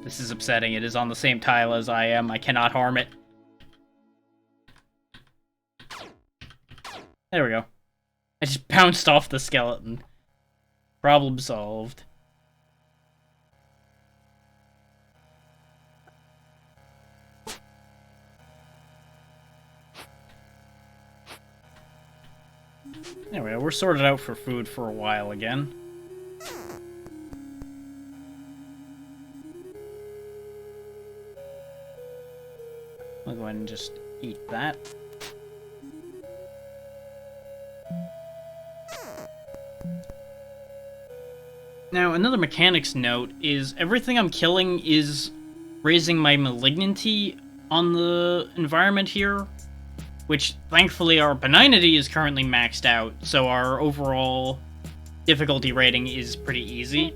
This is upsetting. It is on the same tile as I am. I cannot harm it. There we go. I just bounced off the skeleton. Problem solved. There we go. We're sorted out for food for a while again. I'll go ahead and just eat that. Now, another mechanics note is everything I'm killing is raising my malignity on the environment here, which thankfully our benignity is currently maxed out, so our overall difficulty rating is pretty easy.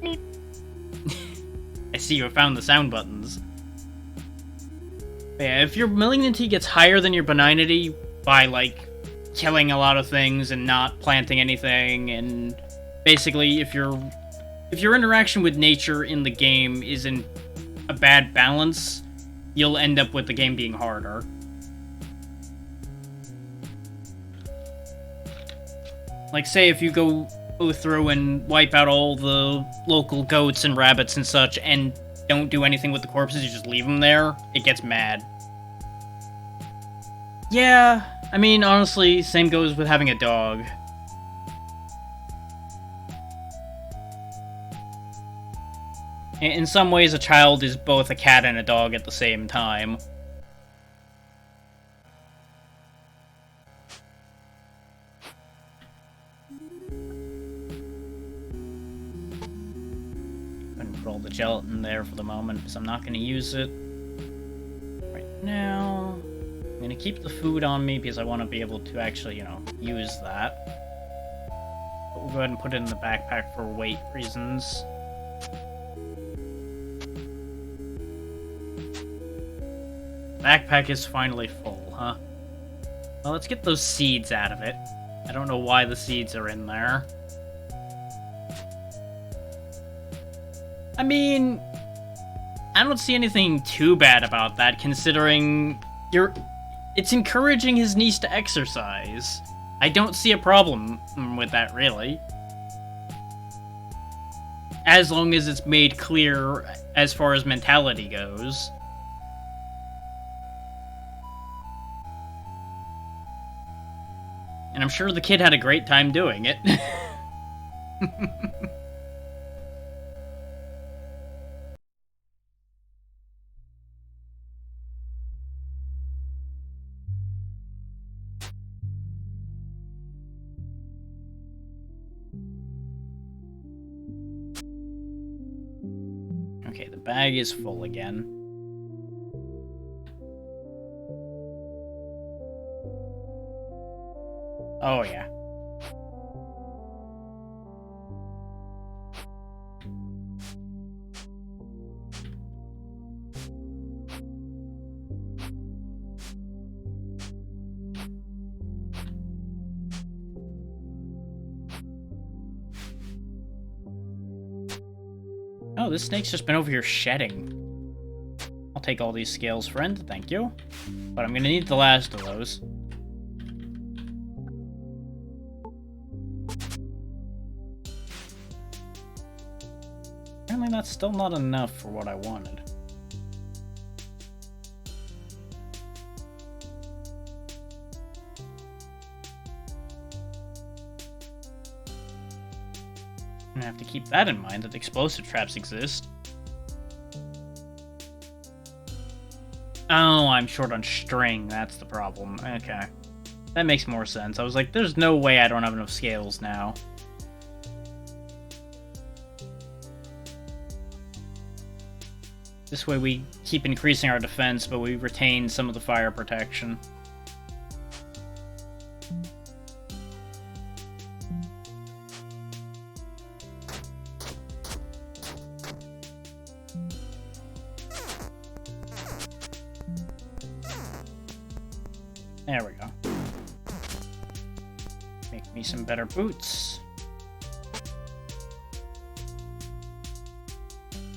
I see you have found the sound buttons. But yeah, if your malignity gets higher than your benignity by, like, killing a lot of things and not planting anything, and basically if your interaction with nature in the game is in a bad balance, you'll end up with the game being harder. Like, say if you go through and wipe out all the local goats and rabbits and such and don't do anything with the corpses, you just leave them there, it gets mad. Yeah, I mean, honestly, same goes with having a dog. In some ways, a child is both a cat and a dog at the same time. I'm gonna put all the gelatin there for the moment, because I'm not going to use it right now. I'm going to keep the food on me, because I want to be able to actually, use that. But we'll go ahead and put it in the backpack for weight reasons. Backpack is finally full, huh? Well, let's get those seeds out of it. I don't know why the seeds are in there. I mean, I don't see anything too bad about that, considering it's encouraging his niece to exercise. I don't see a problem with that, really. As long as it's made clear as far as mentality goes. And I'm sure the kid had a great time doing it. bag is full again. Oh, yeah. Oh, this snake's just been over here shedding. I'll take all these scales, friend. Thank you. But I'm gonna need the last of those. Apparently that's still not enough for what I wanted. I'm gonna have to keep that in mind, that explosive traps exist. Oh, I'm short on string, that's the problem. Okay. That makes more sense. I was like, there's no way I don't have enough scales now. This way we keep increasing our defense, but we retain some of the fire protection. There we go. Make me some better boots.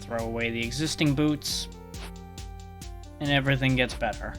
Throw away the existing boots. And everything gets better.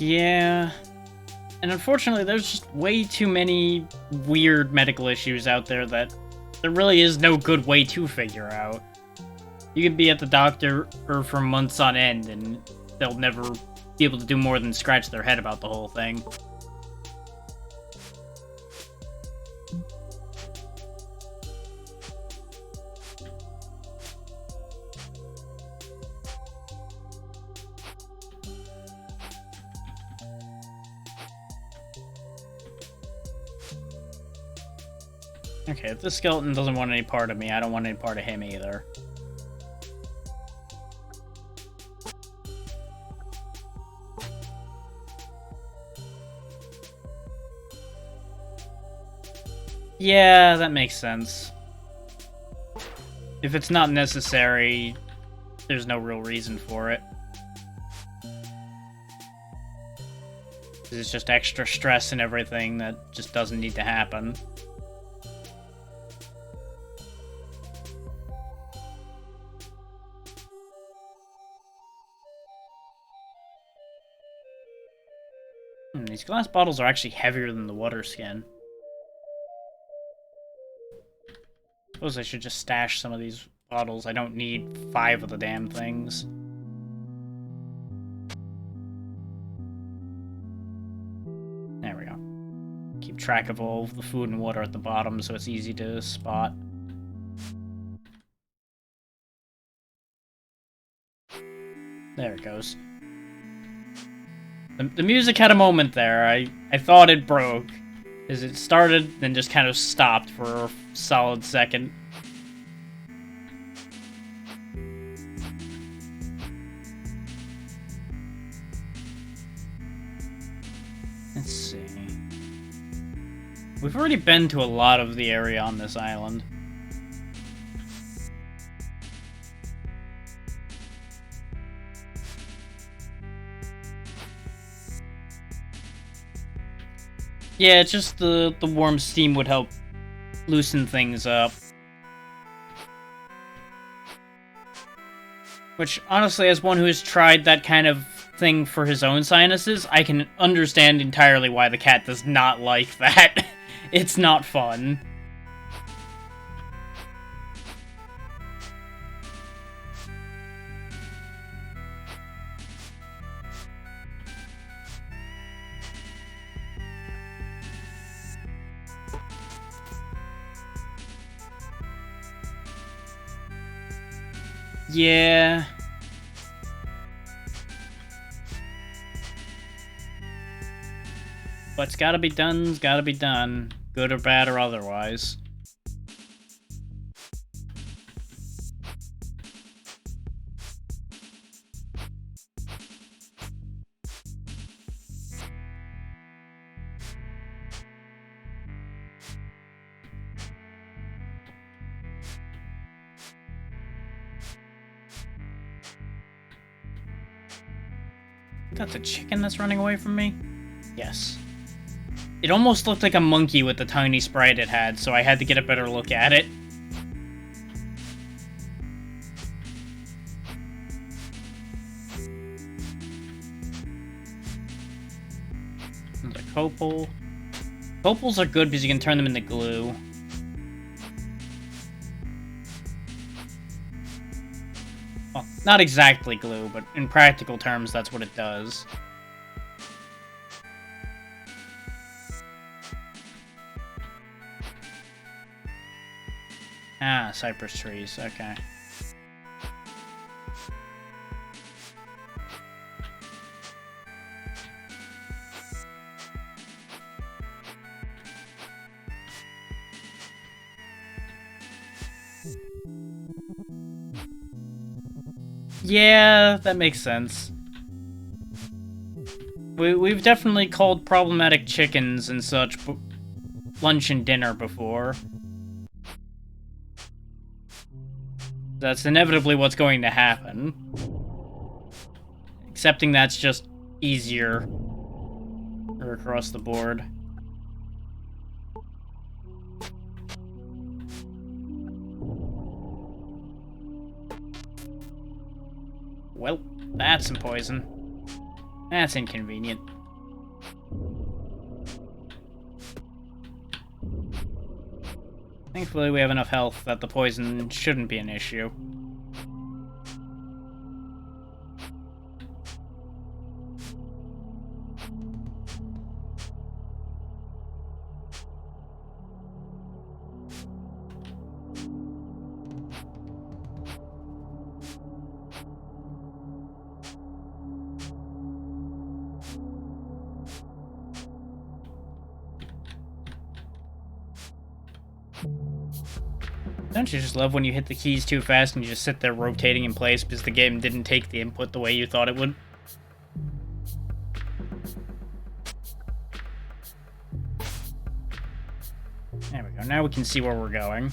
Yeah, and unfortunately there's just way too many weird medical issues out there that there really is no good way to figure out. You could be at the doctor for months on end and they'll never be able to do more than scratch their head about the whole thing. Okay, if this skeleton doesn't want any part of me, I don't want any part of him either. Yeah, that makes sense. If it's not necessary, there's no real reason for it. It's just extra stress and everything that just doesn't need to happen. These glass bottles are actually heavier than the water skin. Suppose I should just stash some of these bottles. I don't need 5 of the damn things. There we go. Keep track of all of the food and water at the bottom so it's easy to spot. There it goes. The music had a moment there. I thought it broke. As it started, then just kind of stopped for a solid second. Let's see. We've already been to a lot of the area on this island. Yeah, just the warm steam would help loosen things up. Which, honestly, as one who has tried that kind of thing for his own sinuses, I can understand entirely why the cat does not like that. It's not fun. Yeah. What's gotta be done's gotta be done, good or bad or otherwise. That's a chicken that's running away from me? Yes. It almost looked like a monkey with the tiny sprite it had, so I had to get a better look at it. And a copal. Copals are good because you can turn them into glue. Well, not exactly glue, but in practical terms, that's what it does. Ah, cypress trees, okay. Yeah, that makes sense. We've definitely called problematic chickens and such lunch and dinner before. That's inevitably what's going to happen. Accepting that's just easier across the board. Well, that's some poison. That's inconvenient. Thankfully, we have enough health that the poison shouldn't be an issue. Don't you just love when you hit the keys too fast and you just sit there rotating in place because the game didn't take the input the way you thought it would? There we go. Now we can see where we're going.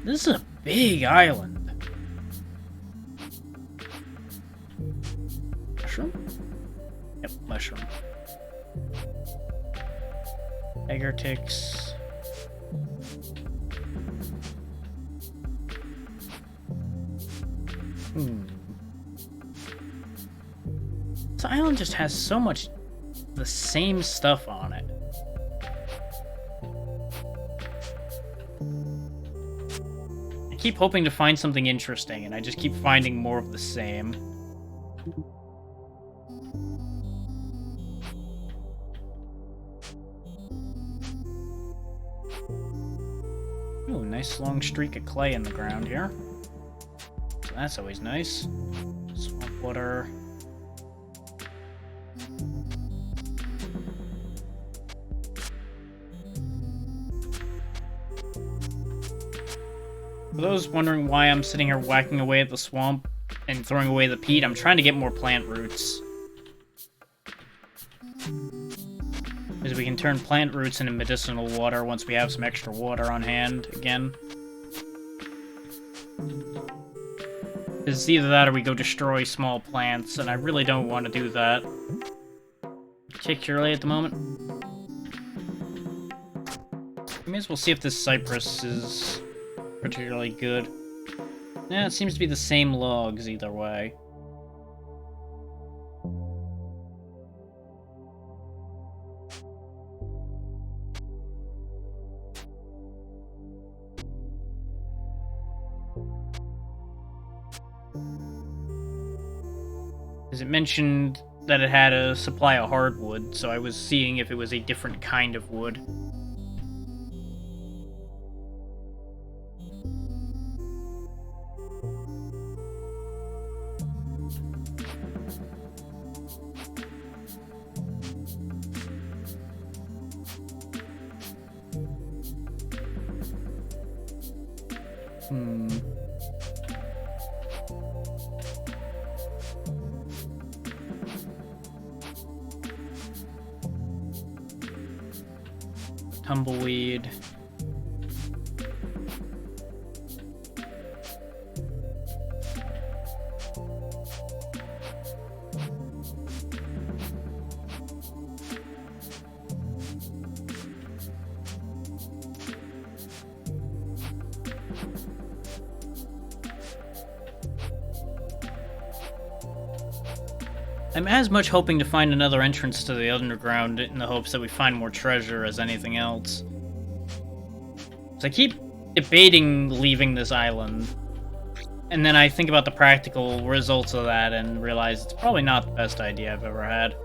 This is a big island. Mushroom? Yep, mushroom. Beggar ticks. This island just has so much the same stuff on it. I keep hoping to find something interesting, and I just keep finding more of the same. Ooh, nice long streak of clay in the ground here. So that's always nice. Swamp water. For those wondering why I'm sitting here whacking away at the swamp and throwing away the peat, I'm trying to get more plant roots. Because we can turn plant roots into medicinal water once we have some extra water on hand again. It's either that or we go destroy small plants, and I really don't want to do that. Particularly at the moment. We may as well see if this cypress is particularly good. Yeah, it seems to be the same logs either way. Because it mentioned that it had a supply of hardwood, so I was seeing if it was a different kind of wood. Hmm. Tumbleweed. I'm as much hoping to find another entrance to the underground in the hopes that we find more treasure as anything else. So I keep debating leaving this island, and then I think about the practical results of that and realize it's probably not the best idea I've ever had.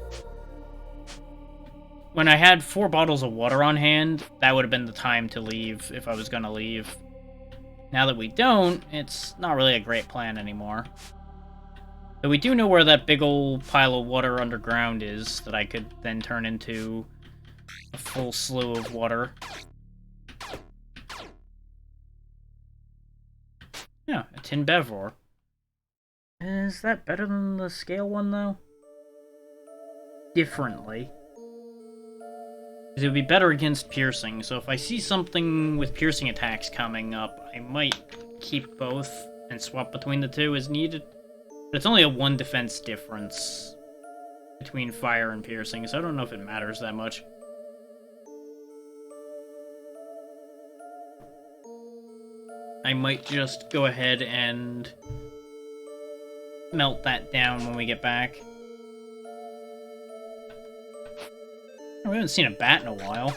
When I had 4 bottles of water on hand, that would have been the time to leave if I was going to leave. Now that we don't, it's not really a great plan anymore. But we do know where that big old pile of water underground is that I could then turn into a full slew of water. Yeah, a tin Bevor. Is that better than the scale one, though? Differently. Because it would be better against piercing, so if I see something with piercing attacks coming up, I might keep both and swap between the two as needed. But it's only a 1 defense difference between fire and piercing, so I don't know if it matters that much. I might just go ahead and melt that down when we get back. We haven't seen a bat in a while.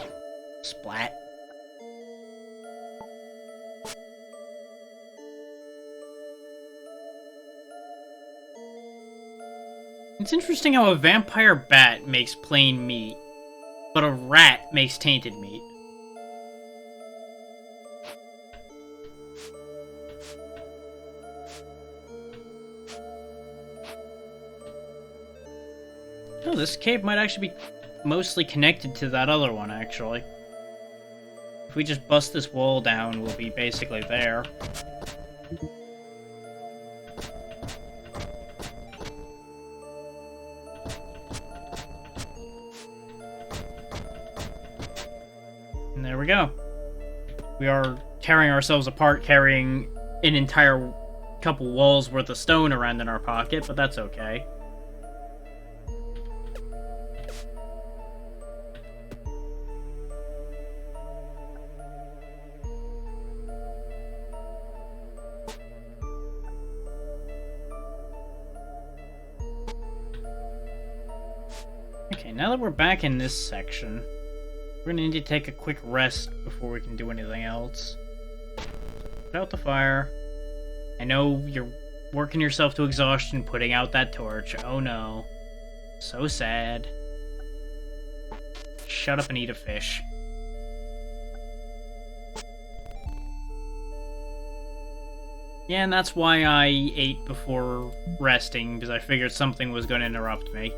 Splat. It's interesting how a vampire bat makes plain meat, but a rat makes tainted meat. Oh, this cave might actually be mostly connected to that other one, actually. If we just bust this wall down, we'll be basically there. And there we go. We are tearing ourselves apart, carrying an entire couple walls worth of stone around in our pocket, but that's okay. Okay, now that we're back in this section, we're gonna need to take a quick rest before we can do anything else. Put out the fire. I know you're working yourself to exhaustion putting out that torch. Oh no. So sad. Shut up and eat a fish. Yeah, and that's why I ate before resting, because I figured something was going to interrupt me.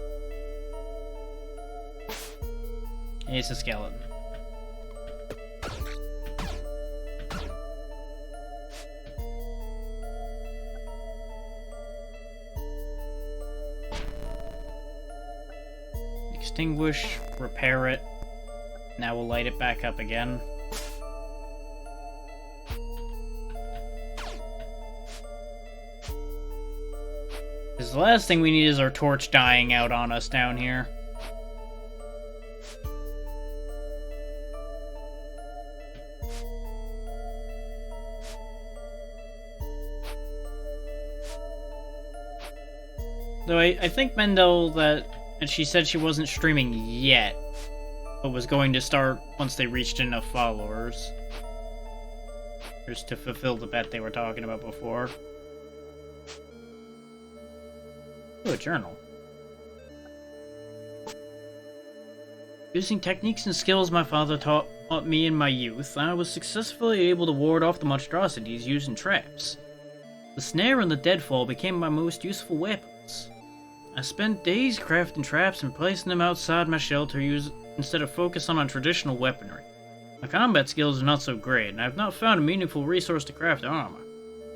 It's a skeleton. Extinguish, repair it. Now we'll light it back up again. Because the last thing we need is our torch dying out on us down here. Though I think Mendel that she said she wasn't streaming yet, but was going to start once they reached enough followers. Just to fulfill the bet they were talking about before. Ooh, a journal. Using techniques and skills my father taught me in my youth, I was successfully able to ward off the monstrosities used in traps. The snare and the deadfall became my most useful weapons. I spent days crafting traps and placing them outside my shelter instead of focusing on traditional weaponry. My combat skills are not so great, and I have not found a meaningful resource to craft armor.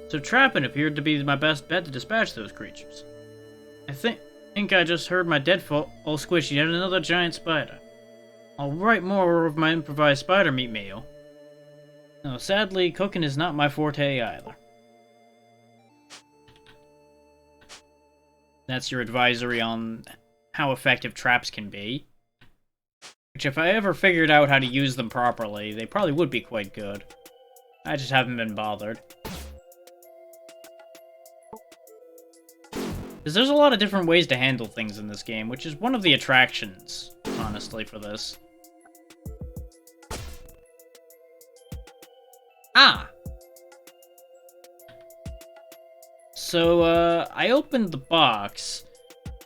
So trapping appeared to be my best bet to dispatch those creatures. I think I just heard my dead fall squish yet another giant spider. I'll write more of my improvised spider meat meal. No, sadly, cooking is not my forte either. That's your advisory on how effective traps can be. Which, if I ever figured out how to use them properly, they probably would be quite good. I just haven't been bothered. Because there's a lot of different ways to handle things in this game, which is one of the attractions, honestly, for this. Ah! So, I opened the box,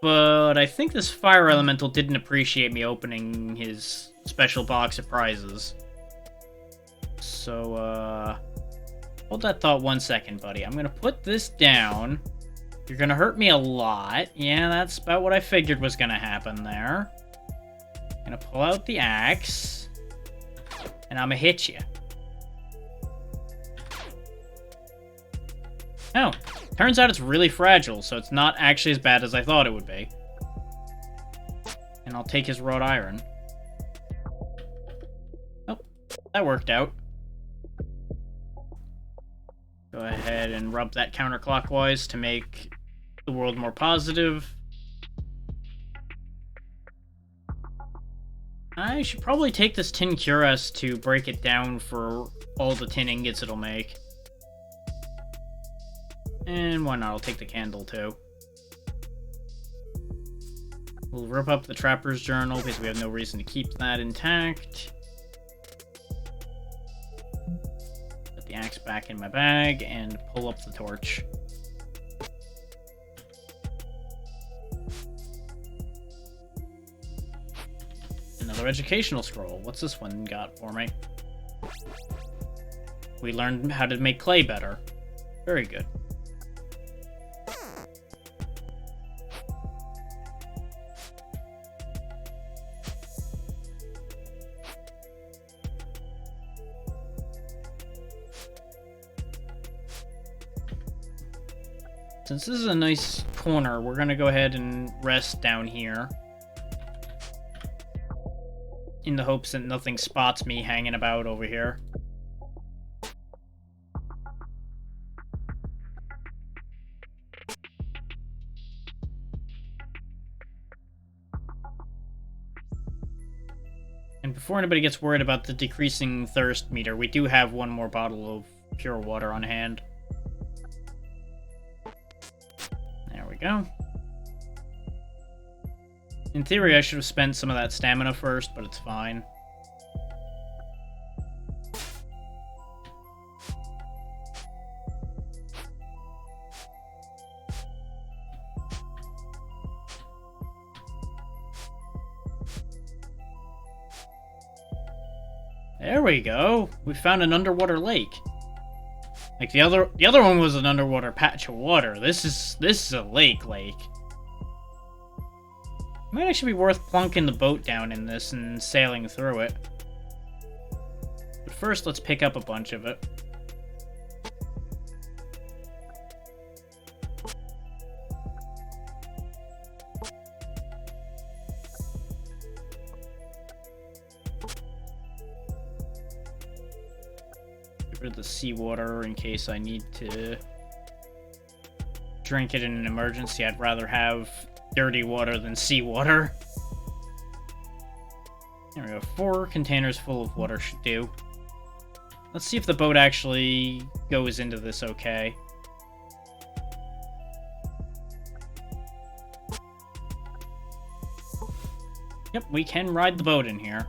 but I think this fire elemental didn't appreciate me opening his special box of prizes. So, hold that thought 1 second, buddy. I'm gonna put this down. You're gonna hurt me a lot. Yeah, that's about what I figured was gonna happen there. I'm gonna pull out the axe, and I'm gonna hit you. Oh, turns out it's really fragile, so it's not actually as bad as I thought it would be. And I'll take his wrought iron. Oh, that worked out. Go ahead and rub that counterclockwise to make the world more positive. I should probably take this tin cuirass to break it down for all the tin ingots it'll make. And why not? I'll take the candle too. We'll rip up the Trapper's Journal because we have no reason to keep that intact. Put the axe back in my bag and pull up the torch. Another educational scroll. What's this one got for me? We learned how to make clay better. Very good. Since this is a nice corner, we're gonna go ahead and rest down here. In the hopes that nothing spots me hanging about over here. And before anybody gets worried about the decreasing thirst meter, we do have one more bottle of pure water on hand. There we go. In theory, I should have spent some of that stamina first, but it's fine. There we go. We found an underwater lake. Like the other one was an underwater patch of water. This is a lake. Might actually be worth plunking the boat down in this and sailing through it. But first, let's pick up a bunch of it. Get rid of the seawater in case I need to drink it in an emergency. I'd rather have dirty water than seawater. There we go. 4 containers full of water should do. Let's see if the boat actually goes into this okay. Yep, we can ride the boat in here.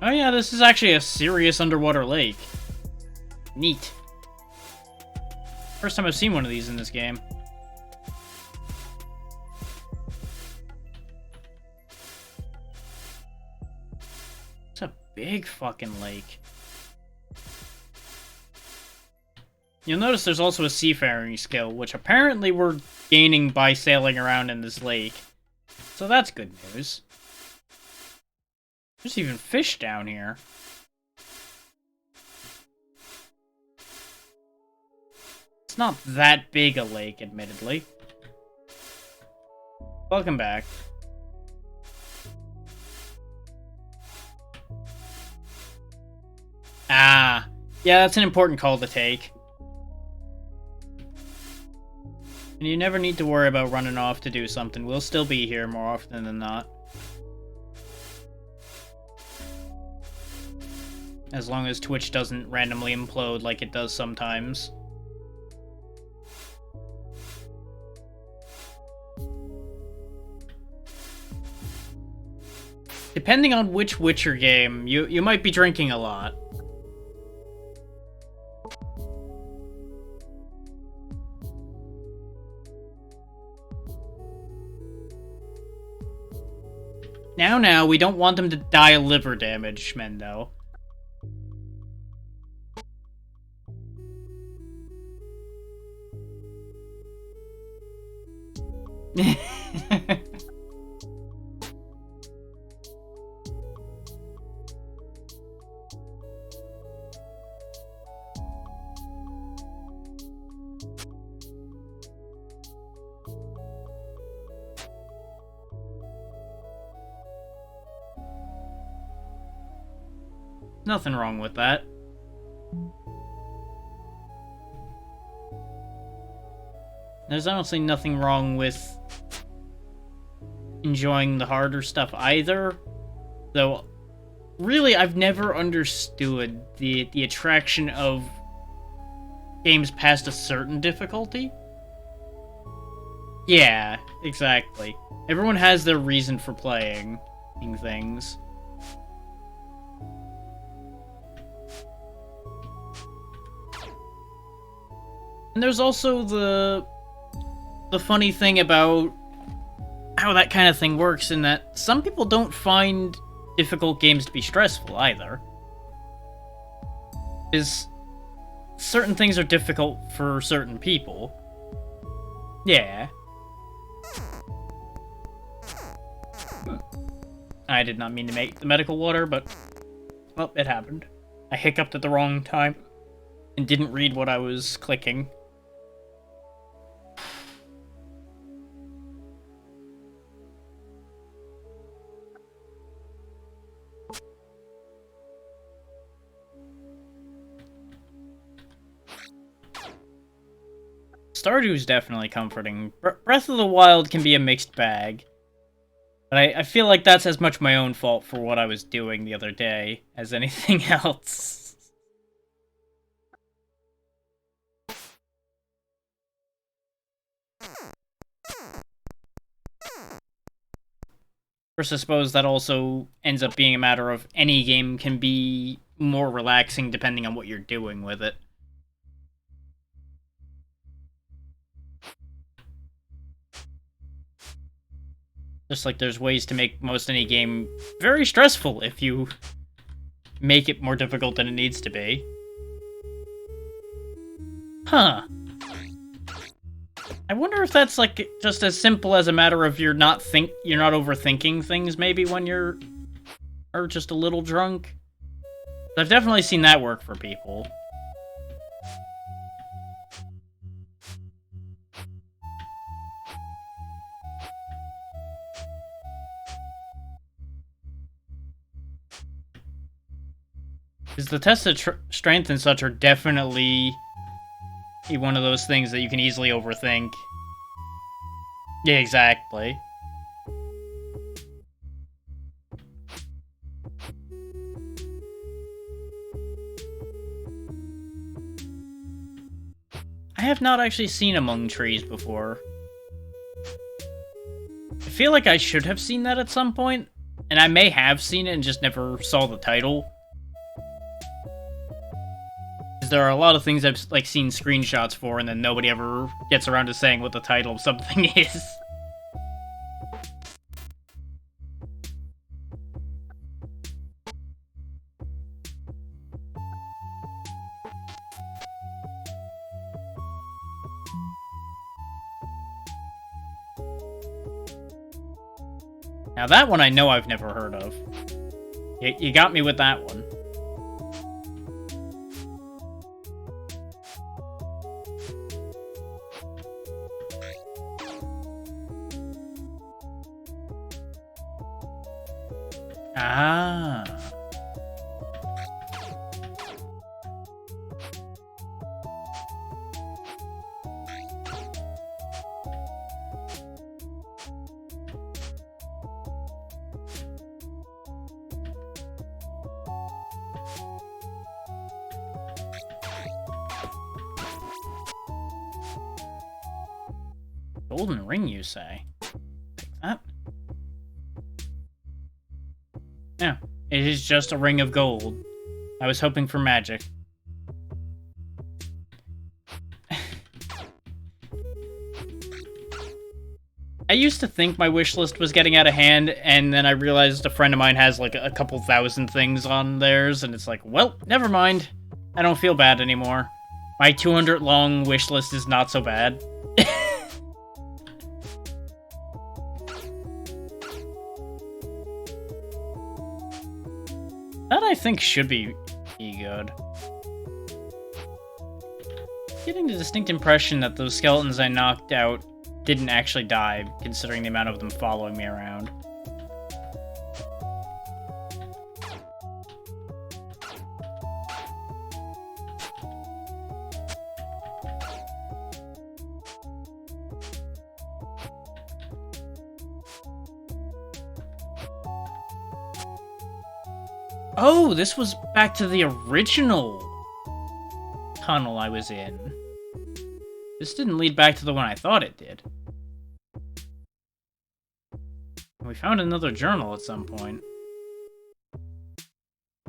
Oh yeah, this is actually a serious underwater lake. Neat. First time I've seen one of these in this game. It's a big fucking lake. You'll notice there's also a seafaring skill, which apparently we're gaining by sailing around in this lake. So that's good news. There's even fish down here. It's not that big a lake, admittedly. Welcome back. Ah, yeah, that's an important call to take. And you never need to worry about running off to do something. We'll still be here more often than not. As long as Twitch doesn't randomly implode like it does sometimes. Depending on which Witcher game, you might be drinking a lot. Now, we don't want them to die of liver damage, Mendo. Nothing wrong with that. There's honestly nothing wrong with enjoying the harder stuff either. Though, really, I've never understood the attraction of games past a certain difficulty. Yeah, exactly. Everyone has their reason for playing things. And there's also the funny thing about how that kind of thing works in that some people don't find difficult games to be stressful either. Is certain things are difficult for certain people. Yeah. I did not mean to make the medical water, but well, it happened. I hiccuped at the wrong time and didn't read what I was clicking. Stardew's definitely comforting. Breath of the Wild can be a mixed bag. But I feel like that's as much my own fault for what I was doing the other day as anything else. First, I suppose that also ends up being a matter of any game can be more relaxing depending on what you're doing with it. Just like there's ways to make most any game very stressful if you make it more difficult than it needs to be. Huh. I wonder if that's like just as simple as a matter of you're not overthinking things maybe when you're just a little drunk. I've definitely seen that work for people. Because the tests of strength and such are definitely one of those things that you can easily overthink. Yeah, exactly. I have not actually seen Among Trees before. I feel like I should have seen that at some point, and I may have seen it and just never saw the title. There are a lot of things I've like seen screenshots for, and then nobody ever gets around to saying what the title of something is. Now that one I know I've never heard of. You got me with that one. Ah. Golden ring, you say? Take that. Yeah, it is just a ring of gold. I was hoping for magic. I used to think my wish list was getting out of hand, and then I realized a friend of mine has like a couple thousand things on theirs, and it's like, well, never mind. I don't feel bad anymore. My 200 long wish list is not so bad. That I think should be good. Getting the distinct impression that those skeletons I knocked out didn't actually die, considering the amount of them following me around. Oh, this was back to the original tunnel I was in. This didn't lead back to the one I thought it did. We found another journal at some point.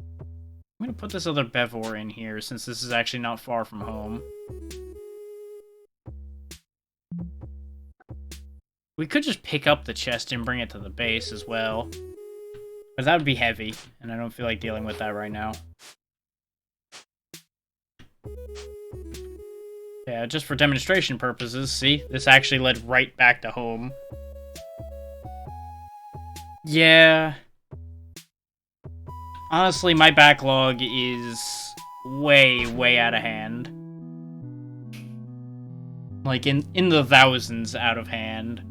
I'm gonna put this other Bevor in here, since this is actually not far from home. We could just pick up the chest and bring it to the base as well. But that would be heavy, and I don't feel like dealing with that right now. Yeah, just for demonstration purposes, see? This actually led right back to home. Yeah. Honestly, my backlog is way out of hand. Like, in the thousands out of hand.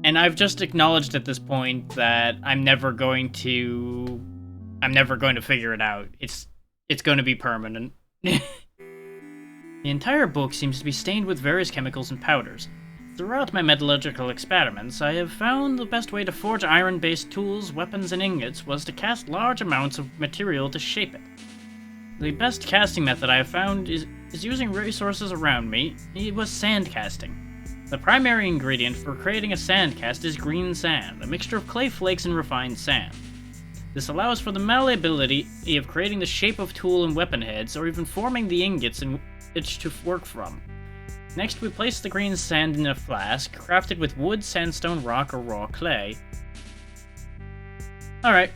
And I've just acknowledged at this point that I'm never going to figure it out. It's going to be permanent. The entire book seems to be stained with various chemicals and powders. Throughout my metallurgical experiments, I have found the best way to forge iron-based tools, weapons, and ingots was to cast large amounts of material to shape it. The best casting method I have found is using resources around me. It was sand casting. The primary ingredient for creating a sand cast is green sand, a mixture of clay flakes and refined sand. This allows for the malleability of creating the shape of tool and weapon heads, or even forming the ingots in which to work from. Next, we place the green sand in a flask, crafted with wood, sandstone, rock, or raw clay. Alright.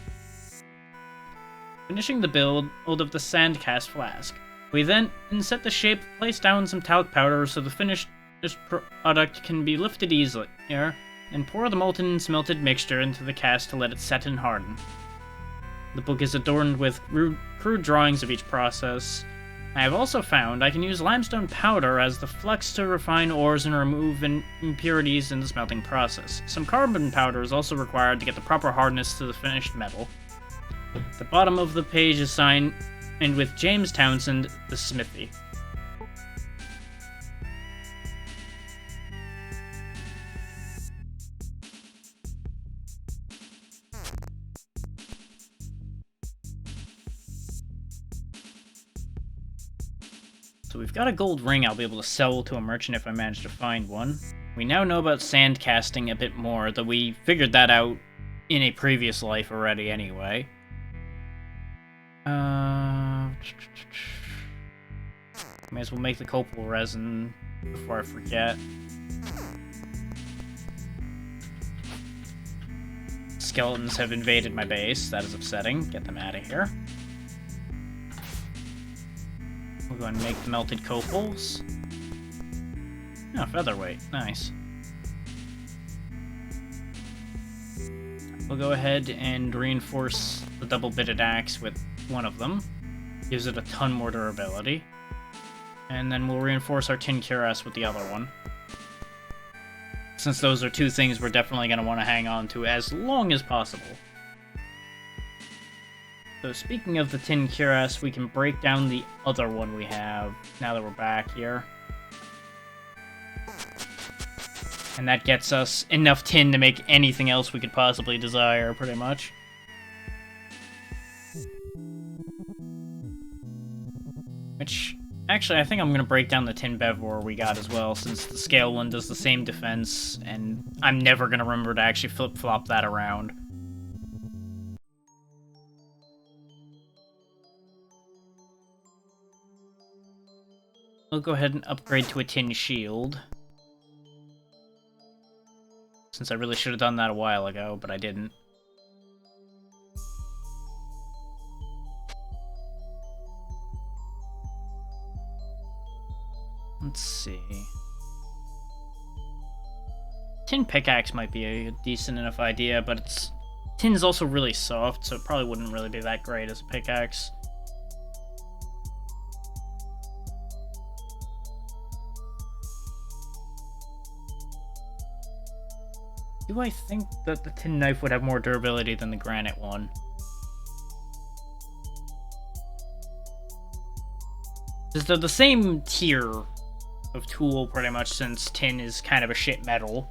Finishing the build of the sand cast flask. We then set the shape, place down some talc powder so the finished product can be lifted easily, and pour the molten and smelted mixture into the cast to let it set and harden. The book is adorned with crude drawings of each process. I have also found I can use limestone powder as the flux to refine ores and remove impurities in the smelting process. Some carbon powder is also required to get the proper hardness to the finished metal. The bottom of the page is signed with James Townsend, the Smithy. So we've got a gold ring I'll be able to sell to a merchant if I manage to find one. We now know about sand casting a bit more, though we figured that out in a previous life already anyway. May as well make the copal resin before I forget. Skeletons have invaded my base. That is upsetting. Get them out of here. We'll go and make the melted copals. Oh, featherweight. Nice. We'll go ahead and reinforce the double-bitted axe with one of them. Gives it a ton more durability. And then we'll reinforce our tin cuirass with the other one. Since those are two things we're definitely going to want to hang on to as long as possible. So speaking of the tin cuirass, we can break down the other one we have now that we're back here. And that gets us enough tin to make anything else we could possibly desire, pretty much. Which, actually, I think I'm going to break down the tin bevor we got as well, since the scale one does the same defense, and I'm never going to remember to actually flip-flop that around. We'll go ahead and upgrade to a tin shield. Since I really should have done that a while ago, but I didn't. Let's see. Tin pickaxe might be a decent enough idea, but tin's also really soft, so it probably wouldn't really be that great as a pickaxe. Do I think that the tin knife would have more durability than the granite one? Because they're the same tier of tool, pretty much, since tin is kind of a shit metal.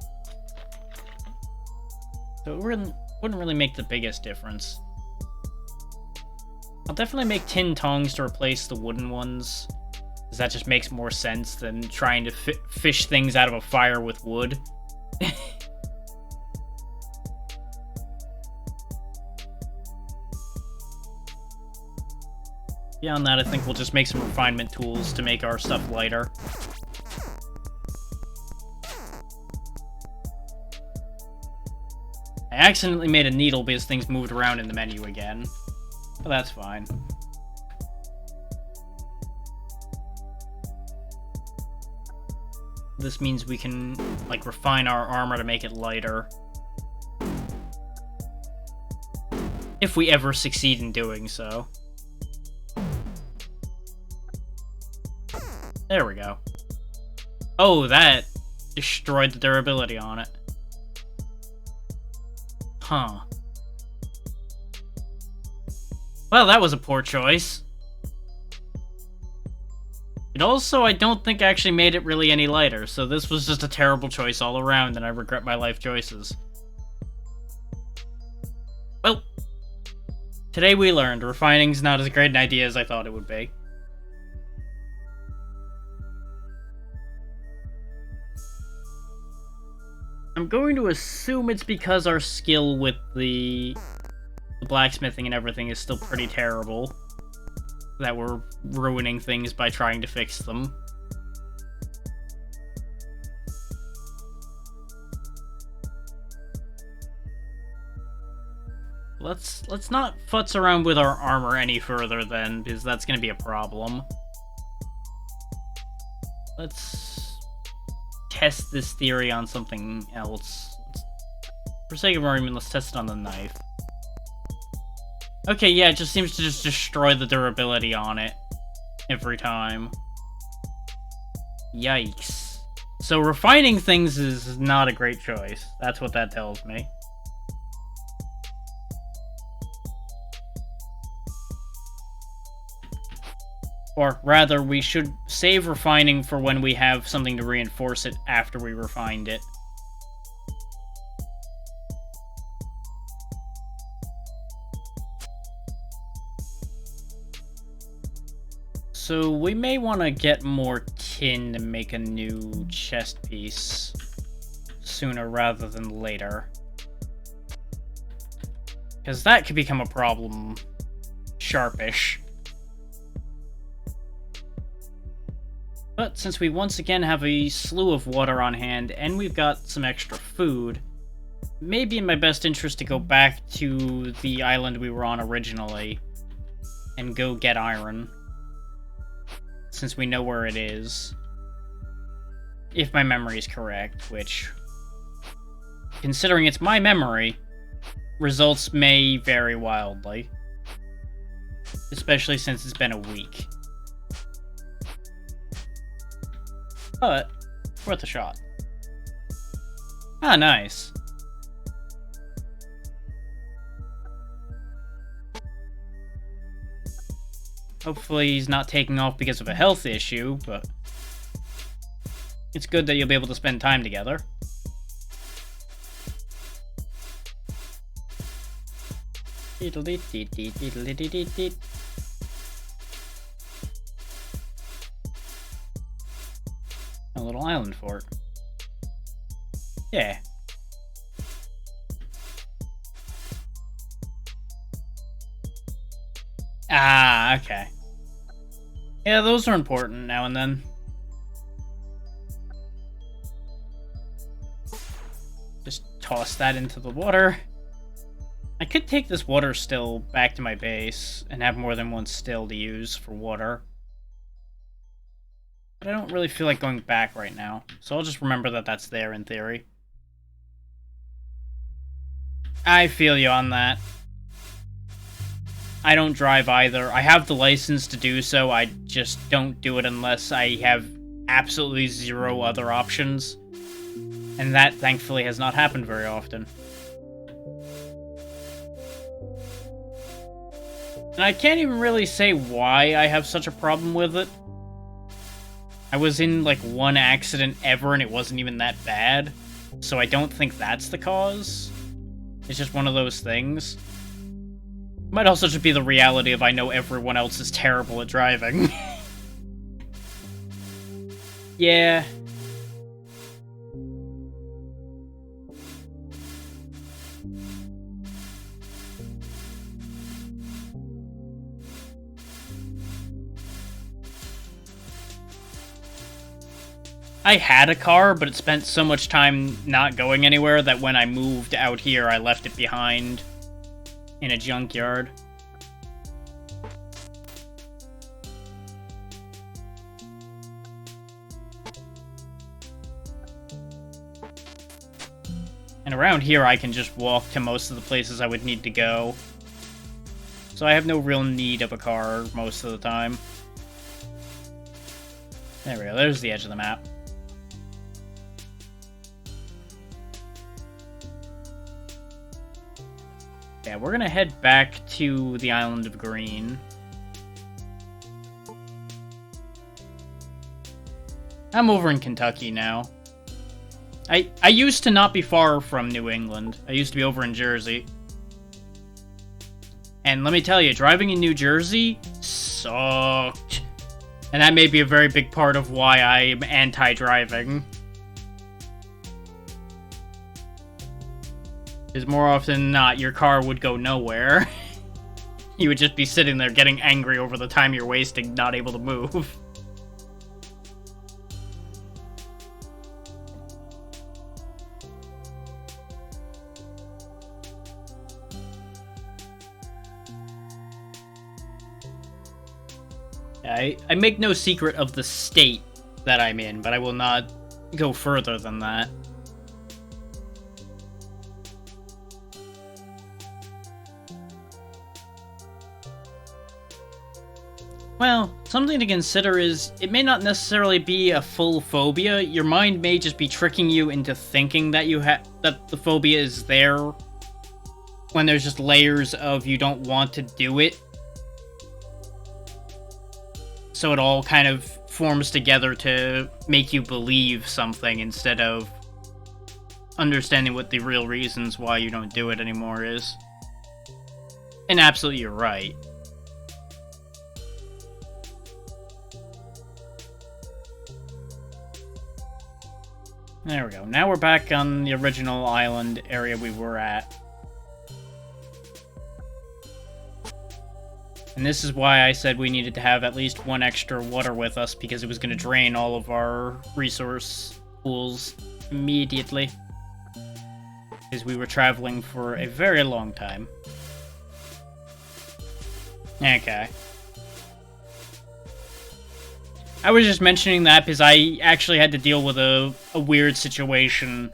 So it wouldn't really make the biggest difference. I'll definitely make tin tongs to replace the wooden ones, because that just makes more sense than trying to fish things out of a fire with wood. Beyond that, I think we'll just make some refinement tools to make our stuff lighter. I accidentally made a needle because things moved around in the menu again. But that's fine. This means we can, like, refine our armor to make it lighter. If we ever succeed in doing so. There we go. Oh, that destroyed the durability on it. Huh. Well, that was a poor choice. It also, I don't think, actually made it really any lighter, so this was just a terrible choice all around, and I regret my life choices. Well, today we learned refining's not as great an idea as I thought it would be. I'm going to assume it's because our skill with the blacksmithing and everything is still pretty terrible, that we're ruining things by trying to fix them. Let's not futz around with our armor any further then, because that's going to be a problem. Let's test this theory on something else. For sake of argument, let's test it on the knife. Okay, yeah, it just seems to just destroy the durability on it every time. Yikes. So refining things is not a great choice. That's what that tells me. Or rather, we should save refining for when we have something to reinforce it after we refined it. So we may want to get more tin to make a new chest piece sooner rather than later. Because that could become a problem sharpish. But since we once again have a slew of water on hand, and we've got some extra food, it may be in my best interest to go back to the island we were on originally, and go get iron, since we know where it is. If my memory is correct, which, considering it's my memory, results may vary wildly. Especially since it's been a week. But, worth a shot. Ah, nice. Hopefully he's not taking off because of a health issue, but it's good that you'll be able to spend time together. A little island fort. Yeah. Ah, okay. Yeah, those are important now and then. Just toss that into the water. I could take this water still back to my base and have more than one still to use for water. But I don't really feel like going back right now, so I'll just remember that that's there in theory. I feel you on that. I don't drive either. I have the license to do so, I just don't do it unless I have absolutely zero other options. And that, thankfully, has not happened very often. And I can't even really say why I have such a problem with it. I was in, like, one accident ever, and it wasn't even that bad. So I don't think that's the cause. It's just one of those things. Might also just be the reality of I know everyone else is terrible at driving. Yeah. I had a car, but it spent so much time not going anywhere that when I moved out here, I left it behind in a junkyard. And around here, I can just walk to most of the places I would need to go. So I have no real need of a car most of the time. There we go, there's the edge of the map. Yeah, we're gonna head back to the island of Green. I'm over in Kentucky now. I used to not be far from New England. I used to be over in Jersey. And let me tell you, driving in New Jersey sucked. And that may be a very big part of why I'm anti-driving. Because more often than not, your car would go nowhere. You would just be sitting there getting angry over the time you're wasting, not able to move. I make no secret of the state that I'm in, but I will not go further than that. Well, something to consider is, it may not necessarily be a full phobia. Your mind may just be tricking you into thinking that that the phobia is there, when there's just layers of you don't want to do it. So it all kind of forms together to make you believe something instead of understanding what the real reasons why you don't do it anymore is. And absolutely, you're right. There we go. Now we're back on the original island area we were at. And this is why I said we needed to have at least one extra water with us, because it was going to drain all of our resource pools immediately. Because we were traveling for a very long time. Okay. I was just mentioning that because I actually had to deal with a weird situation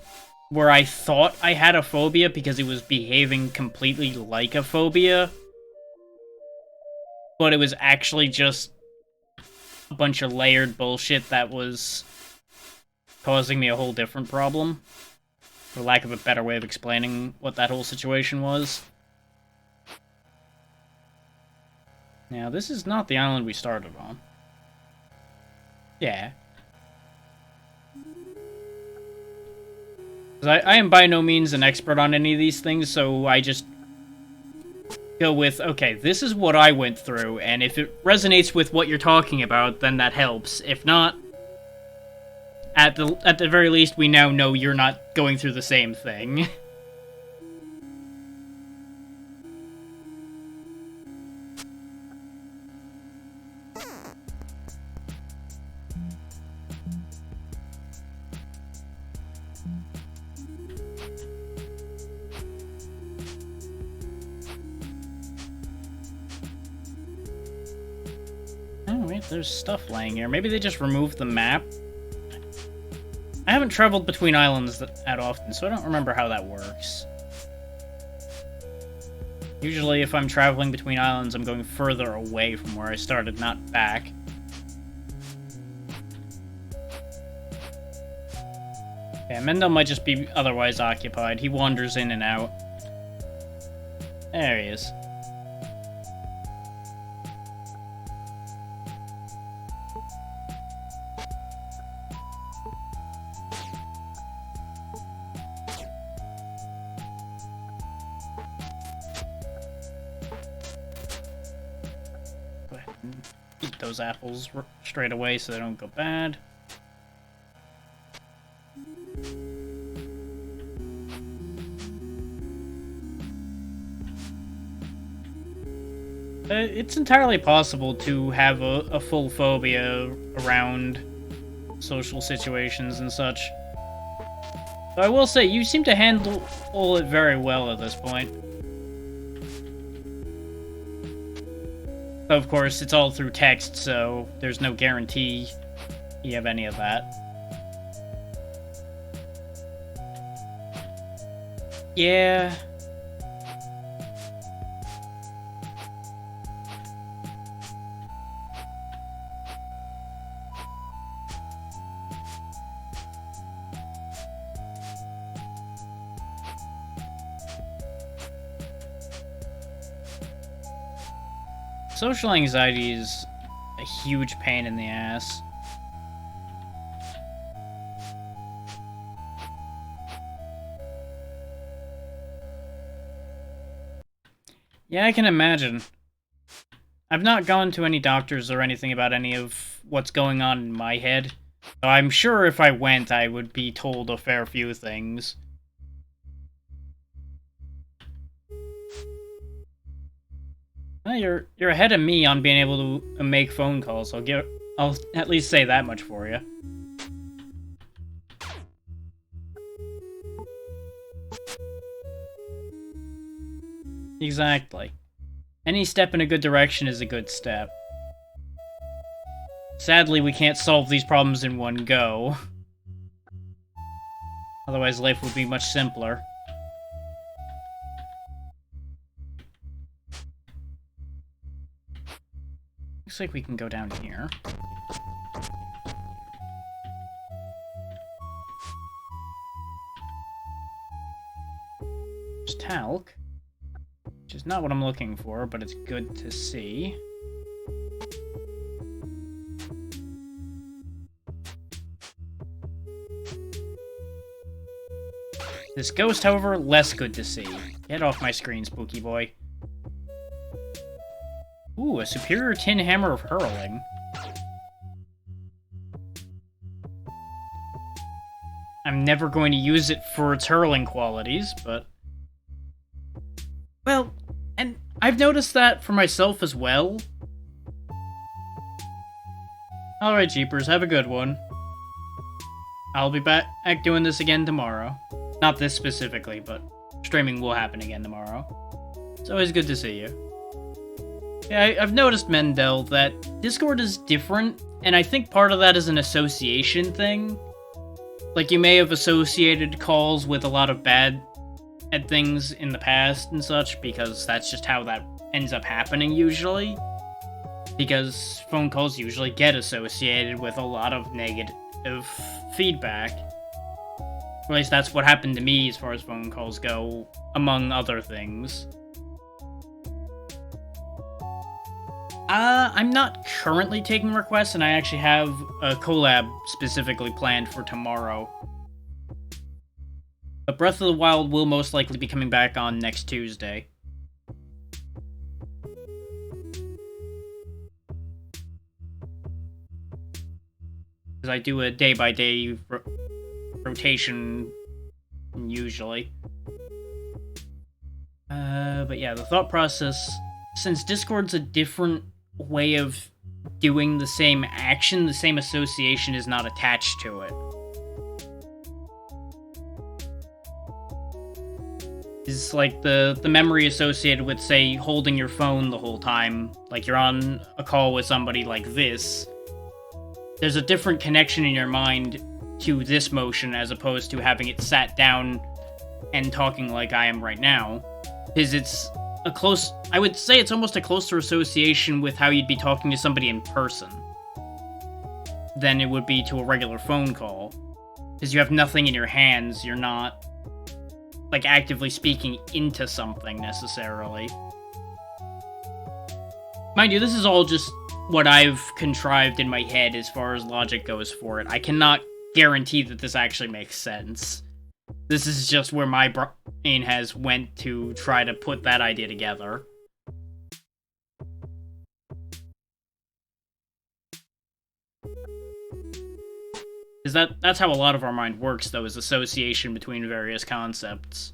where I thought I had a phobia because it was behaving completely like a phobia, but it was actually just a bunch of layered bullshit that was causing me a whole different problem, for lack of a better way of explaining what that whole situation was. Now, this is not the island we started on. Yeah. I am by no means an expert on any of these things, so I just go with, okay, this is what I went through, and if it resonates with what you're talking about, then that helps. If not, at the very least, we now know you're not going through the same thing. Oh, wait, there's stuff laying here. Maybe they just removed the map? I haven't traveled between islands that often, so I don't remember how that works. Usually, if I'm traveling between islands, I'm going further away from where I started, not back. Okay, Mendel might just be otherwise occupied. He wanders in and out. There he is. Go ahead and eat those apples straight away so they don't go bad. It's entirely possible to have a full phobia around social situations and such. But I will say, you seem to handle it very well at this point. Of course, it's all through text, so there's no guarantee you have any of that. Yeah. Social anxiety is a huge pain in the ass. Yeah, I can imagine. I've not gone to any doctors or anything about any of what's going on in my head. So I'm sure if I went, I would be told a fair few things. Well, you're ahead of me on being able to make phone calls. I'll at least say that much for you. Exactly. Any step in a good direction is a good step. Sadly, we can't solve these problems in one go. Otherwise, life would be much simpler. Looks like we can go down here. There's talc, which is not what I'm looking for, but it's good to see. This ghost, however, less good to see. Get off my screen, spooky boy. Ooh, a superior tin hammer of hurling. I'm never going to use it for its hurling qualities, but... Well, and I've noticed that for myself as well. Alright, Jeepers, have a good one. I'll be back doing this again tomorrow. Not this specifically, but streaming will happen again tomorrow. It's always good to see you. Yeah, I've noticed, Mendel, that Discord is different, and I think part of that is an association thing. Like, you may have associated calls with a lot of bad things in the past and such, because that's just how that ends up happening usually. Because phone calls usually get associated with a lot of negative feedback. Or at least that's what happened to me as far as phone calls go, among other things. I'm not currently taking requests, and I actually have a collab specifically planned for tomorrow. But Breath of the Wild will most likely be coming back on next Tuesday. Because I do a day-by-day rotation, usually. But yeah, the thought process, since Discord's a different way of doing the same action, the same association is not attached to it. It's like the memory associated with, say, holding your phone the whole time, like you're on a call with somebody like this. There's a different connection in your mind to this motion as opposed to having it sat down and talking like I am right now. Because it's a close... I would say it's almost a closer association with how you'd be talking to somebody in person than it would be to a regular phone call. Because you have nothing in your hands, you're not, like, actively speaking into something, necessarily. Mind you, this is all just what I've contrived in my head as far as logic goes for it. I cannot guarantee that this actually makes sense. This is just where my brain has went to try to put that idea together. Because that's how a lot of our mind works, though, is association between various concepts.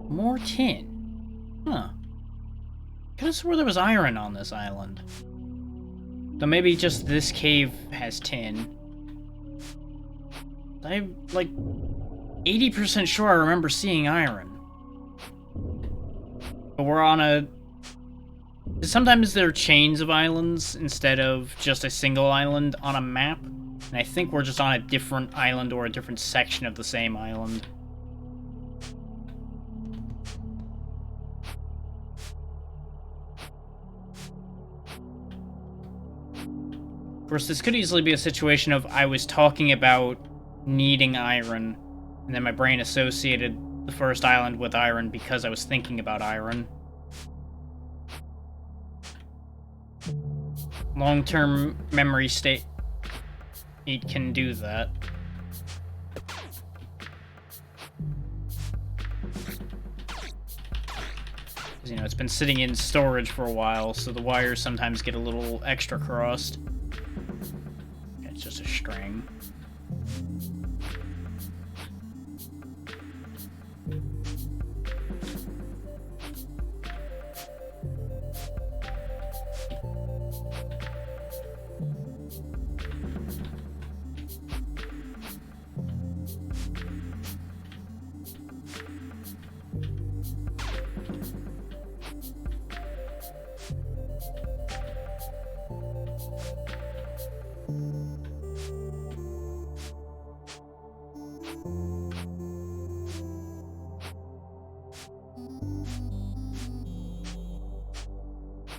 More tin. Huh. Could've swore there was iron on this island. Though maybe just this cave has tin. I'm, like, 80% sure I remember seeing iron. But we're on a... Sometimes there are chains of islands instead of just a single island on a map. And I think we're just on a different island or a different section of the same island. Of course, this could easily be a situation of I was talking about needing iron, and then my brain associated the first island with iron because I was thinking about iron. Long-term memory state, it can do that. You know, it's been sitting in storage for a while, so the wires sometimes get a little extra crossed. It's just a string.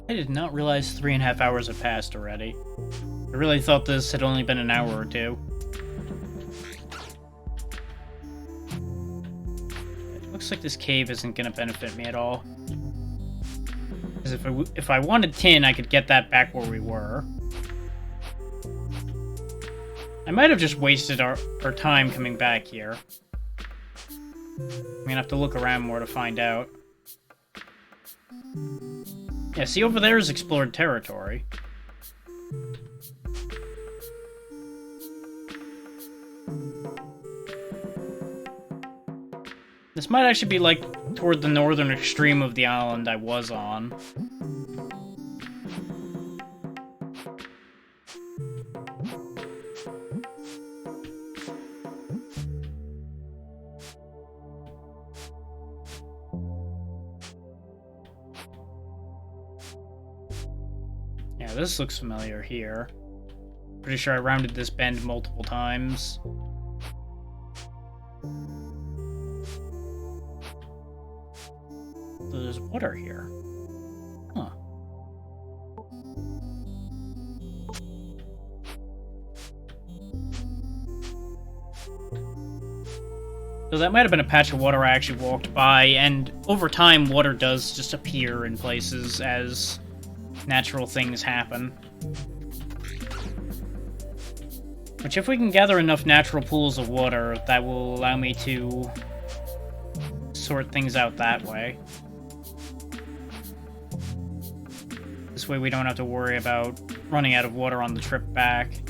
I did not realize 3.5 hours had passed already. I really thought this had only been an hour or two. It looks like this cave isn't gonna benefit me at all. Because if I wanted tin, I could get that back where we were. I might have just wasted our time coming back here. I'm gonna have to look around more to find out. Yeah, see, over there is explored territory. This might actually be, like, toward the northern extreme of the island I was on. Yeah, this looks familiar here. Pretty sure I rounded this bend multiple times. There's water here. Huh. So that might have been a patch of water I actually walked by, and over time, water does just appear in places as natural things happen. Which, if we can gather enough natural pools of water, that will allow me to sort things out that way. This way we don't have to worry about running out of water on the trip back.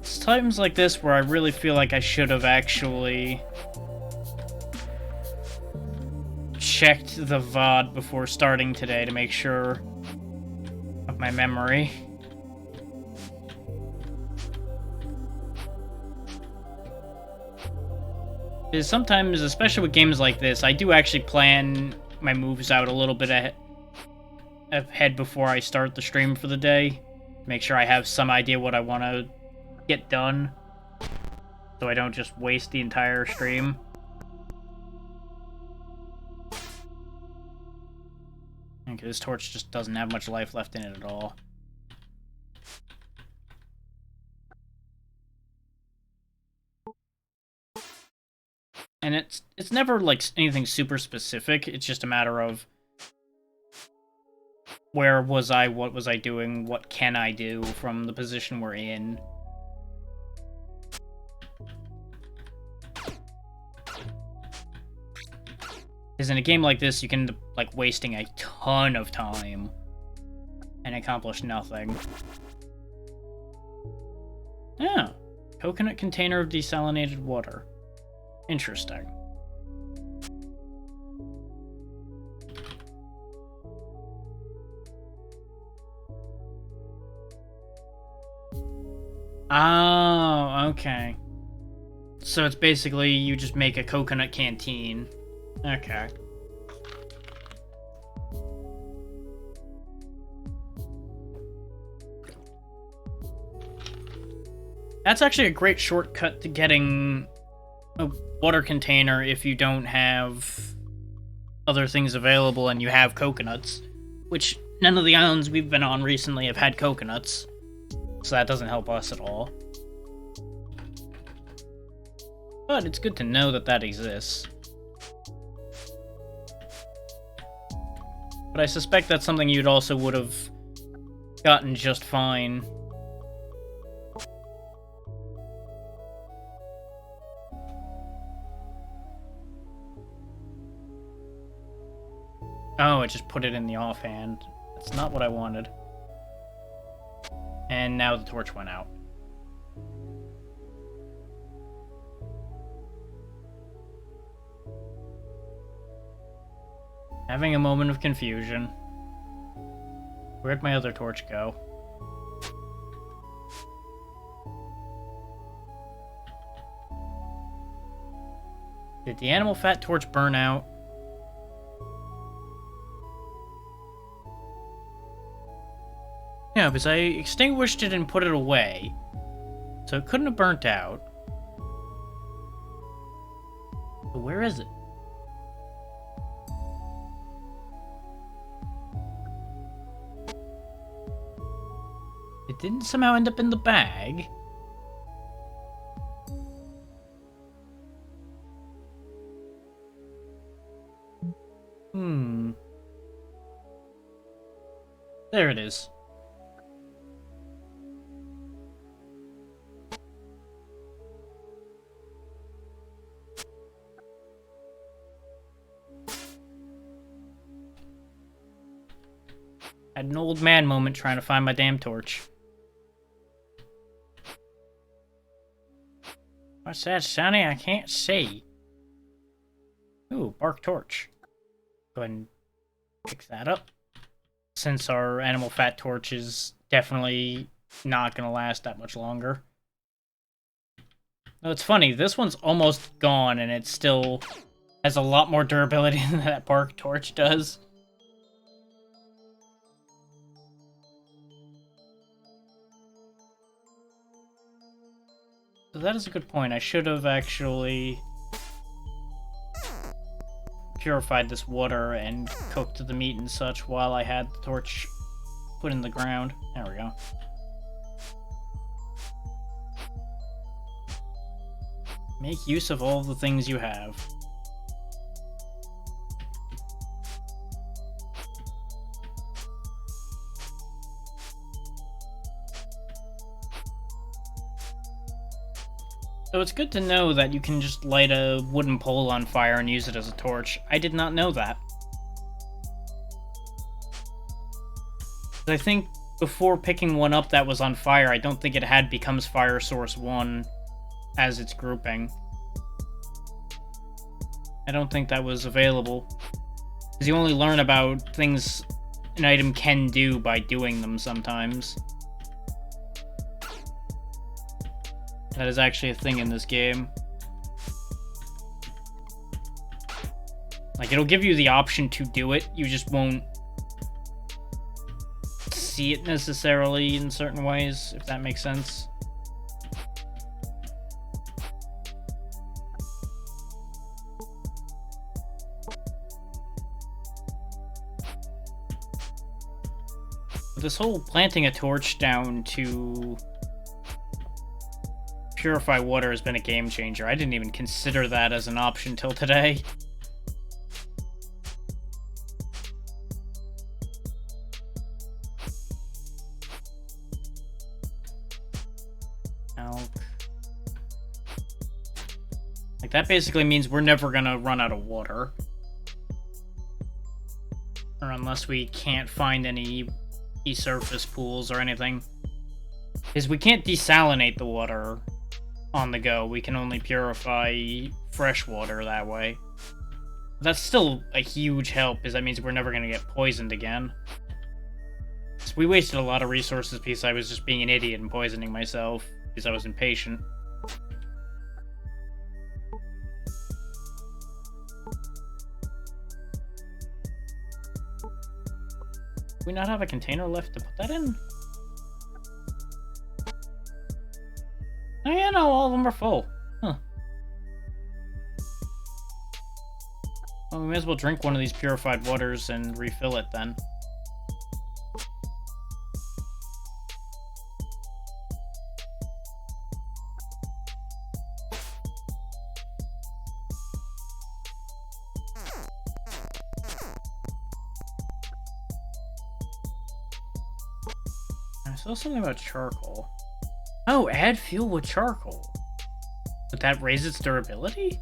It's times like this where I really feel like I should have actually checked the VOD before starting today to make sure of my memory. Because sometimes, especially with games like this, I do actually plan my moves out a little bit ahead before I start the stream for the day. Make sure I have some idea what I want to get done, so I don't just waste the entire stream. Okay, this torch just doesn't have much life left in it at all. And it's never like anything super specific. It's just a matter of where was I, what was I doing, what can I do from the position we're in. Because in a game like this, you can end up, like, wasting a ton of time and accomplish nothing. Yeah. Coconut container of desalinated water. Interesting. Oh, okay. So it's basically you just make a coconut canteen. Okay. That's actually a great shortcut to getting a water container if you don't have other things available and you have coconuts. Which none of the islands we've been on recently have had coconuts. So that doesn't help us at all. But it's good to know that that exists. But I suspect that's something you'd also would have gotten just fine. Oh, it just put it in the offhand. That's not what I wanted. And now the torch went out. Having a moment of confusion. Where'd my other torch go? Did the animal fat torch burn out? Yeah, because I extinguished it and put it away. So it couldn't have burnt out. But where is it? It didn't somehow end up in the bag. There it is. Had an old man moment trying to find my damn torch. What's that, Sonny? I can't see. Ooh, bark torch. Go ahead and pick that up. Since our animal fat torch is definitely not going to last that much longer. No, it's funny. This one's almost gone, and it still has a lot more durability than that bark torch does. So that is a good point. I should have actually purified this water and cooked the meat and such while I had the torch put in the ground. There we go. Make use of all the things you have. So it's good to know that you can just light a wooden pole on fire and use it as a torch. I did not know that. I think before picking one up that was on fire, I don't think it had becomes fire source 1 as its grouping. I don't think that was available. Because you only learn about things an item can do by doing them sometimes. That is actually a thing in this game. Like, it'll give you the option to do it, you just won't see it necessarily in certain ways, if that makes sense. This whole planting a torch down to purify water has been a game changer. I didn't even consider that as an option till today. Elk. Like, that basically means we're never gonna run out of water. Or unless we can't find any surface pools or anything. Because we can't desalinate the water on the go. We can only purify fresh water that way. That's still a huge help, because that means we're never going to get poisoned again. So we wasted a lot of resources because I was just being an idiot and poisoning myself because I was impatient. Do we not have a container left to put that in? Oh yeah, no, all of them are full. Huh. Well, we may as well drink one of these purified waters and refill it then. I saw something about charcoal. Oh, add fuel with charcoal. Would that raise its durability?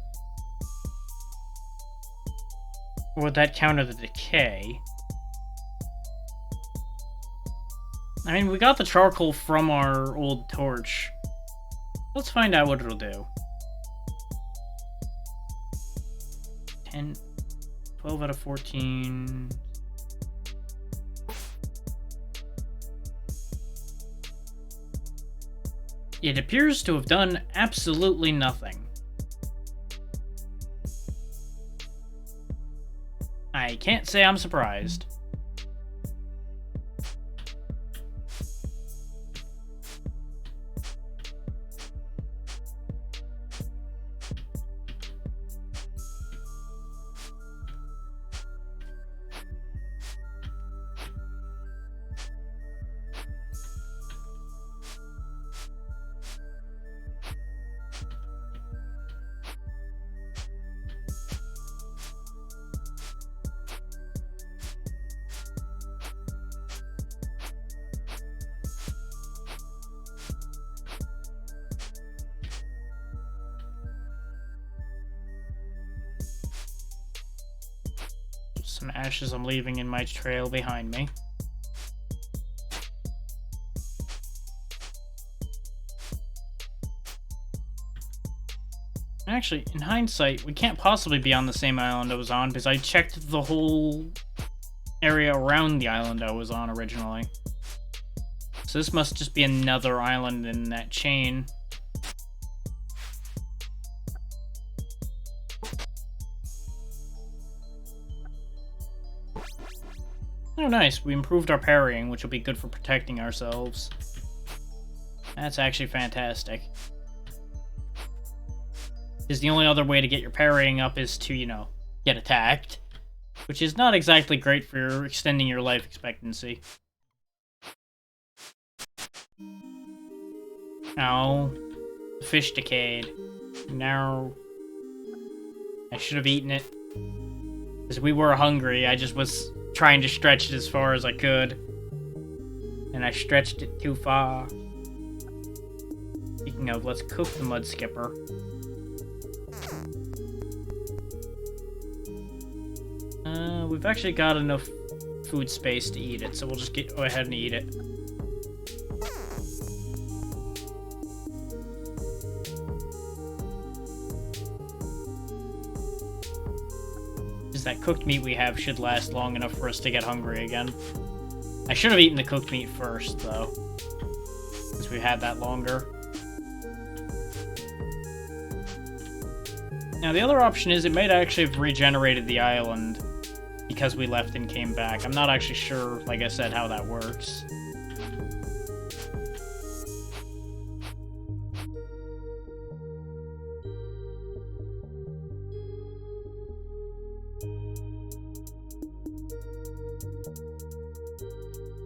Or would that counter the decay? I mean, we got the charcoal from our old torch. Let's find out what it'll do. 12 out of 14... It appears to have done absolutely nothing. I can't say I'm surprised. Some ashes I'm leaving in my trail behind me. Actually, in hindsight, we can't possibly be on the same island I was on, because I checked the whole area around the island I was on originally. So this must just be another island in that chain. Oh, nice. We improved our parrying, which will be good for protecting ourselves. That's actually fantastic. Because the only other way to get your parrying up is to, you know, get attacked. Which is not exactly great for extending your life expectancy. Oh, the fish decayed. No. I should have eaten it. Because we were hungry, I just was trying to stretch it as far as I could. And I stretched it too far. Speaking of, let's cook the mud skipper. We've actually got enough food space to eat it, so we'll just go ahead and eat it. Because that cooked meat we have should last long enough for us to get hungry again. I should have eaten the cooked meat first, though, since we had that longer. Now, the other option is it might actually have regenerated the island because we left and came back. I'm not actually sure, like I said, how that works.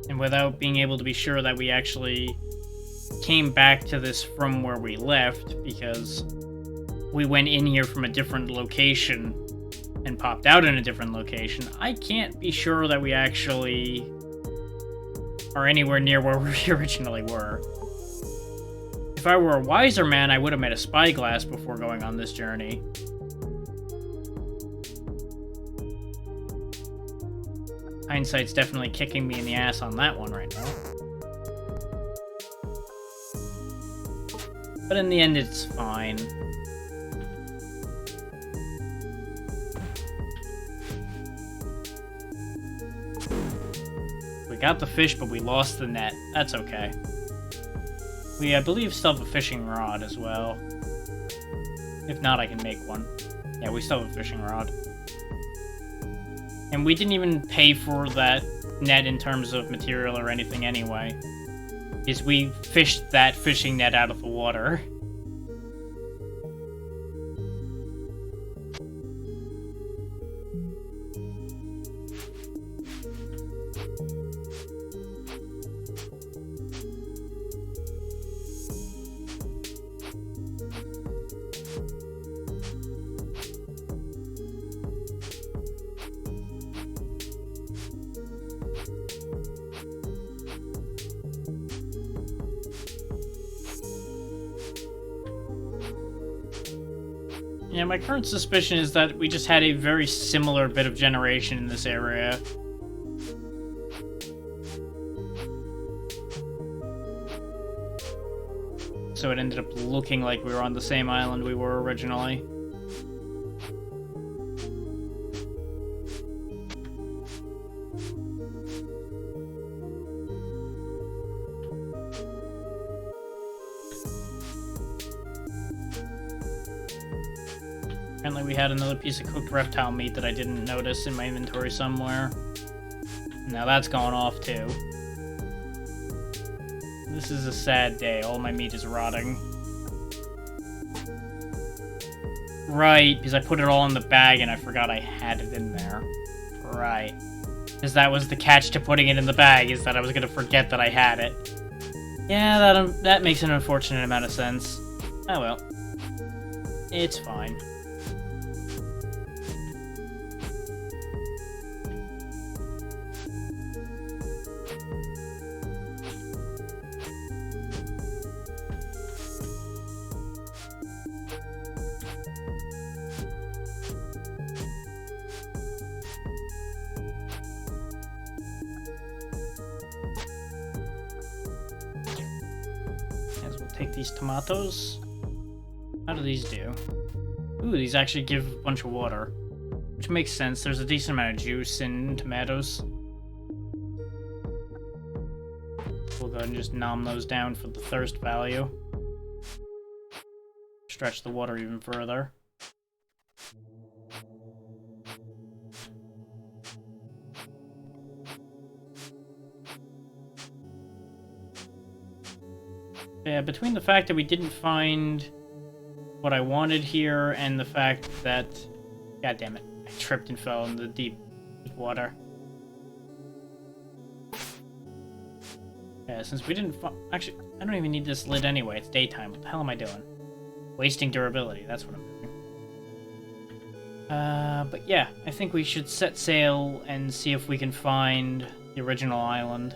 And without being able to be sure that we actually came back to this from where we left, because we went in here from a different location and popped out in a different location, I can't be sure that we actually are anywhere near where we originally were. If I were a wiser man, I would have made a spyglass before going on this journey. Hindsight's definitely kicking me in the ass on that one right now. But in the end, it's fine. We got the fish, but we lost the net. That's okay. We, I believe, still have a fishing rod as well. If not, I can make one. Yeah, we still have a fishing rod. And we didn't even pay for that net in terms of material or anything anyway. Because we fished that fishing net out of the water. Yeah, my current suspicion is that we just had a very similar bit of generation in this area. So it ended up looking like we were on the same island we were originally. Apparently we had another piece of cooked reptile meat that I didn't notice in my inventory somewhere. Now that's gone off too. This is a sad day. All my meat is rotting. Right, because I put it all in the bag and I forgot I had it in there. Right. Because that was the catch to putting it in the bag, is that I was going to forget that I had it. Yeah, that makes an unfortunate amount of sense. Oh well. It's fine. Take these tomatoes. How do these do? Ooh, these actually give a bunch of water. Which makes sense. There's a decent amount of juice in tomatoes. We'll go ahead and just nom those down for the thirst value. Stretch the water even further. Yeah, between the fact that we didn't find what I wanted here and the fact that... God damn it. I tripped and fell in the deep water. Yeah, since we didn't actually, I don't even need this lid anyway. It's daytime. What the hell am I doing? Wasting durability. That's what I'm doing. But yeah, I think we should set sail and see if we can find the original island.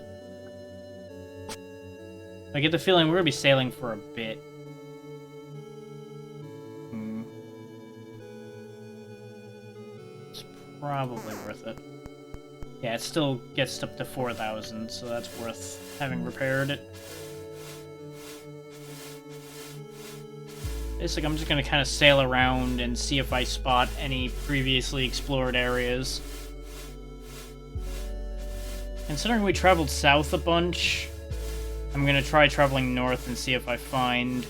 I get the feeling we're gonna be sailing for a bit. It's probably worth it. Yeah, it still gets up to 4,000, so that's worth having repaired it. Basically, I'm just gonna kind of sail around and see if I spot any previously explored areas. Considering we traveled south a bunch, I'm gonna try traveling north and see if I find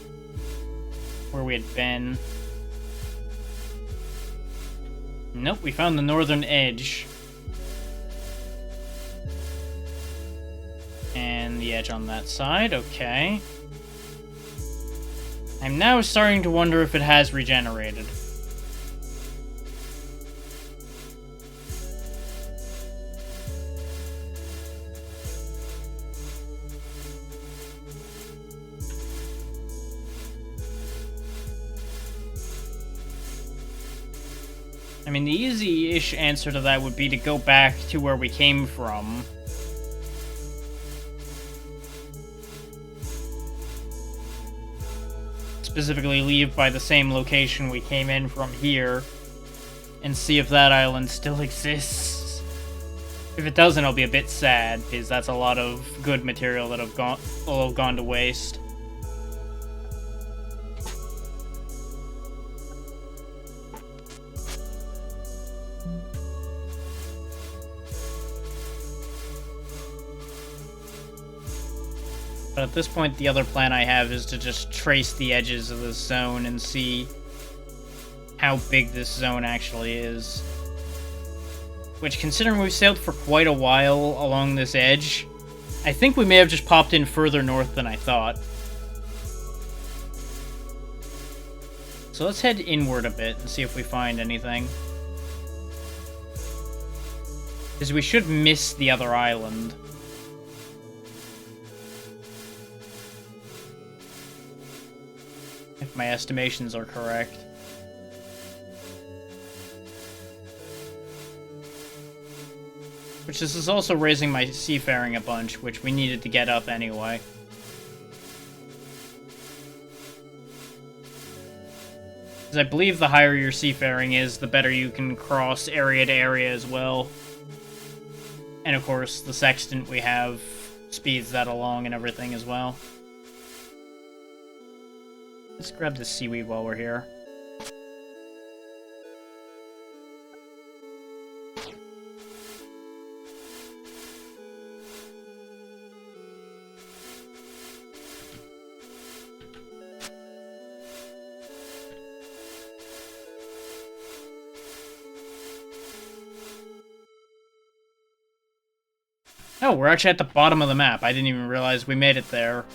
where we had been. Nope, we found the northern edge. And the edge on that side, okay. I'm now starting to wonder if it has regenerated. I mean, the easy-ish answer to that would be to go back to where we came from. Specifically leave by the same location we came in from here, and see if that island still exists. If it doesn't, I'll be a bit sad, because that's a lot of good material that will have gone to waste. But at this point, the other plan I have is to just trace the edges of this zone and see how big this zone actually is. Which, considering we've sailed for quite a while along this edge, I think we may have just popped in further north than I thought. So let's head inward a bit and see if we find anything. Because we should miss the other island. If my estimations are correct. Which this is also raising my seafaring a bunch, which we needed to get up anyway. Because I believe the higher your seafaring is, the better you can cross area to area as well. And of course, the sextant we have speeds that along and everything as well. Let's grab the seaweed while we're here. Oh, we're actually at the bottom of the map. I didn't even realize we made it there.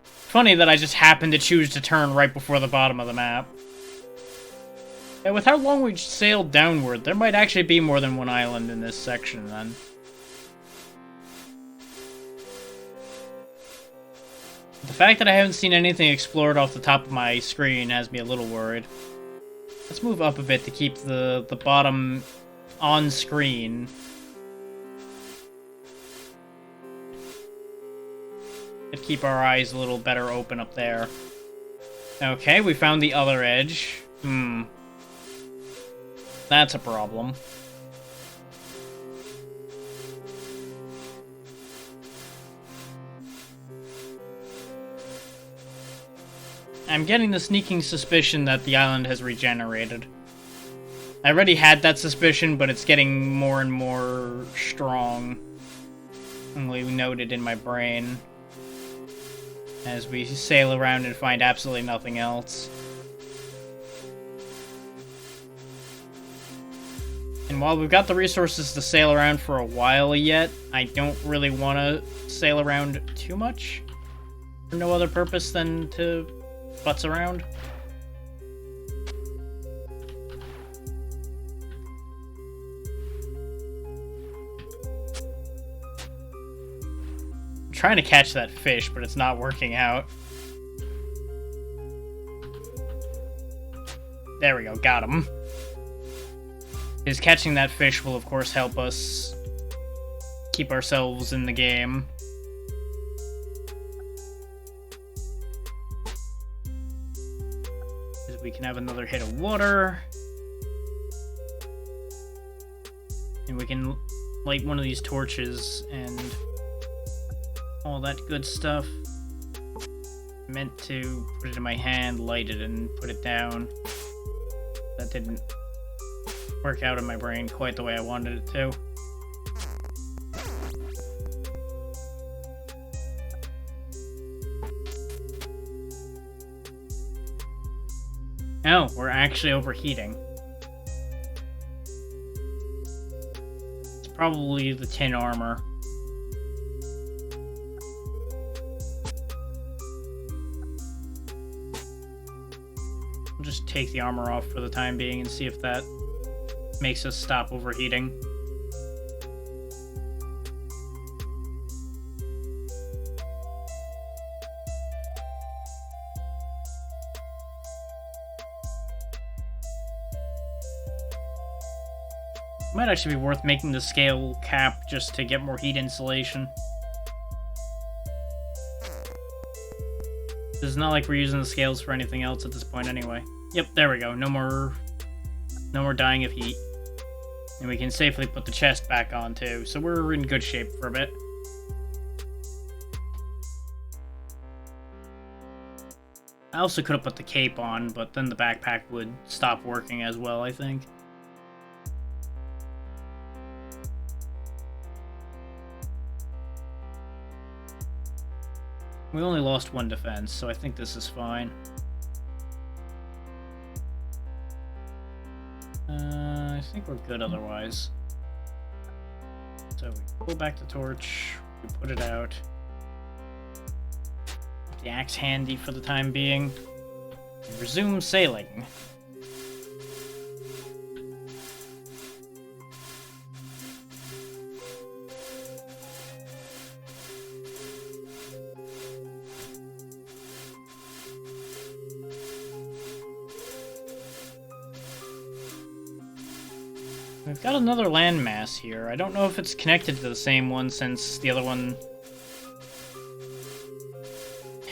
Funny that I just happened to choose to turn right before the bottom of the map. Yeah, with how long we sailed downward, there might actually be more than one island in this section, then. The fact that I haven't seen anything explored off the top of my screen has me a little worried. Let's move up a bit to keep the bottom on screen. To keep our eyes a little better open up there. Okay, we found the other edge. That's a problem. I'm getting the sneaking suspicion that the island has regenerated. I already had that suspicion, but it's getting more and more strong. Noted in my brain. As we sail around and find absolutely nothing else. And while we've got the resources to sail around for a while yet, I don't really want to sail around too much. For no other purpose than to futz around. I'm trying to catch that fish, but it's not working out. There we go, got him. Because catching that fish will, of course, help us keep ourselves in the game. Because we can have another hit of water. And we can light one of these torches and all that good stuff. I meant to put it in my hand, light it, and put it down. That didn't work out in my brain quite the way I wanted it to. Oh, we're actually overheating. It's probably the tin armor. I'll just take the armor off for the time being and see if that makes us stop overheating. Might actually be worth making the scale cap just to get more heat insulation. It's not like we're using the scales for anything else at this point anyway. Yep, there we go. No more dying of heat. And we can safely put the chest back on too, so we're in good shape for a bit. I also could have put the cape on, but then the backpack would stop working as well, I think. We only lost one defense, so I think this is fine. I think we're good otherwise. So we pull back the torch, we put it out. Keep the axe handy for the time being. And resume sailing. We've got another landmass here. I don't know if it's connected to the same one since the other one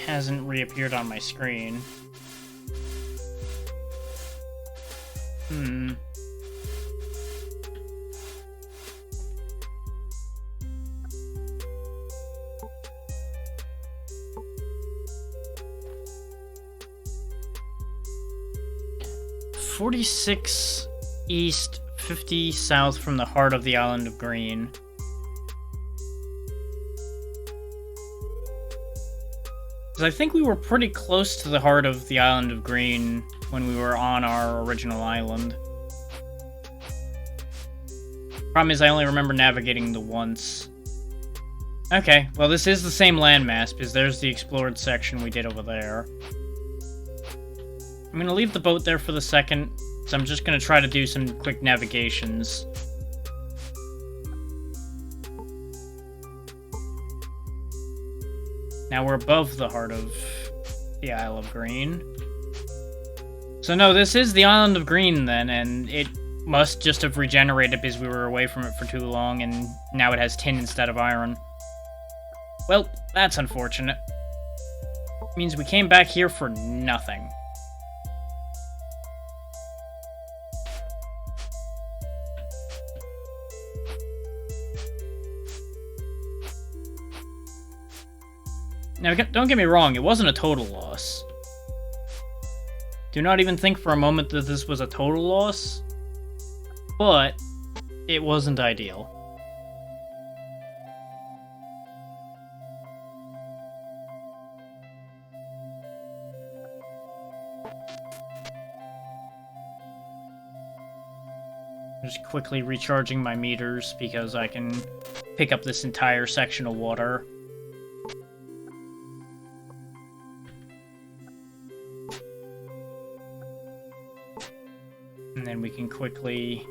hasn't reappeared on my screen. Hmm. "46 east, 50 south from the heart of the island of Green." Because I think we were pretty close to the heart of the island of Green when we were on our original island. Problem is I only remember navigating the once. Okay, well this is the same landmass because there's the explored section we did over there. I'm gonna leave the boat there for the second. So I'm just going to try to do some quick navigations. Now we're above the heart of the Isle of Green. So no, this is the Island of Green then, and it must just have regenerated because we were away from it for too long, and now it has tin instead of iron. Well, that's unfortunate. It means we came back here for nothing. Now, don't get me wrong, it wasn't a total loss. Do not even think for a moment that this was a total loss, but it wasn't ideal. Just quickly recharging my meters because I can pick up this entire section of water. And then we can quickly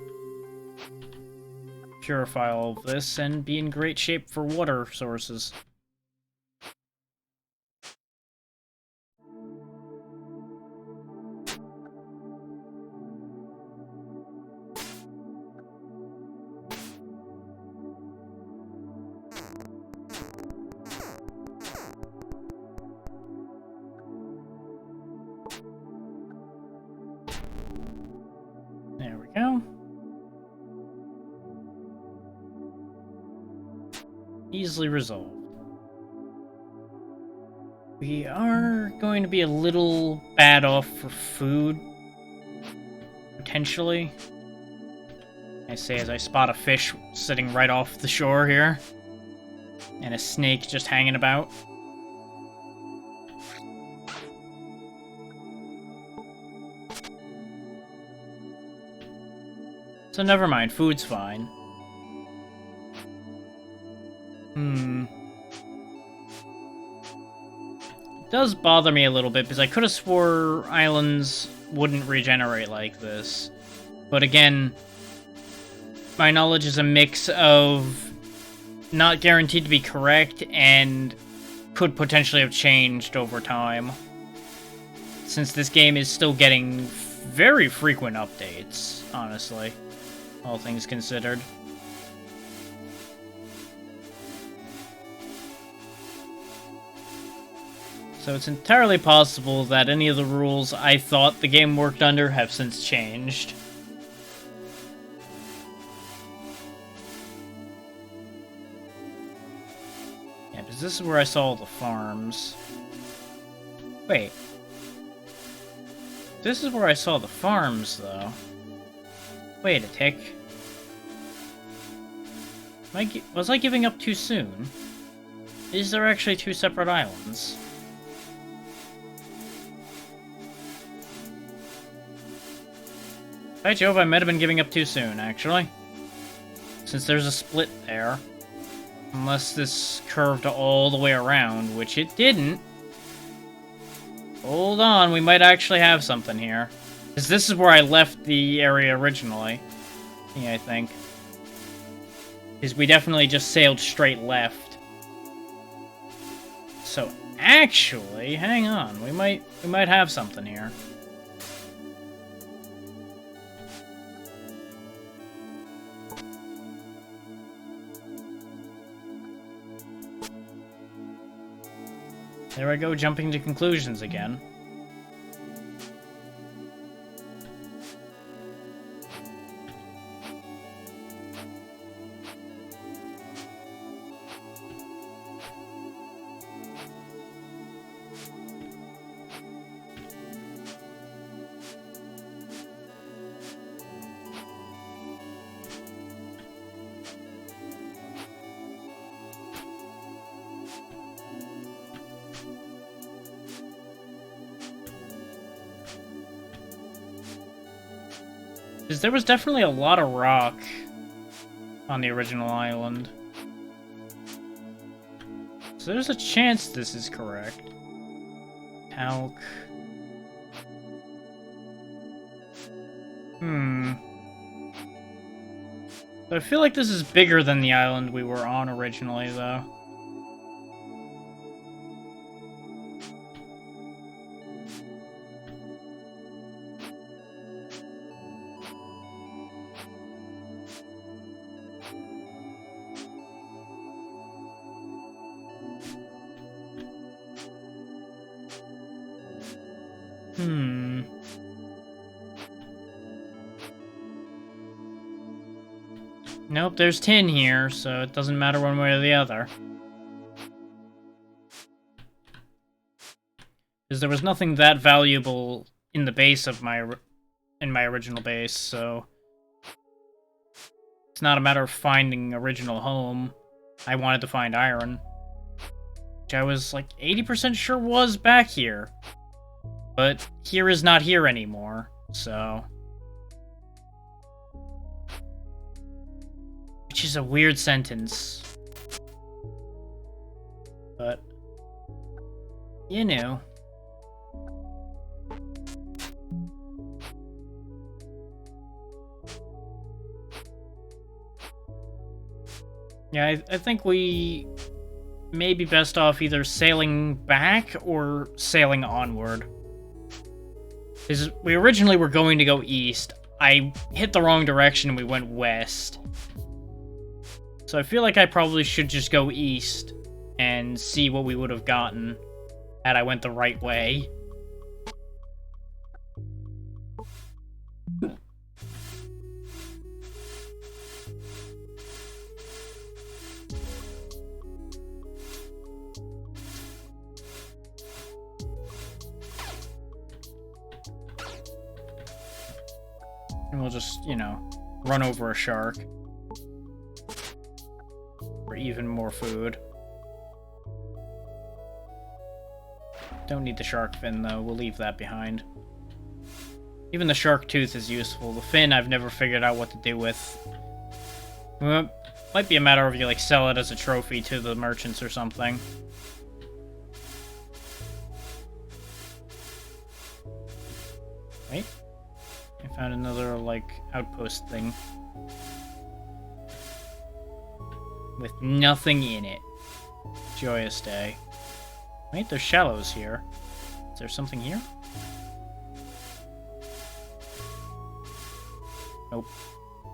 purify all of this and be in great shape for water sources. There we go. Easily resolved. We are going to be a little bad off for food. Potentially. I say as I spot a fish sitting right off the shore here. And a snake just hanging about. So never mind, food's fine. It does bother me a little bit, because I could have swore islands wouldn't regenerate like this. But again, my knowledge is a mix of not guaranteed to be correct and could potentially have changed over time. Since this game is still getting very frequent updates, honestly. All things considered. So it's entirely possible that any of the rules I thought the game worked under have since changed. Yeah, because this is where I saw all the farms. Wait. This is where I saw the farms, though. Wait a tick. Was I giving up too soon? Is there actually two separate islands? By Jove, I might have been giving up too soon, actually. Since there's a split there. Unless this curved all the way around, which it didn't. Hold on, we might actually have something here. Because this is where I left the area originally. Yeah, I think. Because we definitely just sailed straight left. So, actually, hang on. We might have something here. There I go, jumping to conclusions again. Because there was definitely a lot of rock on the original island. So there's a chance this is correct. Talc. So I feel like this is bigger than the island we were on originally, though. Nope, there's tin here, so it doesn't matter one way or the other. Because there was nothing that valuable in the base of my original base, so it's not a matter of finding original home. I wanted to find iron, which I was like 80% sure was back here, but here is not here anymore, so. Which is a weird sentence. But, you know. Yeah, I think we may be best off either sailing back or sailing onward. Because we originally were going to go east. I hit the wrong direction and we went west. So I feel like I probably should just go east and see what we would have gotten had I went the right way. And we'll just, you know, run over a shark. For even more food. Don't need the shark fin, though. We'll leave that behind. Even the shark tooth is useful. The fin, I've never figured out what to do with. Well, might be a matter of you, like, sell it as a trophy to the merchants or something. Wait. I found another, like, outpost thing. With nothing in it. Joyous day. Wait, there's shallows here. Is there something here? Nope.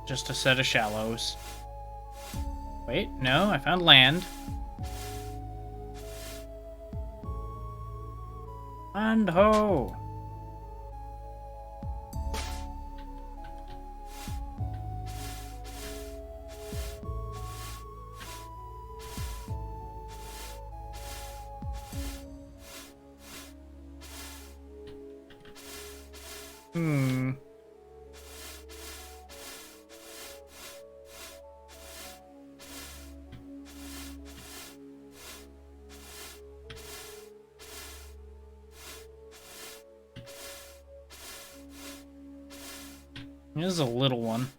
Just a set of shallows. Wait, no, I found land. And ho! This is a little one.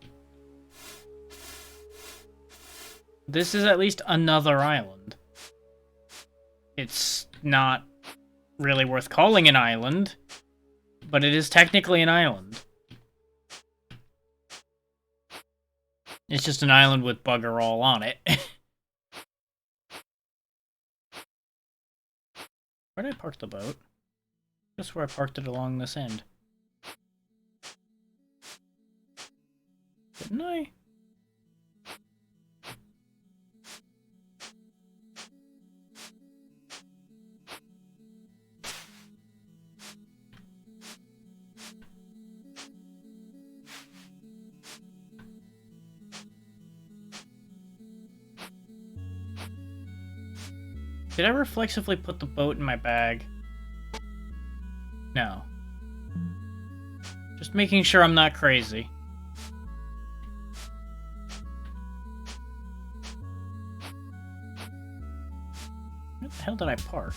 This is at least another island. It's not really worth calling an island, but it is technically an island. It's just an island with bugger all on it. Where did I park the boat? Just where I parked it along this end. Didn't I? Did I reflexively put the boat in my bag? No. Just making sure I'm not crazy. Where the hell did I park?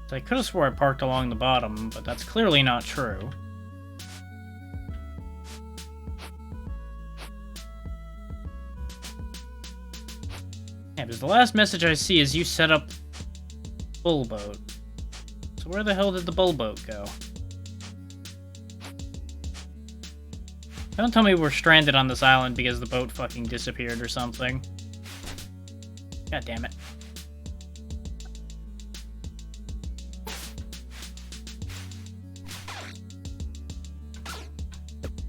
So I could have swore I parked along the bottom, but that's clearly not true. Yeah, because the last message I see is you set up bull boat. So where the hell did the bull boat go? Don't tell me we're stranded on this island because the boat fucking disappeared or something. God damn it.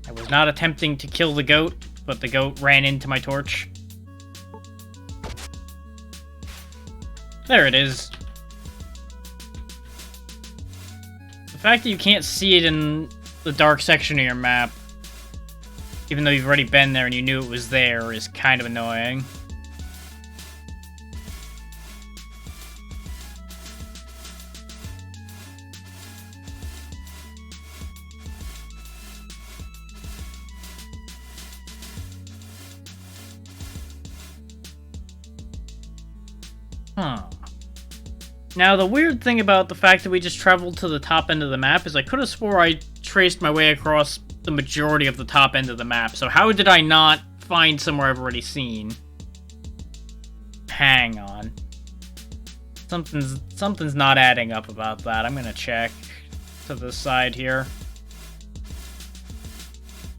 I was not attempting to kill the goat, but the goat ran into my torch. There it is. The fact that you can't see it in the dark section of your map, even though you've already been there and you knew it was there, is kind of annoying. Huh. Now, the weird thing about the fact that we just traveled to the top end of the map is I could have swore I traced my way across the majority of the top end of the map, so how did I not find somewhere I've already seen? Hang on. Something's not adding up about that. I'm gonna check to the side here.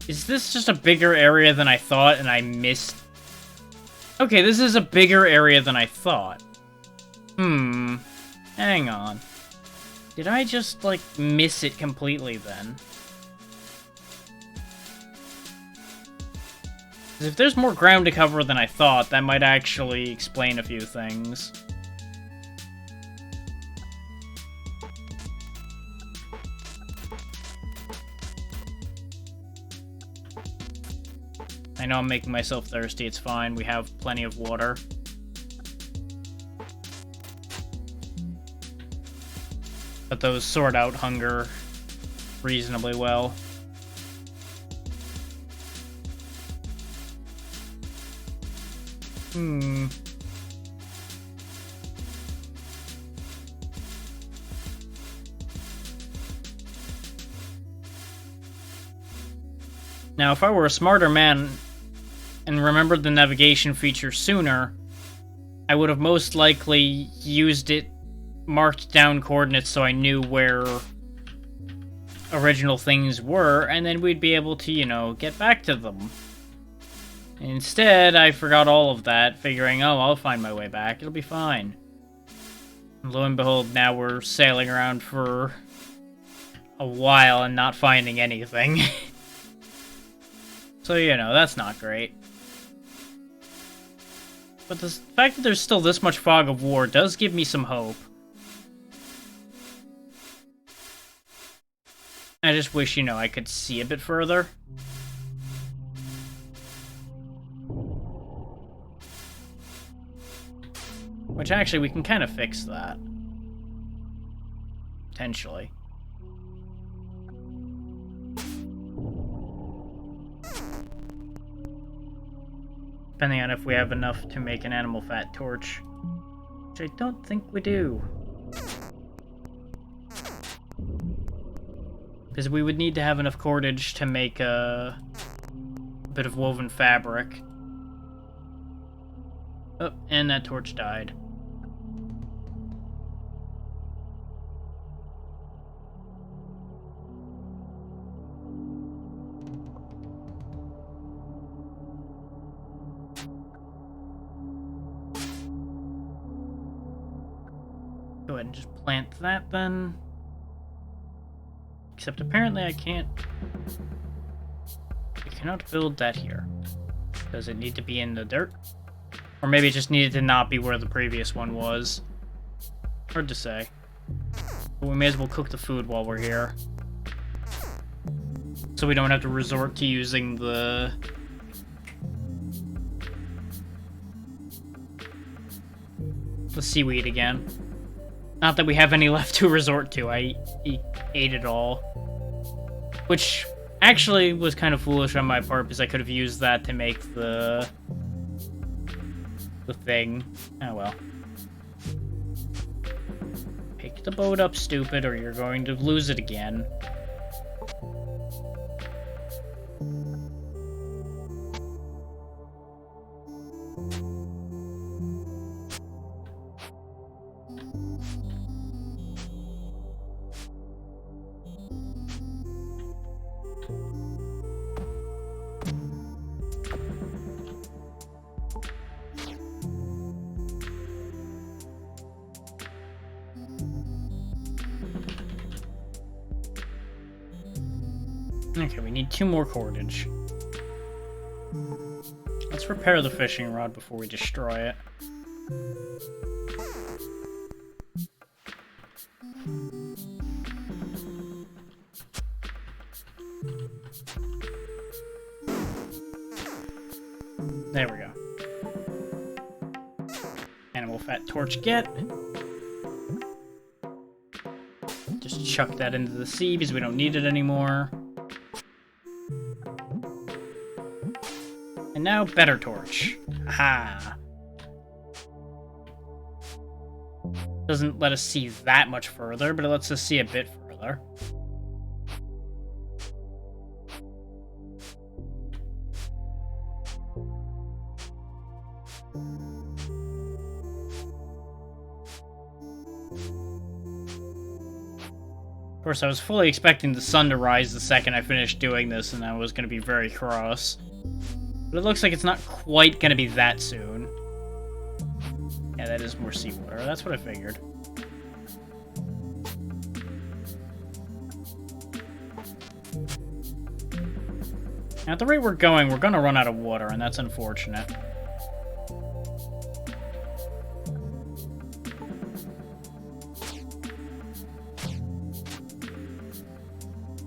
Is this just a bigger area than I thought and I missed? Okay, this is a bigger area than I thought. Hang on. Did I just, like, miss it completely then? 'Cause if there's more ground to cover than I thought, that might actually explain a few things. I know I'm making myself thirsty, it's fine. We have plenty of water. But those sort out hunger reasonably well. Now, if I were a smarter man and remembered the navigation feature sooner, I would have most likely used it, marked down coordinates so I knew where original things were, and then we'd be able to, you know, get back to them. Instead, I forgot all of that, figuring, oh, I'll find my way back, it'll be fine. And lo and behold, now we're sailing around for a while and not finding anything. So, you know, that's not great. But the fact that there's still this much fog of war does give me some hope. I just wish, you know, I could see a bit further. Which, actually, we can kind of fix that. Potentially. Depending on if we have enough to make an animal fat torch. Which I don't think we do. Because we would need to have enough cordage to make a bit of woven fabric. Oh, and that torch died. Go ahead and just plant that then. Except apparently I can't... I cannot build that here. Does it need to be in the dirt? Or maybe it just needed to not be where the previous one was. Hard to say. But we may as well cook the food while we're here. So we don't have to resort to using the seaweed again. Not that we have any left to resort to. I ate it all. Which actually was kind of foolish on my part, because I could have used that to make the thing. Oh well. Pick the boat up, stupid, or you're going to lose it again. Okay, we need 2 more cordage. Let's repair the fishing rod before we destroy it. There we go. Animal fat torch get. Just chuck that into the sea because we don't need it anymore. And now, better torch. Aha! Doesn't let us see that much further, but it lets us see a bit further. Of course, I was fully expecting the sun to rise the second I finished doing this, and I was going to be very cross. But it looks like it's not quite going to be that soon. Yeah, that is more seawater. That's what I figured. Now, at the rate we're going to run out of water, and that's unfortunate.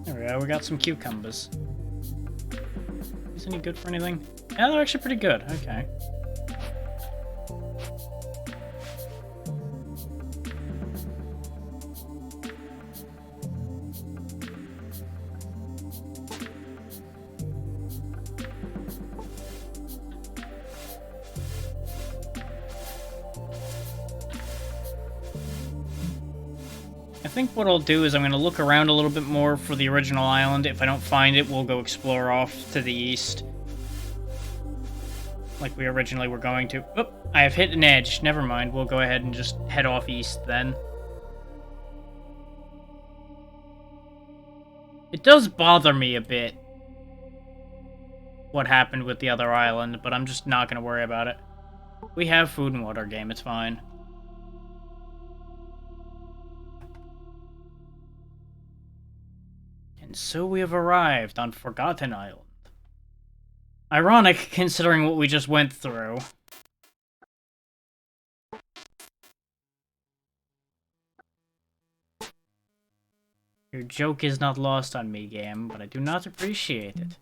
There we go, we got some cucumbers. Is any good for anything? Yeah, they're actually pretty good. Okay. I think what I'll do is I'm going to look around a little bit more for the original island. If I don't find it, we'll go explore off to the east. Like we originally were going to. Oop, I have hit an edge. Never mind. We'll go ahead and just head off east then. It does bother me a bit what happened with the other island, but I'm just not going to worry about it. We have food and water, game. It's fine. And so we have arrived on Forgotten Island. Ironic, considering what we just went through. Your joke is not lost on me, game, but I do not appreciate it.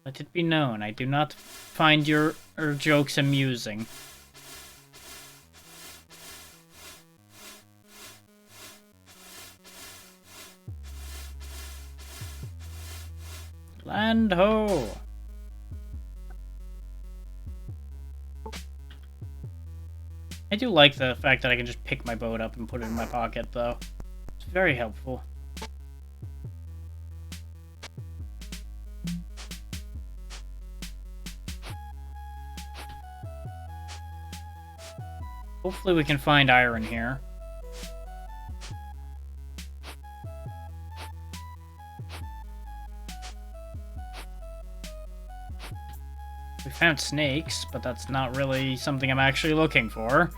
Let it be known, I do not find your jokes amusing. Land ho! I do like the fact that I can just pick my boat up and put it in my pocket, though. It's very helpful. Hopefully we can find iron here. We found snakes, but that's not really something I'm actually looking for.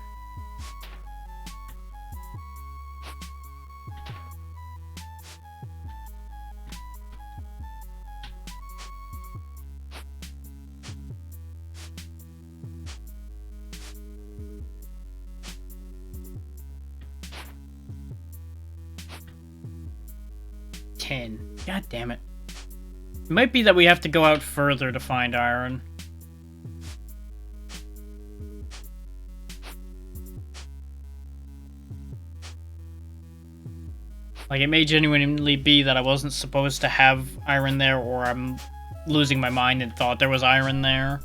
God damn it. It might be that we have to go out further to find iron. Like, it may genuinely be that I wasn't supposed to have iron there, or I'm losing my mind and thought there was iron there.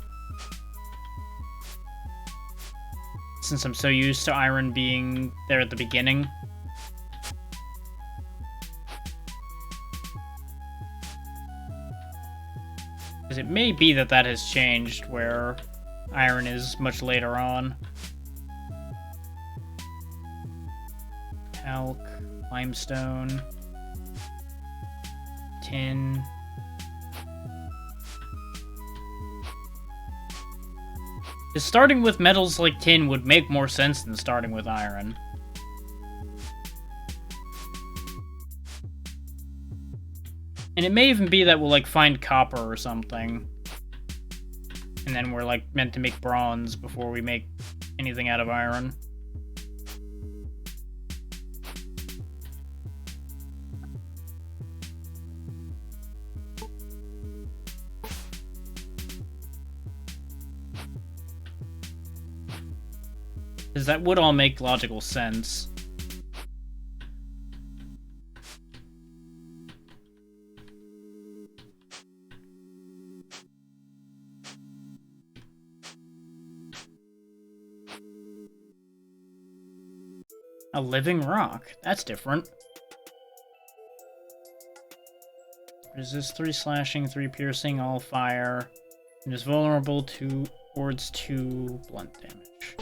Since I'm so used to iron being there at the beginning. Because it may be that that has changed, where iron is much later on. Talc, limestone, tin. Just starting with metals like tin would make more sense than starting with iron. And it may even be that we'll, like, find copper or something. And then we're, like, meant to make bronze before we make anything out of iron. Because that would all make logical sense. A living rock. That's different. Resist 3 slashing, 3 piercing, all fire. And is vulnerable towards 2 blunt damage.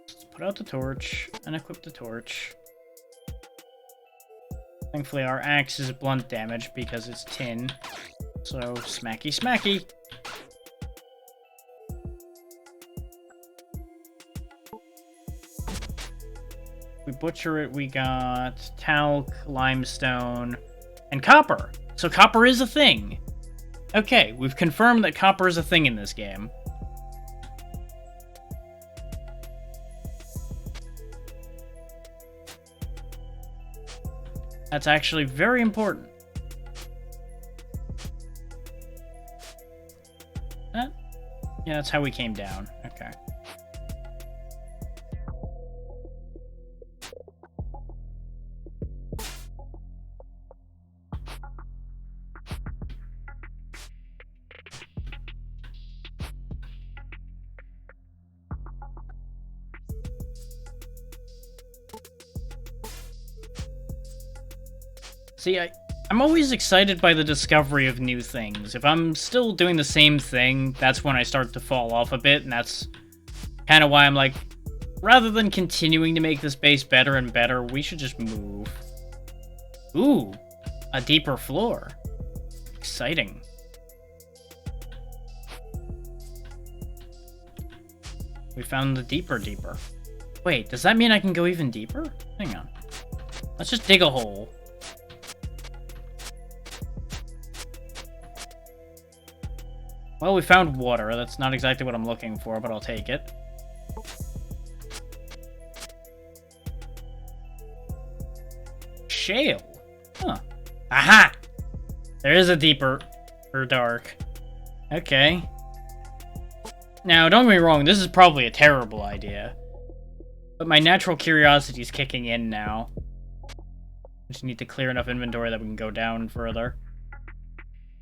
Let's put out the torch and equip the torch. Thankfully our axe is blunt damage because it's tin. So, smacky smacky! We butcher it, we got talc, limestone, and copper. So copper is a thing. Okay, we've confirmed that copper is a thing in this game. That's actually very important. Yeah, that's how we came down. Okay. See, I'm always excited by the discovery of new things. If I'm still doing the same thing, that's when I start to fall off a bit, and that's kind of why I'm like, rather than continuing to make this base better and better, we should just move. Ooh, a deeper floor. Exciting. We found the deeper. Wait, does that mean I can go even deeper? Hang on. Let's just dig a hole. Well, we found water. That's not exactly what I'm looking for, but I'll take it. Shale. Huh. Aha! There is a deeper or dark. Okay. Now, don't get me wrong, this is probably a terrible idea. But my natural curiosity is kicking in now. Just need to clear enough inventory that we can go down further.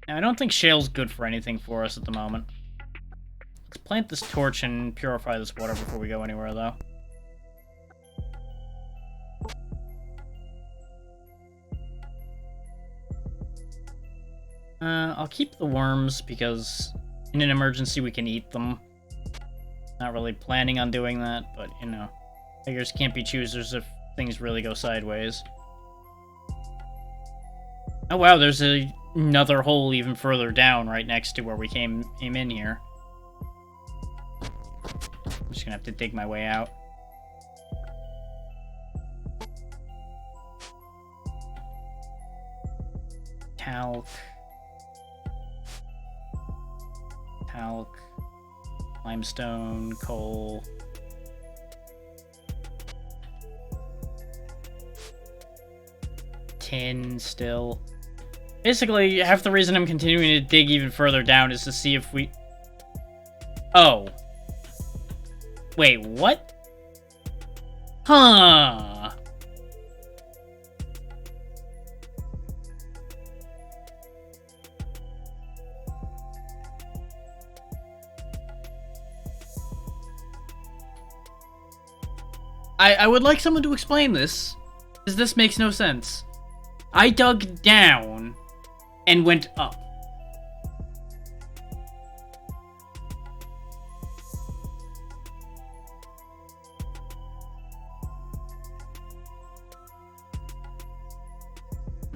Now, I don't think shale's good for anything for us at the moment. Let's plant this torch and purify this water before we go anywhere, though. I'll keep the worms, because in an emergency we can eat them. Not really planning on doing that, but, you know. Beggars can't be choosers if things really go sideways. Oh wow, there's another hole even further down right next to where we came in here. I'm just gonna have to dig my way out. Talc. Limestone, coal. Tin still. Basically, half the reason I'm continuing to dig even further down is to see if we... Oh. Wait, what? Huh. I would like someone to explain this, because this makes no sense. I dug down and went up.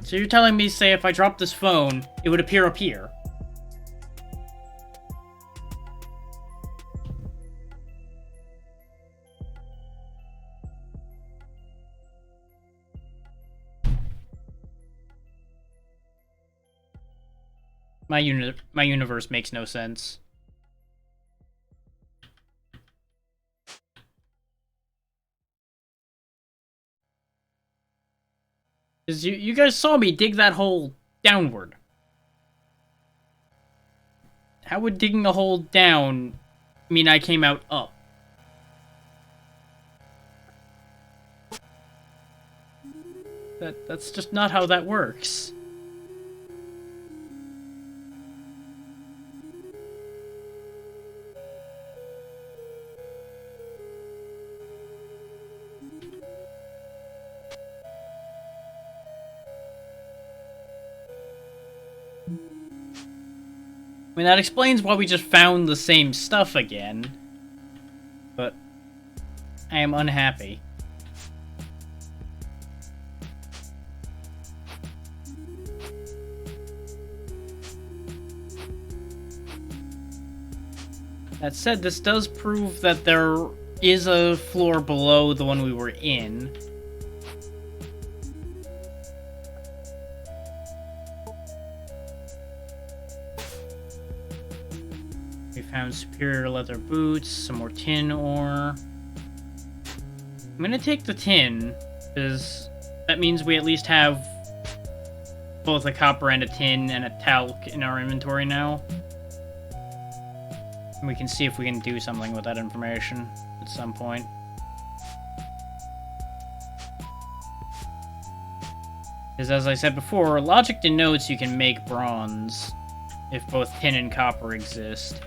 So you're telling me, say, if I drop this phone, it would appear up here? My universe makes no sense. Because you guys saw me dig that hole downward. How would digging a hole down mean I came out up? That's just not how that works. I mean, that explains why we just found the same stuff again. But I am unhappy. That said, this does prove that there is a floor below the one we were in. We found superior leather boots, some more tin ore. I'm gonna take the tin, because that means we at least have both a copper and a tin and a talc in our inventory now. And we can see if we can do something with that information at some point. Because as I said before, logic denotes you can make bronze if both tin and copper exist.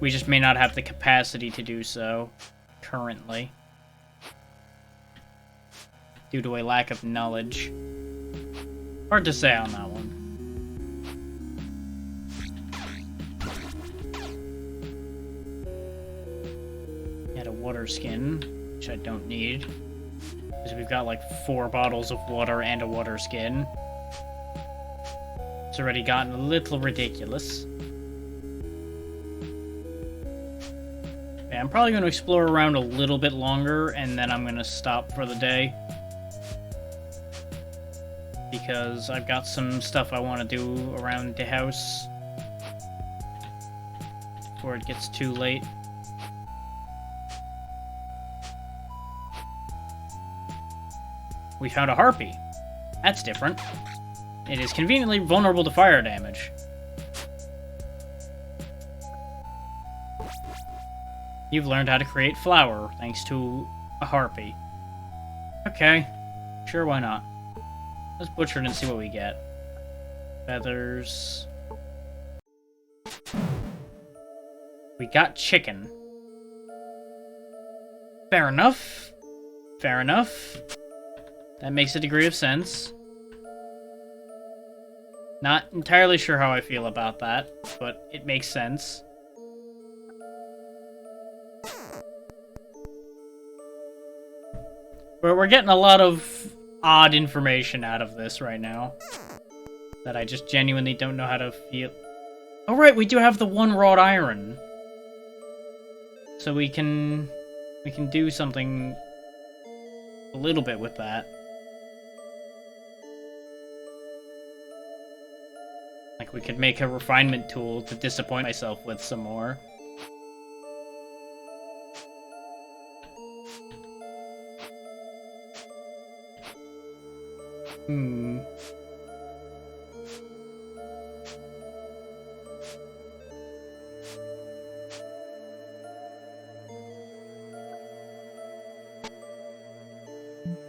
We just may not have the capacity to do so currently, due to a lack of knowledge. Hard to say on that one. Add a water skin, which I don't need, because we've got like 4 bottles of water and a water skin. It's already gotten a little ridiculous. Yeah, I'm probably going to explore around a little bit longer, and then I'm going to stop for the day. Because I've got some stuff I want to do around the house before it gets too late. We found a harpy. That's different. It is conveniently vulnerable to fire damage. You've learned how to create flour, thanks to a harpy. Okay. Sure, why not? Let's butcher it and see what we get. Feathers. We got chicken. Fair enough. Fair enough. That makes a degree of sense. Not entirely sure how I feel about that, but it makes sense. We're getting a lot of odd information out of this right now that I just genuinely don't know how to feel. Oh right, we do have the 1 wrought iron, so we can do something a little bit with that. Like we could make a refinement tool to disappoint myself with some more.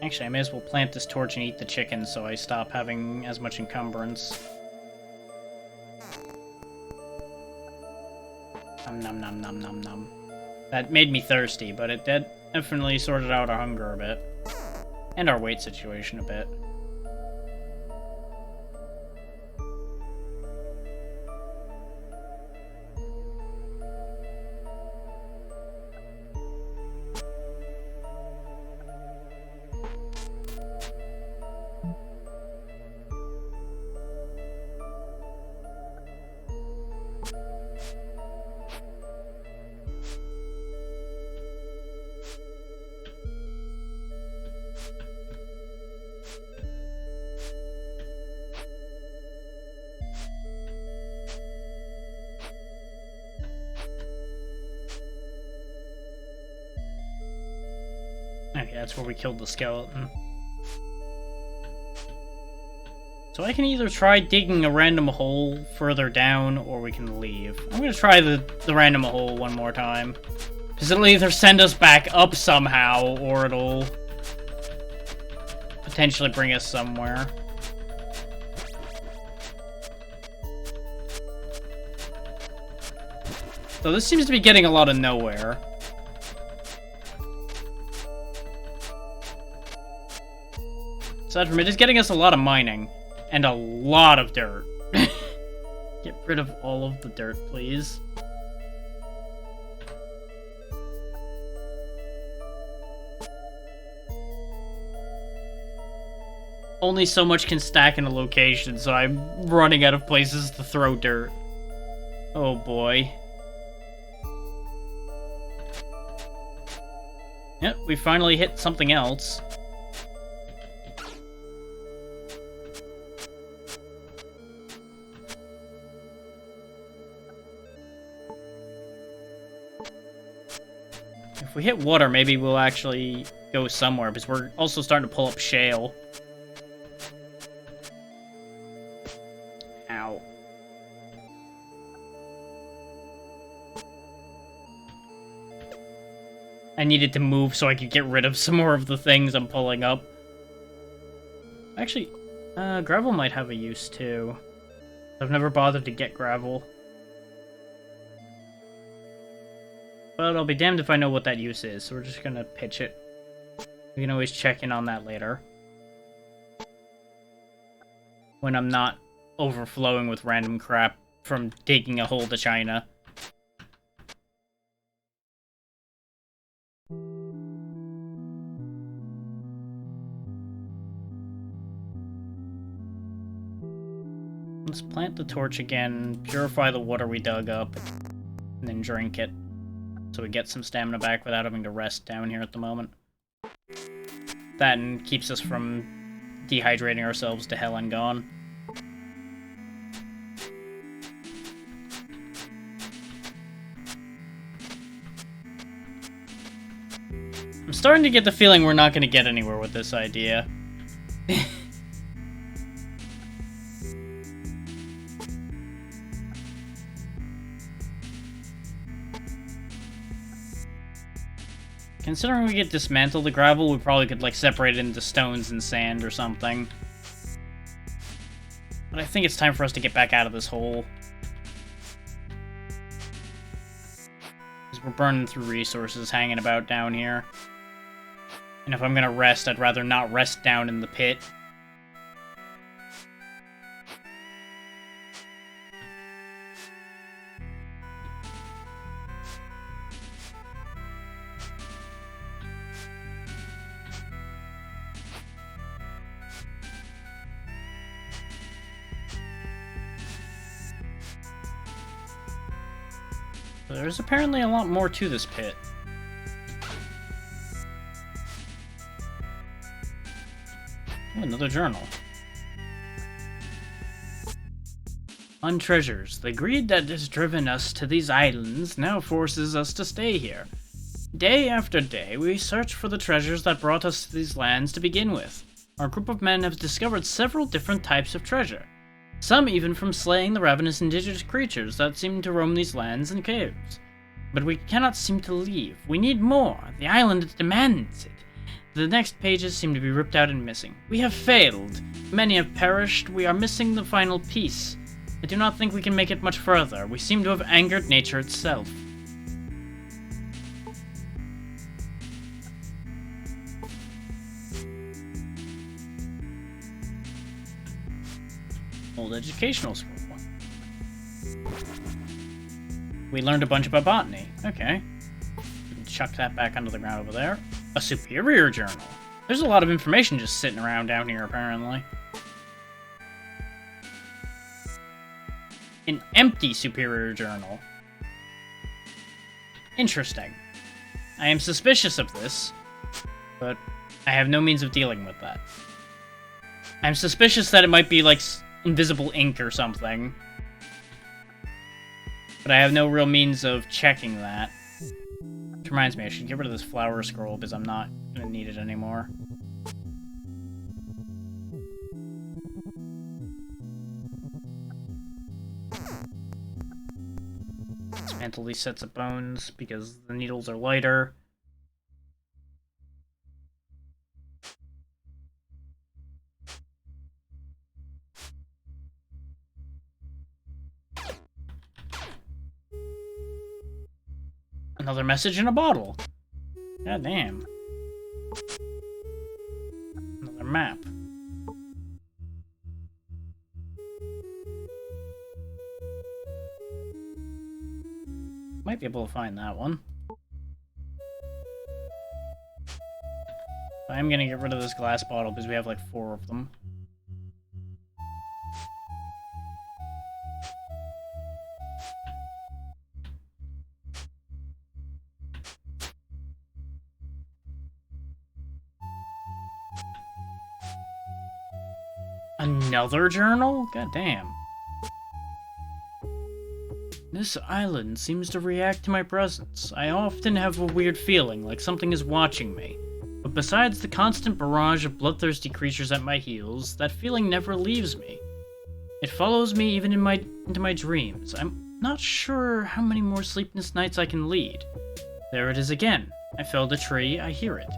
Actually, I may as well plant this torch and eat the chicken so I stop having as much encumbrance. Nom nom nom nom nom. That made me thirsty, but it definitely sorted out our hunger a bit. And our weight situation a bit. Okay, that's where we killed the skeleton. So I can either try digging a random hole further down, or we can leave. I'm gonna try the random hole one more time. Because it'll either send us back up somehow, or it'll potentially bring us somewhere. So this seems to be getting a lot of nowhere. Aside from it is getting us a lot of mining. And a lot of dirt. Get rid of all of the dirt, please. Only so much can stack in a location, so I'm running out of places to throw dirt. Oh boy. Yep, we finally hit something else. If we hit water, maybe we'll actually go somewhere, because we're also starting to pull up shale. Ow. I needed to move so I could get rid of some more of the things I'm pulling up. Actually, gravel might have a use too. I've never bothered to get gravel. But I'll be damned if I know what that use is, so we're just gonna pitch it. We can always check in on that later. When I'm not overflowing with random crap from digging a hole to China. Let's plant the torch again, purify the water we dug up, and then drink it. So we get some stamina back without having to rest down here at the moment. That and keeps us from dehydrating ourselves to hell and gone. I'm starting to get the feeling we're not going to get anywhere with this idea. Considering we get dismantled the gravel, we probably could, like, separate it into stones and sand or something. But I think it's time for us to get back out of this hole. Because we're burning through resources hanging about down here. And if I'm gonna rest, I'd rather not rest down in the pit. There's apparently a lot more to this pit. Oh, another journal. On treasures, the greed that has driven us to these islands now forces us to stay here. Day after day, we search for the treasures that brought us to these lands to begin with. Our group of men have discovered several different types of treasure. Some even from slaying the ravenous indigenous creatures that seem to roam these lands and caves. But we cannot seem to leave. We need more. The island demands it. The next pages seem to be ripped out and missing. We have failed. Many have perished. We are missing the final piece. I do not think we can make it much further. We seem to have angered nature itself. Old educational scroll. We learned a bunch about botany. Okay. We can chuck that back under the ground over there. A superior journal. There's a lot of information just sitting around down here, apparently. An empty superior journal. Interesting. I am suspicious of this, but I have no means of dealing with that. I'm suspicious that it might be like invisible ink or something, but I have no real means of checking that. Which reminds me, I should get rid of this flower scroll because I'm not going to need it anymore. Dismantle these sets of bones because the needles are lighter. Another message in a bottle. God damn. Another map. Might be able to find that one. I'm gonna get rid of this glass bottle because we have like 4 of them. Another journal? God damn. This island seems to react to my presence. I often have a weird feeling, like something is watching me. But besides the constant barrage of bloodthirsty creatures at my heels, that feeling never leaves me. It follows me even into my dreams. I'm not sure how many more sleepless nights I can lead. There it is again. I felled a tree, I hear it.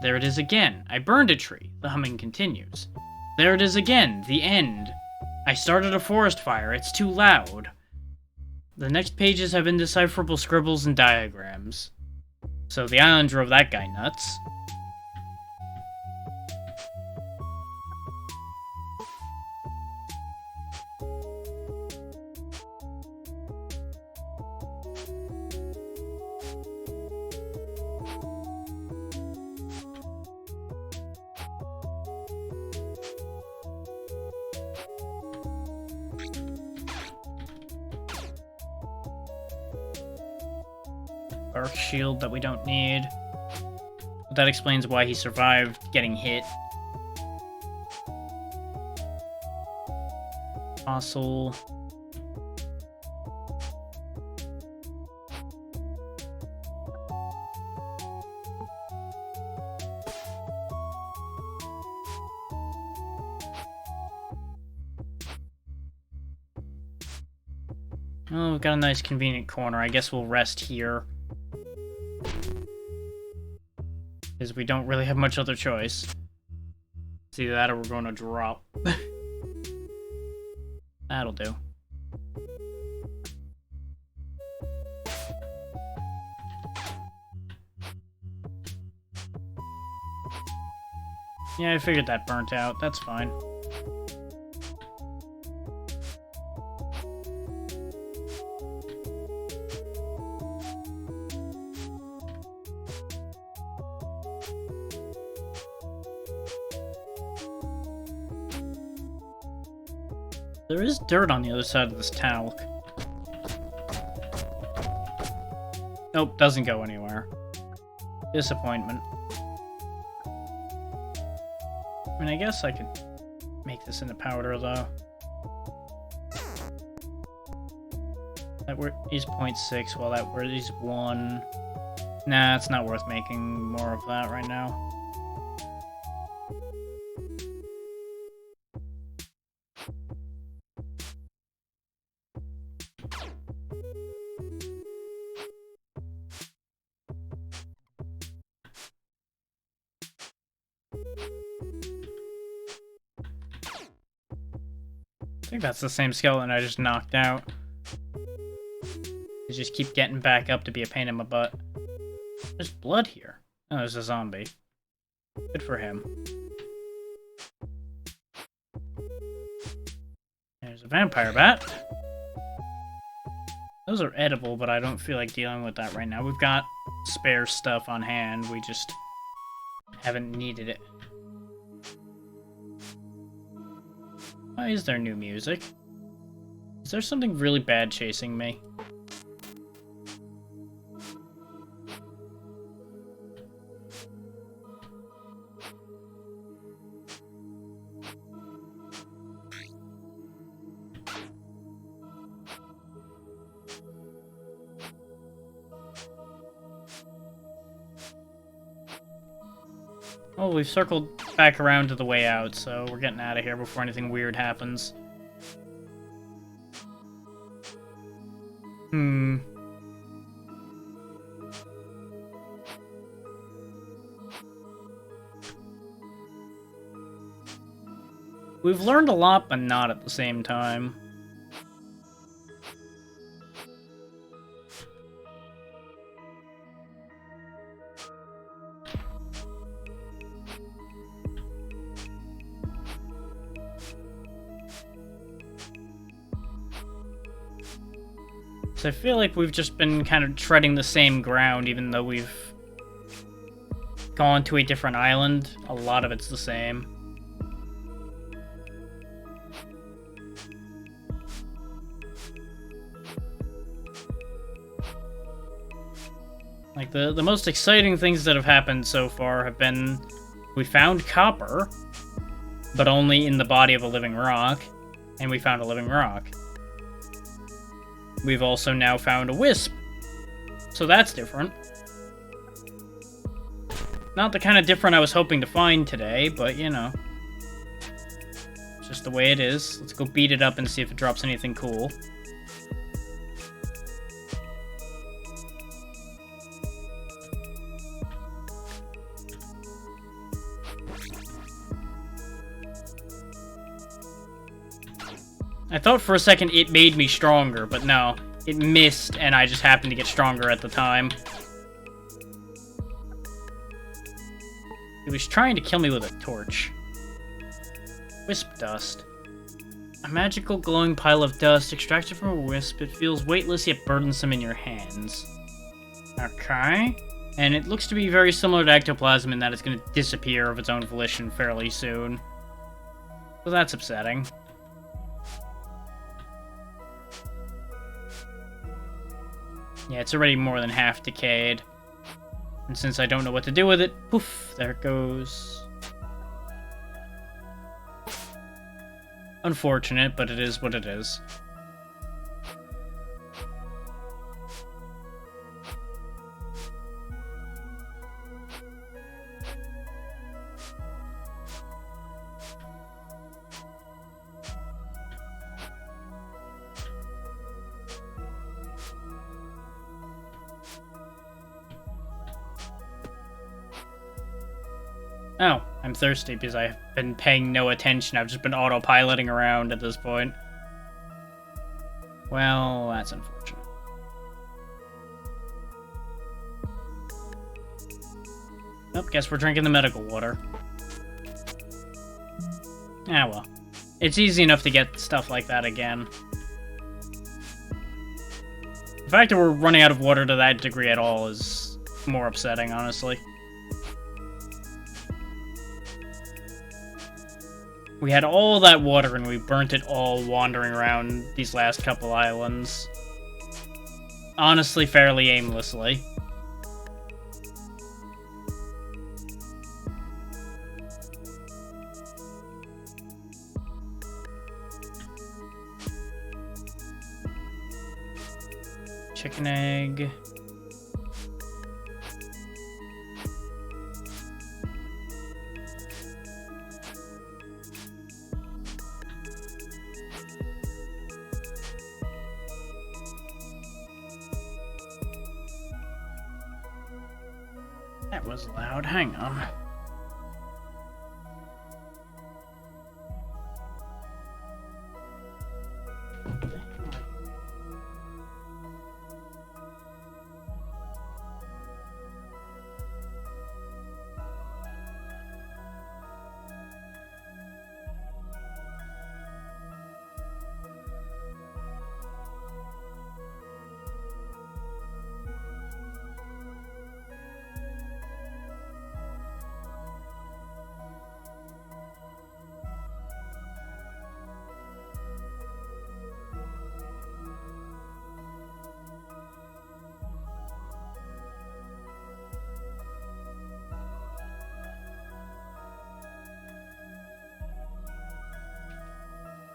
There it is again. I burned a tree. The humming continues. There it is again, the end. I started a forest fire, it's too loud. The next pages have indecipherable scribbles and diagrams. So the island drove that guy nuts. Arc shield that we don't need. But that explains why he survived getting hit. Fossil. Oh, we've got a nice convenient corner. I guess we'll rest here. Because we don't really have much other choice. It's either that or we're going to drop. That'll do. Yeah, I figured that burnt out. That's fine. There is dirt on the other side of this talc. Nope, doesn't go anywhere. Disappointment. I mean, I guess I could make this into powder, though. That is 0.6, while that is 1. Nah, it's not worth making more of that right now. I think that's the same skeleton I just knocked out. You just keep getting back up to be a pain in my butt. There's blood here. Oh, there's a zombie. Good for him. There's a vampire bat. Those are edible, but I don't feel like dealing with that right now. We've got spare stuff on hand. We just haven't needed it. Why is there new music? Is there something really bad chasing me? Oh, we've circled back around to the way out, so we're getting out of here before anything weird happens. We've learned a lot, but not at the same time. So I feel like we've just been kind of treading the same ground, even though we've gone to a different island. A lot of it's the same. Like, the most exciting things that have happened so far have been... We found copper, but only in the body of a living rock, and we found a living rock. We've also now found a wisp, so that's different. Not the kind of different I was hoping to find today, but, you know. It's just the way it is. Let's go beat it up and see if it drops anything cool. I thought for a second it made me stronger, but no. It missed, and I just happened to get stronger at the time. He was trying to kill me with a torch. Wisp dust. A magical glowing pile of dust extracted from a wisp. It feels weightless yet burdensome in your hands. Okay. And it looks to be very similar to ectoplasm in that it's going to disappear of its own volition fairly soon. So that's upsetting. Yeah, it's already more than half decayed. And since I don't know what to do with it, poof, there it goes. Unfortunate, but it is what it is. Oh, I'm thirsty because I've been paying no attention. I've just been autopiloting around at this point. Well, that's unfortunate. Oh, guess we're drinking the medical water. Ah, well. It's easy enough to get stuff like that again. The fact that we're running out of water to that degree at all is more upsetting, honestly. We had all that water and we burnt it all wandering around these last couple islands. Honestly, fairly aimlessly. Chicken egg. That was loud. Hang on.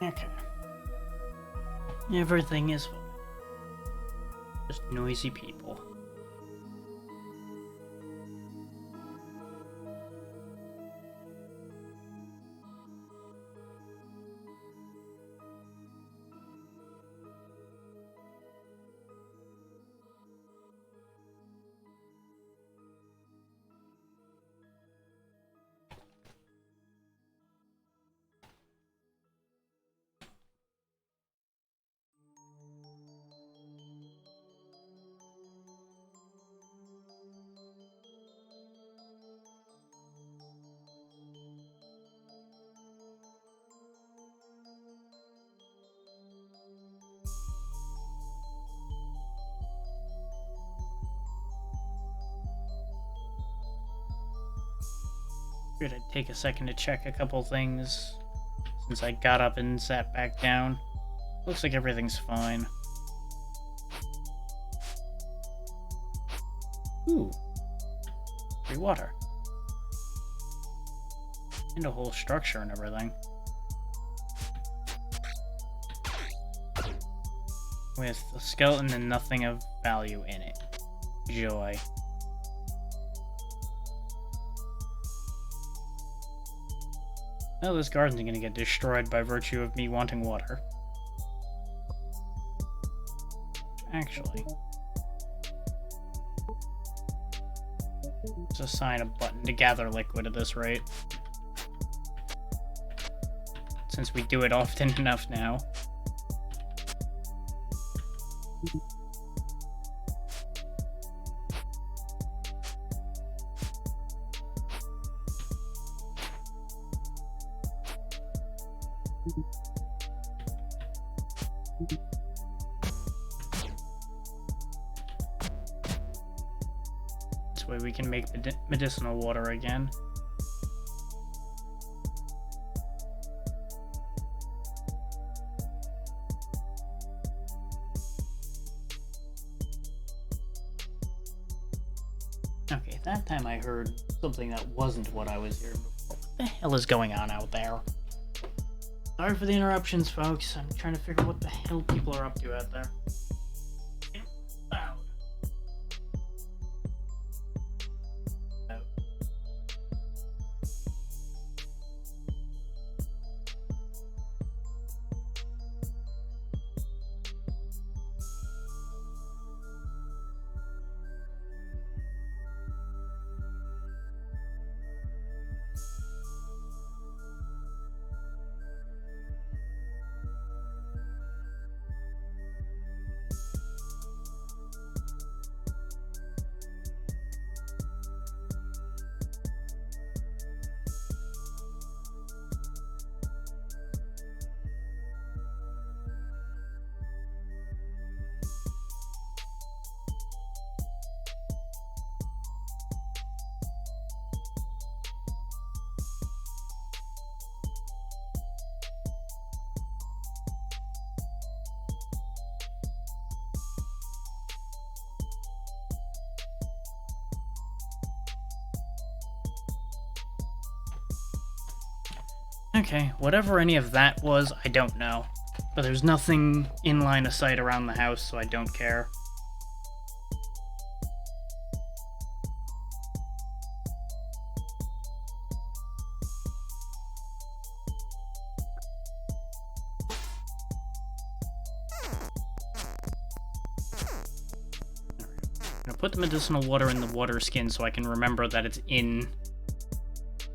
Okay. Everything is fine. Just noisy people. Figured I'd take a second to check a couple things since I got up and sat back down. Looks like everything's fine. Ooh. Free water. And a whole structure and everything. With a skeleton and nothing of value in it. Joy. Oh, this garden's gonna get destroyed by virtue of me wanting water. Actually, let's assign a button to gather liquid at this rate. Since we do it often enough now. This way we can make medicinal water again. Okay, that time I heard something that wasn't what I was hearing before. What the hell is going on out there? Sorry for the interruptions, folks. I'm trying to figure what the hell people are up to out there. Loud. Okay, whatever any of that was, I don't know. But there's nothing in line of sight around the house, so I don't care. I'm gonna put the medicinal water in the water skin so I can remember that it's in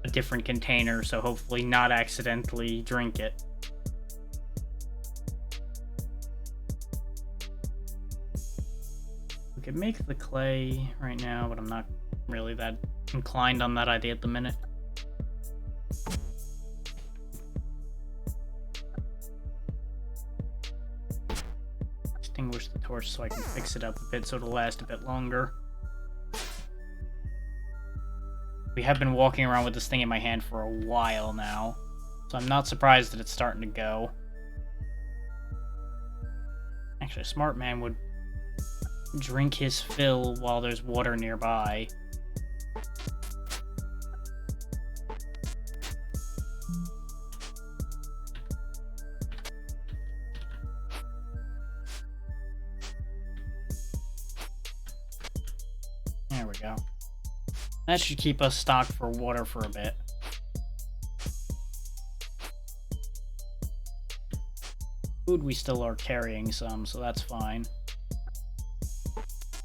a different container, so hopefully not accidentally drink it. We could make the clay right now, but I'm not really that inclined on that idea at the minute. Extinguish the torch so I can fix it up a bit so it'll last a bit longer. We have been walking around with this thing in my hand for a while now, so I'm not surprised that it's starting to go. Actually, a smart man would drink his fill while there's water nearby. There we go. That should keep us stocked for water for a bit. Food we still are carrying some, so that's fine.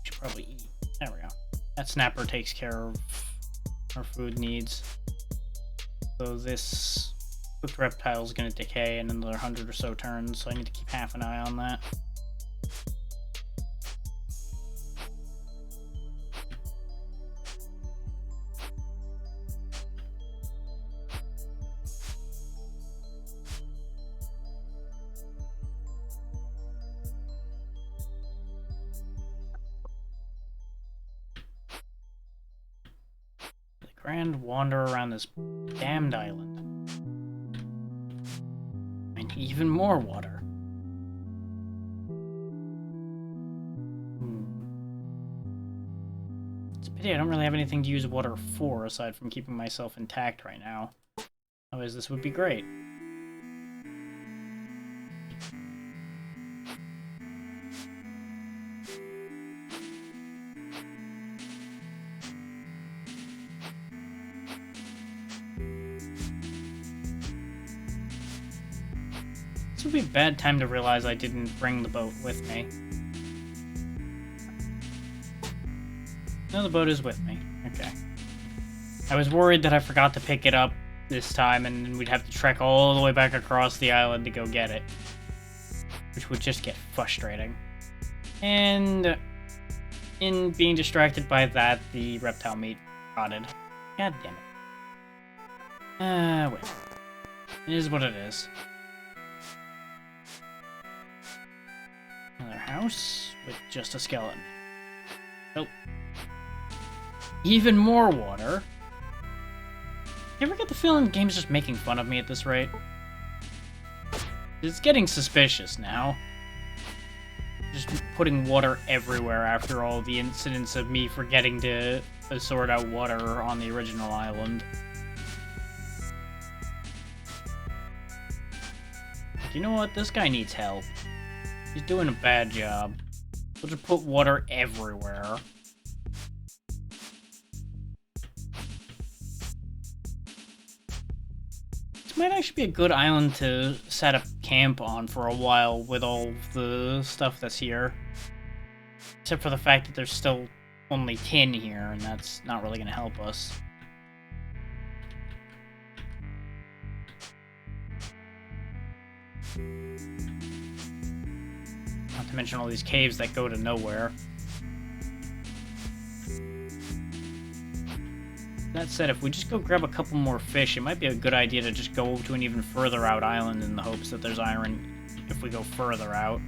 Should probably eat. There we go. That snapper takes care of our food needs. So this cooked reptile is going to decay in another 100 or so turns, so I need to keep half an eye on that. grand wander around this damned island. And even more water. It's a pity I don't really have anything to use water for aside from keeping myself intact right now. Otherwise, this would be great. This would be a bad time to realize I didn't bring the boat with me. No, the boat is with me. Okay. I was worried that I forgot to pick it up this time, and then we'd have to trek all the way back across the island to go get it. Which would just get frustrating. And in being distracted by that, the reptile meat rotted. God damn it. Wait. It is what it is. Another house with just a skeleton. Oh. Even more water. You ever get the feeling the game's just making fun of me at this rate? It's getting suspicious now. Just putting water everywhere after all the incidents of me forgetting to sort out water on the original island. You know what? This guy needs help. He's doing a bad job. We'll just put water everywhere. This might actually be a good island to set up camp on for a while with all the stuff that's here. Except for the fact that there's still only tin here, and that's not really going to help us. Not to mention all these caves that go to nowhere. That said, if we just go grab a couple more fish, it might be a good idea to just go to an even further out island in the hopes that there's iron if we go further out.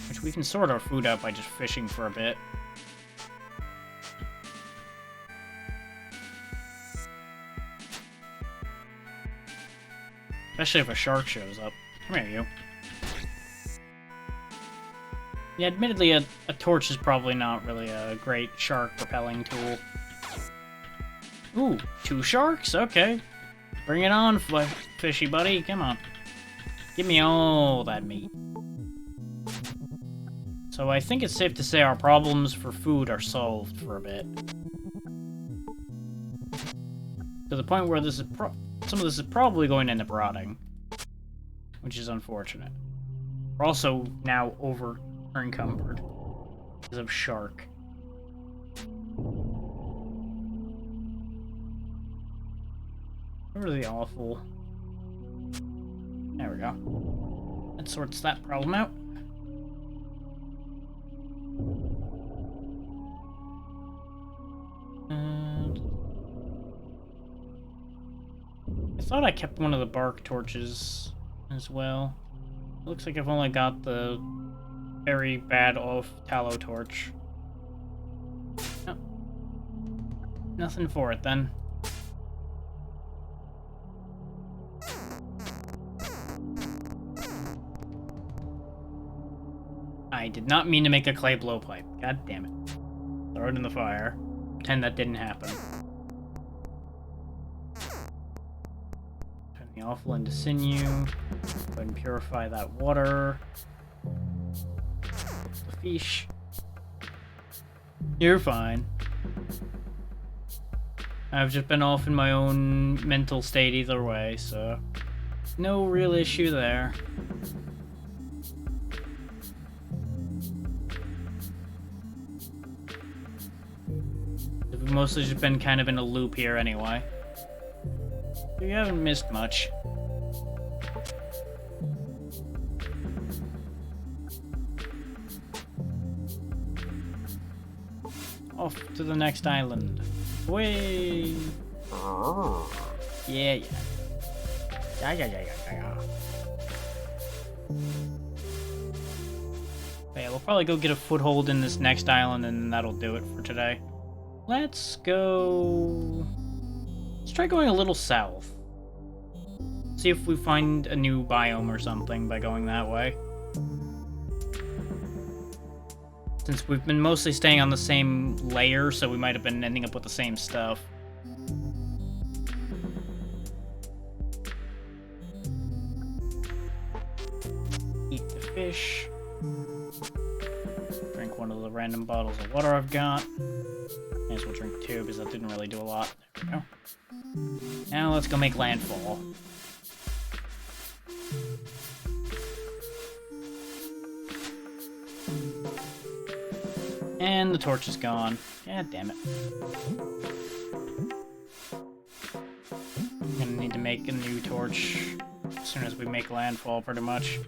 Which we can sort our food out by just fishing for a bit. Especially if a shark shows up. Come here, you. Yeah, admittedly, a torch is probably not really a great shark repelling tool. Ooh, 2 sharks? Okay. Bring it on, fishy buddy. Come on. Give me all that meat. So I think it's safe to say our problems for food are solved for a bit. To the point where this is some of this is probably going to end up rotting. Which is unfortunate. We're also now over-encumbered because of shark. Really awful. There we go. That sorts that problem out. I thought I kept one of the bark torches as well. Looks like I've only got the very bad off tallow torch. Oh. Nothing for it then. I did not mean to make a clay blowpipe. God damn it. Throw it in the fire. Pretend that didn't happen. Turn the offal into sinew. Go ahead and purify that water. The fish. You're fine. I've just been off in my own mental state either way, so no real issue there. We've mostly just been kind of in a loop here anyway. We haven't missed much. Off to the next island. Way. Yeah. Yeah. But yeah, we'll probably go get a foothold in this next island, and that'll do it for today. Let's go... Let's try going a little south. See if we find a new biome or something by going that way. Since we've been mostly staying on the same layer, so we might have been ending up with the same stuff. Eat the fish. Drink one of the random bottles of water I've got. May as well drink two, because that didn't really do a lot. There we go. Now let's go make landfall. And the torch is gone. God damn it. I'm gonna need to make a new torch as soon as we make landfall, pretty much.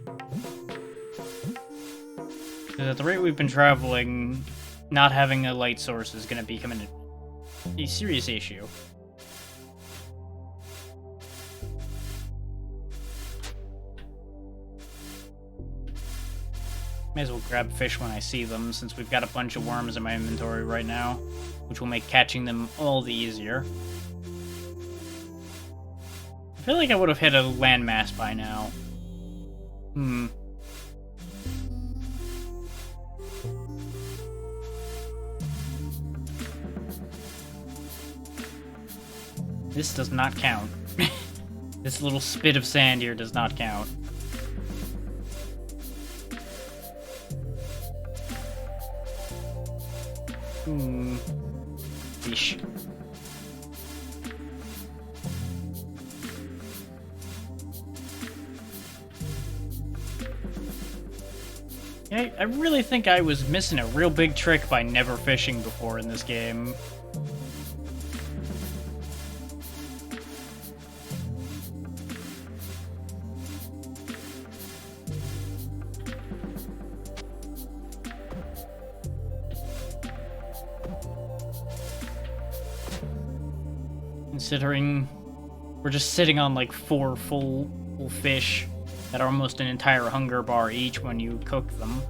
Because at the rate we've been traveling, not having a light source is gonna become a serious issue. May as well grab fish when I see them, since we've got a bunch of worms in my inventory right now, which will make catching them all the easier. I feel like I would have hit a landmass by now. This does not count. This little spit of sand here does not count. Fish. Yeah, I really think I was missing a real big trick by never fishing before in this game. Considering we're just sitting on like 4 full fish that are almost an entire hunger bar each when you cook them.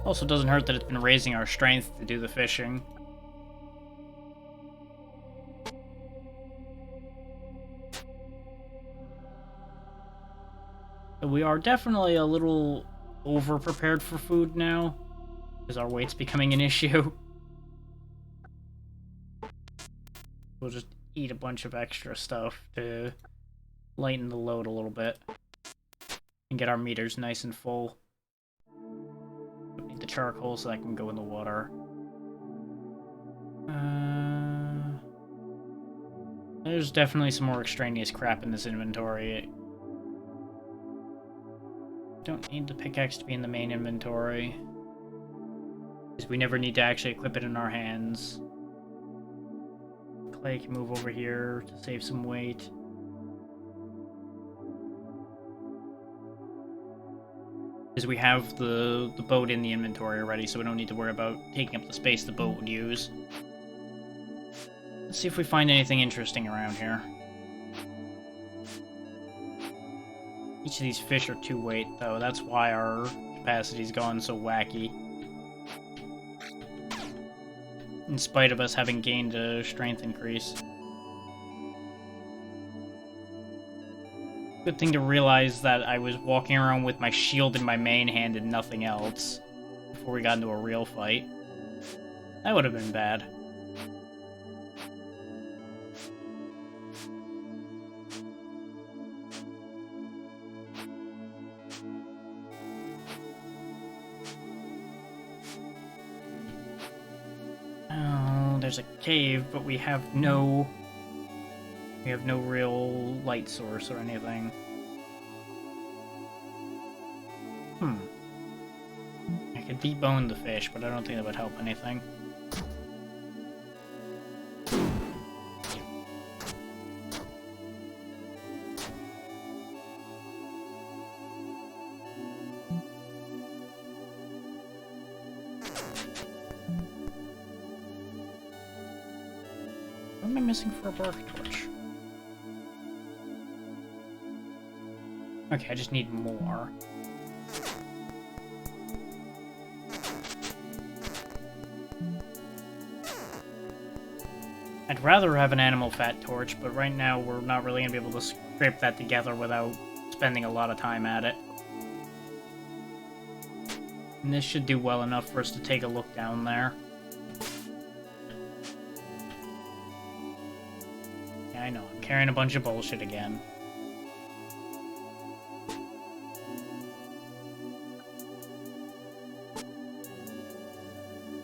Also doesn't hurt that it's been raising our strength to do the fishing. So we are definitely a little over-prepared for food now, because our weight's becoming an issue. We'll just eat a bunch of extra stuff to lighten the load a little bit and get our meters nice and full. We need the charcoal so that can go in the water. There's definitely some more extraneous crap in this inventory. Don't need the pickaxe to be in the main inventory, because we never need to actually equip it in our hands. Clay can move over here to save some weight. Because we have the boat in the inventory already, so we don't need to worry about taking up the space the boat would use. Let's see if we find anything interesting around here. Each of these fish are 2 weight, though. That's why our capacity's gone so wacky. In spite of us having gained a strength increase. Good thing to realize that I was walking around with my shield in my main hand and nothing else before we got into a real fight. That would have been bad. There's a cave, but we have no real light source or anything. I could debone the fish, but I don't think that would help anything. What am I missing for a bark torch? Okay, I just need more. I'd rather have an animal fat torch, but right now we're not really going to be able to scrape that together without spending a lot of time at it. And this should do well enough for us to take a look down there. Yeah, I know, I'm carrying a bunch of bullshit again.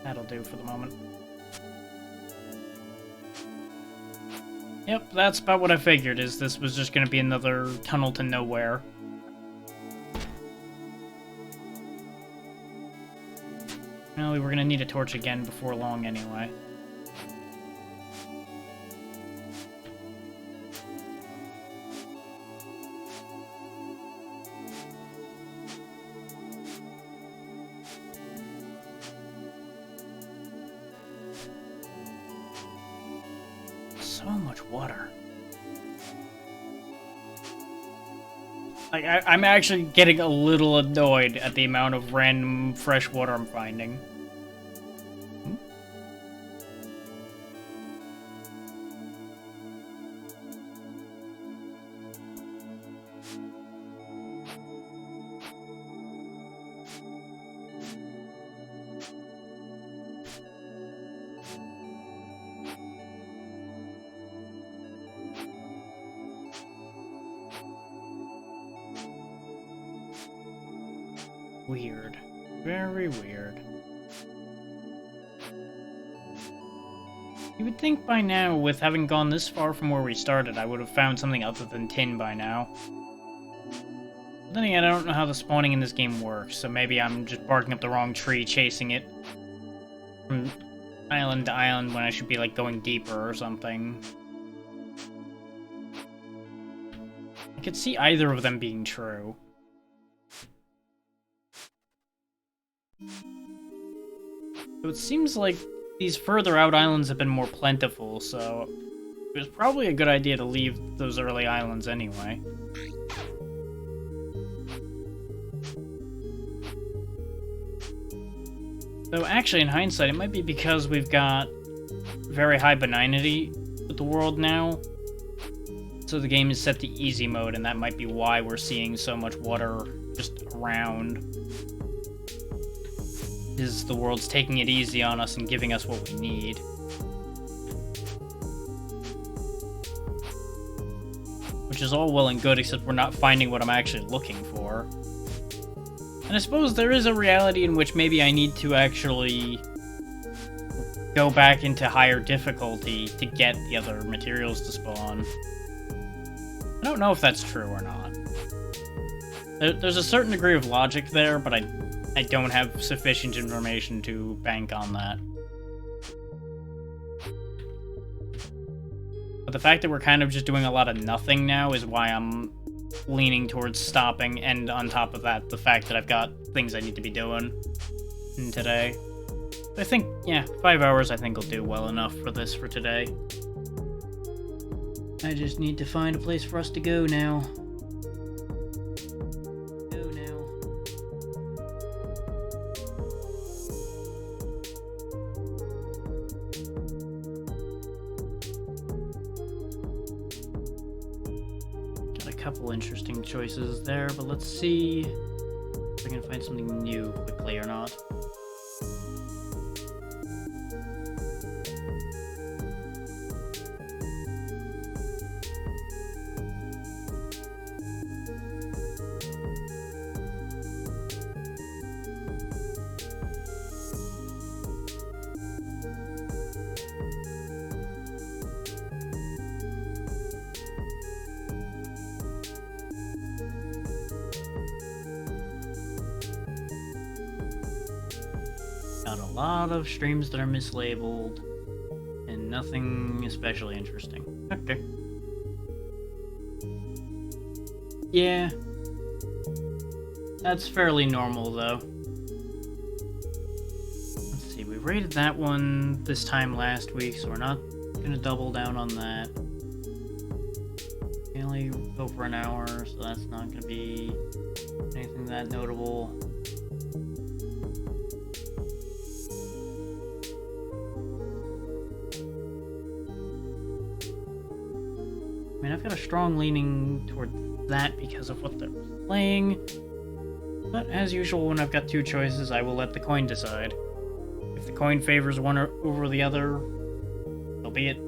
That'll do for the moment. Yep, that's about what I figured, is this was just gonna be another tunnel to nowhere. Well, we were gonna need a torch again before long anyway. So much water. Like, I'm actually getting a little annoyed at the amount of random fresh water I'm finding. Weird. Very weird. You would think by now, with having gone this far from where we started, I would have found something other than tin by now. But then again, I don't know how the spawning in this game works, so maybe I'm just barking up the wrong tree, chasing it from island to island when I should be, like, going deeper or something. I could see either of them being true. So it seems like these further out islands have been more plentiful, so it was probably a good idea to leave those early islands anyway. So actually, in hindsight, it might be because we've got very high benignity with the world now. So the game is set to easy mode, and that might be why we're seeing so much water just around. Is the world's taking it easy on us and giving us what we need. Which is all well and good, except we're not finding what I'm actually looking for. And I suppose there is a reality in which maybe I need to actually go back into higher difficulty to get the other materials to spawn. I don't know if that's true or not. There's a certain degree of logic there, but I don't have sufficient information to bank on that. But the fact that we're kind of just doing a lot of nothing now is why I'm leaning towards stopping, and on top of that, the fact that I've got things I need to be doing today. I think, yeah, 5 hours I think will do well enough for this for today. I just need to find a place for us to go now. Couple interesting choices there, but let's see if I can find something new quickly or not. Got a lot of streams that are mislabeled, and nothing especially interesting. Okay. Yeah. That's fairly normal, though. Let's see, we rated that one this time last week, so we're not gonna double down on that. I only go for an hour, so that's not gonna be anything that notable. I mean, I've got a strong leaning toward that because of what they're playing. But as usual, when I've got two choices, I will let the coin decide. If the coin favors one over the other, so be it.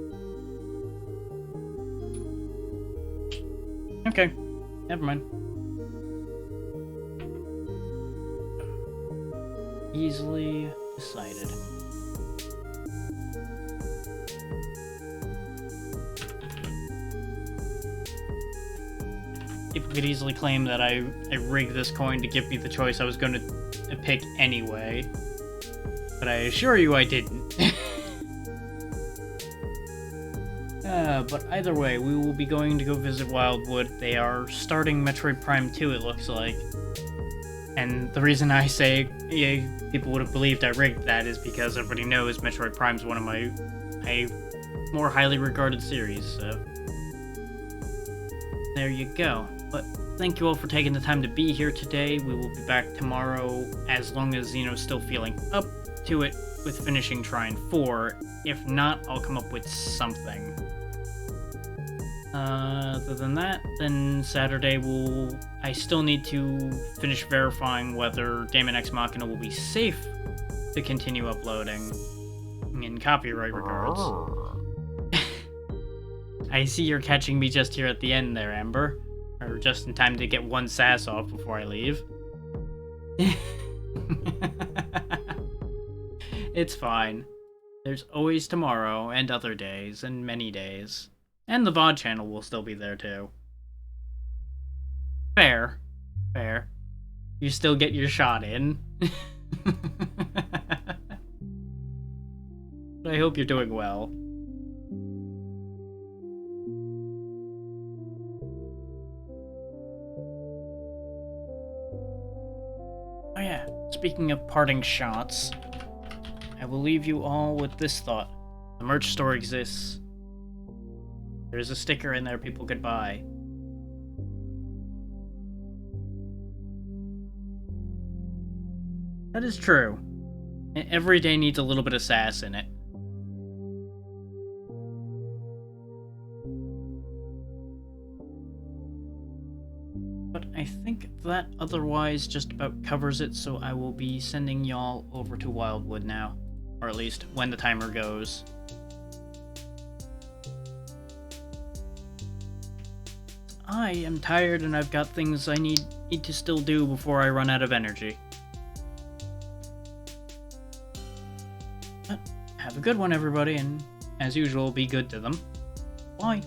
Okay, never mind. Easily decided. People could easily claim that I rigged this coin to give me the choice I was going to pick anyway. But I assure you I didn't. But either way, we will be going to go visit Wildwood. They are starting Metroid Prime 2, it looks like. And the reason I say people would have believed I rigged that is because everybody knows Metroid Prime's one of my more highly regarded series, so... There you go. But thank you all for taking the time to be here today. We will be back tomorrow as long as, still feeling up to it with finishing Trine 4. If not, I'll come up with something. Other than that, then Saturday I still need to finish verifying whether Daemon X Machina will be safe to continue uploading in copyright regards. I see you're catching me just here at the end there, Amber. Or just in time to get one sass off before I leave. It's fine. There's always tomorrow, and other days, and many days. And the VOD channel will still be there, too. Fair. Fair. You still get your shot in. But I hope you're doing well. Oh yeah, speaking of parting shots, I will leave you all with this thought. The merch store exists. There's a sticker in there people could buy. That is true. Every day needs a little bit of sass in it. But I think that otherwise just about covers it, so I will be sending y'all over to Wildwood now. Or at least when the timer goes. I am tired and I've got things I need to still do before I run out of energy. But have a good one, everybody, and as usual, be good to them. Bye.